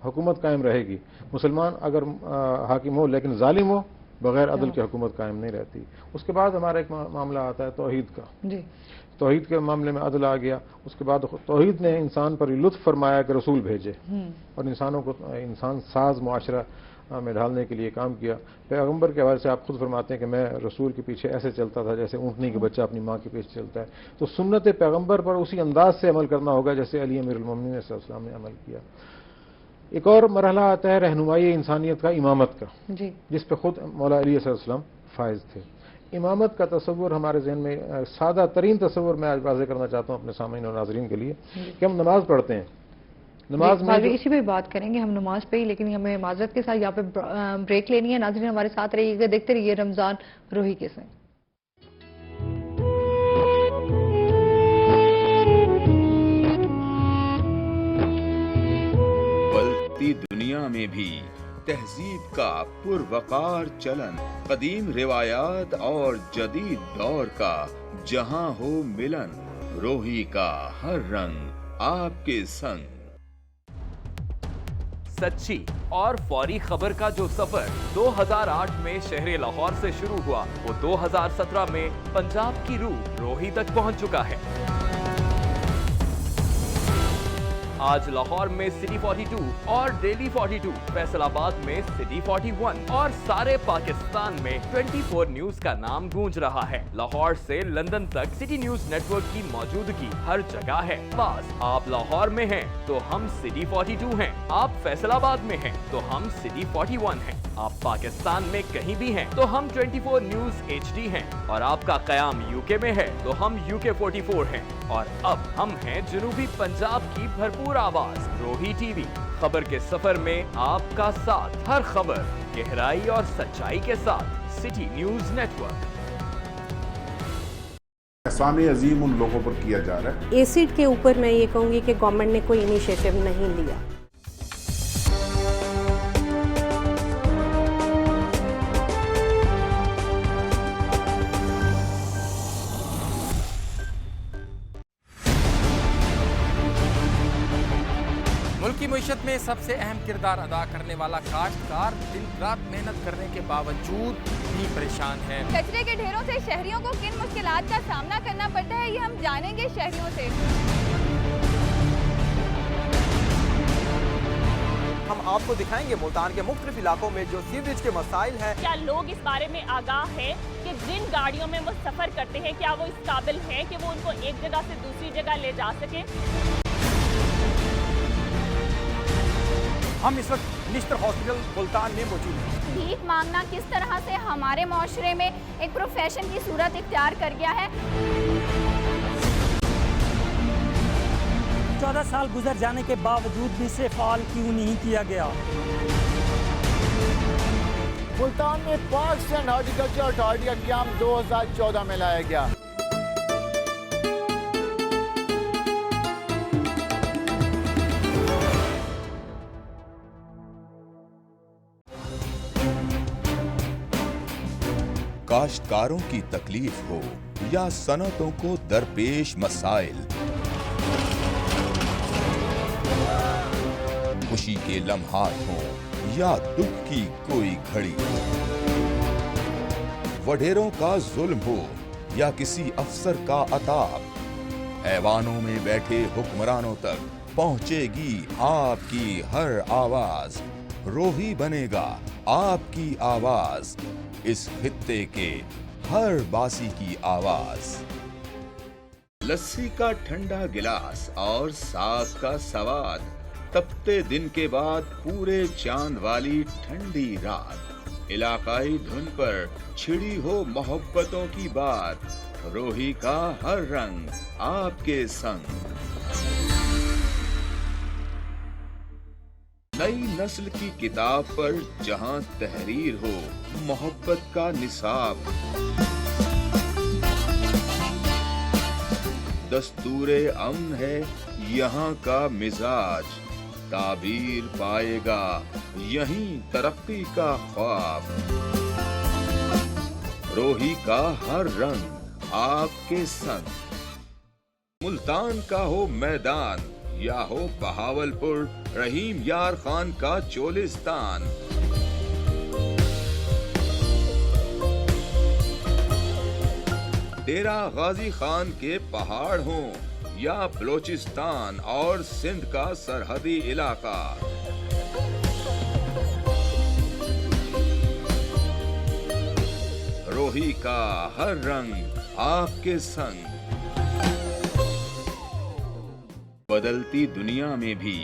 حکومت قائم رہے گی۔ مسلمان اگر حاکم ہو لیکن ظالم ہو، بغیر عدل کے حکومت قائم نہیں رہتی۔ اس کے بعد ہمارا ایک معاملہ آتا ہے توحید کا۔ توحید کے معاملے میں عدل آ گیا۔ اس کے بعد توحید نے انسان پر یہ لطف فرمایا کہ رسول بھیجے اور انسانوں کو انسان ساز معاشرہ میں ڈھالنے کے لیے کام کیا۔ پیغمبر کے حوالے سے آپ خود فرماتے ہیں کہ میں رسول کے پیچھے ایسے چلتا تھا جیسے اونٹنی کے بچہ اپنی ماں کے پیچھے چلتا ہے۔ تو سنت پیغمبر پر اسی انداز سے عمل کرنا ہوگا جیسے علی امیر المومنین علیہ السلام نے عمل کیا۔ ایک اور مرحلہ آتا ہے رہنمائی انسانیت کا، امامت کا، جس پہ خود مولا علی علیہ السلام فائز تھے۔ امامت کا تصور ہمارے ذہن میں سادہ ترین تصور میں آج واضح کرنا چاہتا ہوں اپنے سامعین اور ناظرین کے لیے کہ ہم نماز پڑھتے ہیں، نماز میں اسی پہ بات کریں گے ہم نماز پہ ہی، لیکن ہمیں معذرت کے ساتھ یہاں پہ بریک لینی ہے۔ ناظرین ہمارے ساتھ رہیے گا، دیکھتے رہیے رمضان روحی کے ساتھ۔ بدلتی دنیا میں بھی تہذیب کا پروقار چلن، قدیم روایات اور جدید دور کا جہاں ہو ملن، روحی کا ہر رنگ آپ کے سنگ۔ سچی اور فوری خبر کا جو سفر 2008 میں شہر لاہور سے شروع ہوا وہ 2017 میں پنجاب کی روح روہی تک پہنچ چکا ہے۔ आज लाहौर में सिटी 42 और डेली 42, फैसलाबाद में सिटी 41 और सारे पाकिस्तान में 24 न्यूज का नाम गूंज रहा है। लाहौर से लंदन तक सिटी न्यूज नेटवर्क की मौजूदगी हर जगह है। बस आप लाहौर में हैं तो हम सिटी 42 हैं, आप फैसलाबाद में हैं तो हम सिटी 41 हैं, आप पाकिस्तान में कहीं भी हैं तो हम 24 न्यूज HD हैं, और आपका कयाम यूके में है तो हम UK 44 हैं, और अब हम हैं जनूबी पंजाब की भरपूर आवाज रोही TV। खबर के सफर में आपका साथ, हर खबर गहराई और सच्चाई के साथ सिटी न्यूज नेटवर्क। एहसान अजीम उन लोगों पर किया जा रहा है। एसिड के ऊपर मैं ये कहूँगी कि गवर्नमेंट ने कोई इनिशिएटिव नहीं लिया। मुल्क की मईशत में सबसे अहम किरदार अदा करने वाला काश्तकार दिन रात मेहनत करने के बावजूद भी परेशान है। कचरे के ढेरों से शहरियों को किन मुश्किलात का सामना करना पड़ता है, ये हम जानेंगे शहरियों से। हम आपको दिखाएंगे मुल्तान के मुख्तलिफ इलाकों में जो सीवरेज के मसाइल हैं। क्या लोग इस बारे में आगाह हैं कि जिन गाड़ियों में वो सफर करते हैं क्या वो इस काबिल हैं कि वो उनको एक जगह से दूसरी जगह ले जा सके। हम इस वक्त निश्तर हॉस्पिटल मुल्तान में मौजूद हैं। भीख मांगना किस तरह से हमारे माशरे में एक प्रोफेशन की सूरत इख्तियार कर गया है। 14 साल गुजर जाने के बावजूद भी इसे फाल क्यों नहीं किया गया। मुल्तान में पार्क्स एंड हॉर्टिकल्चर अथॉरिटी का क़याम 2014 में लाया गया। काश्तकारों की तकलीफ हो या सनतों को दरपेश मसाइल, खुशी के लम्हात हों या दुख की कोई घड़ी, वडेरों का जुल्म हो या किसी अफसर का अताब, ऐवानों में बैठे हुक्मरानों तक पहुंचेगी आपकी हर आवाज। रोही बनेगा आपकी आवाज, इस खित्ते के हर बासी की आवाज। लस्सी का ठंडा गिलास और साग का सवाद, तपते दिन के बाद पूरे चांद वाली ठंडी रात, इलाकाई धुन पर छिड़ी हो मोहब्बतों की बात। रोही का हर रंग आपके संग। नई नस्ल की किताब पर जहां तहरीर हो मोहब्बत का निसाब, दस्तूरे अमन है यहाँ का मिजाज, ताबीर पाएगा यहीं तरक्की का ख्वाब। रोही का हर रंग आपके संग। मुल्तान का हो मैदान या हो बहावलपुर, रहीम यार खान का चोलिस्तान, डेरा गाजी खान के पहाड़ हों या बलोचिस्तान और सिंध का सरहदी इलाका, रोही का हर रंग आपके संग। बदलती दुनिया में भी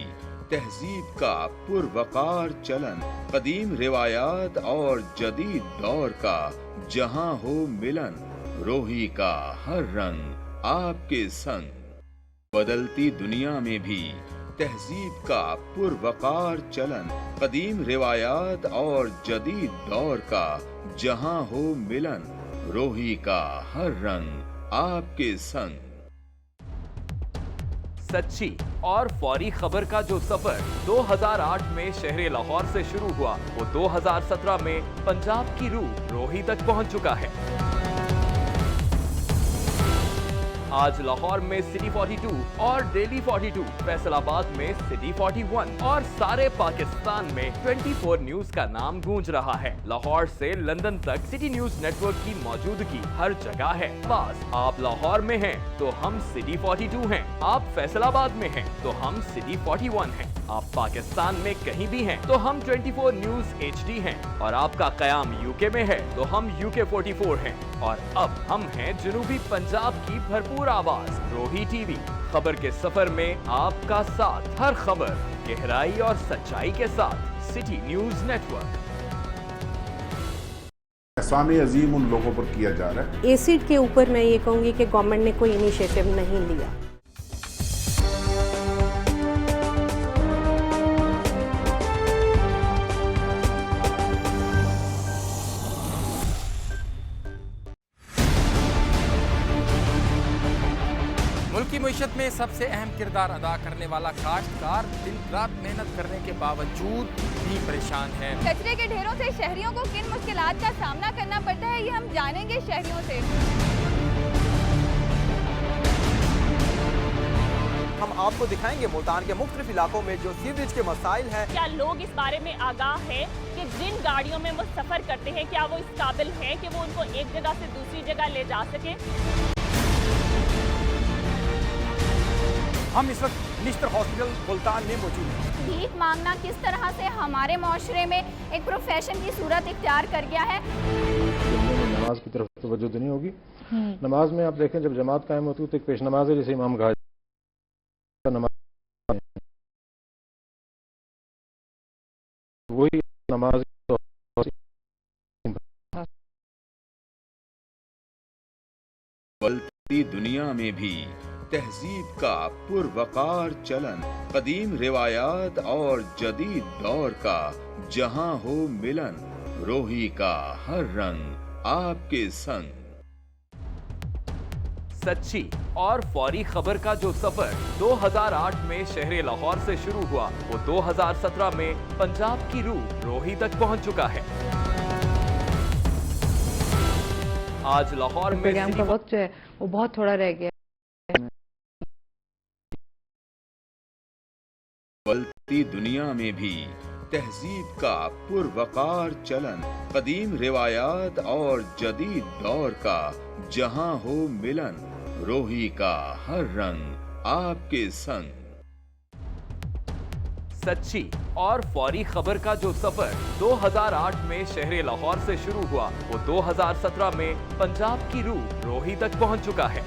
तहजीब का पुरवकार चलन, कदीम रिवायात और जदीद दौर का जहां हो मिलन, रोही का हर रंग आपके संग। बदलती दुनिया में भी तहजीब का पुरवकार चलन, कदीम रिवायात और जदीद दौर का जहां हो मिलन, रोही का हर रंग आपके संग। सच्ची और फौरी खबर का जो सफर 2008 में शहर लाहौर से शुरू हुआ, वो 2017 में पंजाब की रूह रोही तक पहुंच चुका है। आज लाहौर में सिटी 42 और डेली 42, फैसलाबाद में सिटी 41 और सारे पाकिस्तान में 24 न्यूज का नाम गूंज रहा है। लाहौर से लंदन तक सिटी न्यूज नेटवर्क की मौजूदगी हर जगह है। बस आप लाहौर में हैं तो हम सिटी 42 हैं, आप फैसलाबाद में हैं तो हम सिटी 41 हैं, आप पाकिस्तान में कहीं भी हैं तो हम 24 न्यूज HD हैं, और आपका कयाम यूके में है तो हम UK 44 हैं, और अब हम हैं जनूबी पंजाब की भरपूर आवाज रोही TV। खबर के सफर में आपका साथ, हर खबर गहराई और सच्चाई के साथ, सिटी न्यूज नेटवर्क। एहसान अजीम उन लोगों पर किया जा रहा है। एसिड के ऊपर मैं ये कहूँगी कि गवर्नमेंट ने कोई इनिशिएटिव नहीं लिया। मुल्क की मईशत में सबसे अहम किरदार अदा करने वाला काश्तकार दिन रात मेहनत करने के बावजूद भी परेशान है। कचरे के ढेरों से शहरियों को किन मुश्किलात का सामना करना पड़ता है, ये हम जानेंगे शहरियों से। हम आपको दिखाएंगे मुल्तान के मुख्तलिफ इलाकों में जो सीवरेज के मसाइल हैं। क्या लोग इस बारे में आगाह हैं कि जिन गाड़ियों में वो सफर करते हैं क्या वो इस काबिल हैं कि वो उनको एक जगह से दूसरी जगह ले जा सके। हम इस वक्त निश्तर हॉस्पिटल मुल्तान में मौजूद हैं। भीख मांगना किस तरह से हमारे माशरे में एक प्रोफेशन की सूरत इख्तियार कर गया है। नमाज की तरफ तवज्जो नहीं होगी। नमाज में आप देखें जब जमात कायम होती है तो एक पेश नमाज है, जैसे इमाम कहा नमाज, वही नमाज बदलती दुनिया में भी तहजीब का पुरवकार चलन, कदीम रिवायात और जदीद दौर का जहां हो मिलन, रोही का हर रंग आपके संग। सच्ची और फौरी खबर का जो सफर 2008 में शहर लाहौर से शुरू हुआ, वो 2017 में पंजाब की रूह रोही तक पहुंच चुका है। आज लाहौर में प्रोग्राम का वक्त जो है वो बहुत थोड़ा रह गया। बदलती दुनिया में भी तहजीब का पुरवकार चलन, कदीम रिवायात और जदीद दौर का जहां हो मिलन, रोही का हर रंग आपके संग। सच्ची और फौरी खबर का जो सफर 2008 में शहर लाहौर से शुरू हुआ, वो 2017 में पंजाब की रूह रोही तक पहुंच चुका है।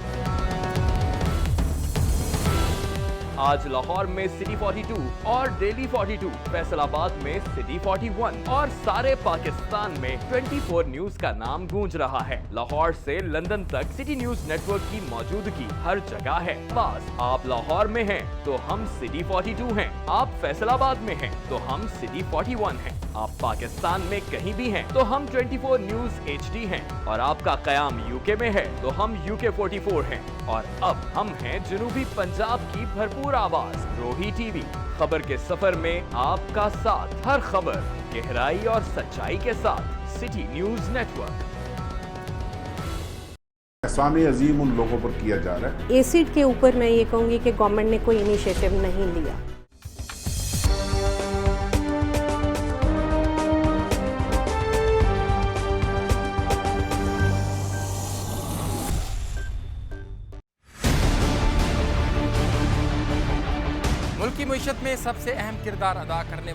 आज लाहौर में सिटी 42 और डेली 42, फैसलाबाद में सिटी 41 और सारे पाकिस्तान में 24 न्यूज का नाम गूंज रहा है। लाहौर से लंदन तक सिटी न्यूज नेटवर्क की मौजूदगी हर जगह है। बस आप लाहौर में हैं तो हम सिटी 42 हैं, आप फैसलाबाद में हैं तो हम सिटी 41 हैं, आप पाकिस्तान में कहीं भी हैं तो हम 24 न्यूज HD हैं, और आपका कयाम यूके में है तो हम UK 44 हैं, और अब हम हैं जनूबी पंजाब की भरपूर आवाज रोही TV। खबर के सफर में आपका साथ, हर खबर गहराई और सच्चाई के साथ, सिटी न्यूज नेटवर्क। एहसान अजीम उन लोगों पर किया जा रहा है। एसिड के ऊपर मैं ये कहूँगी कि गवर्नमेंट ने कोई इनिशिएटिव नहीं लिया। मुल्क की मईशत में सबसे अहम किरदार अदा करने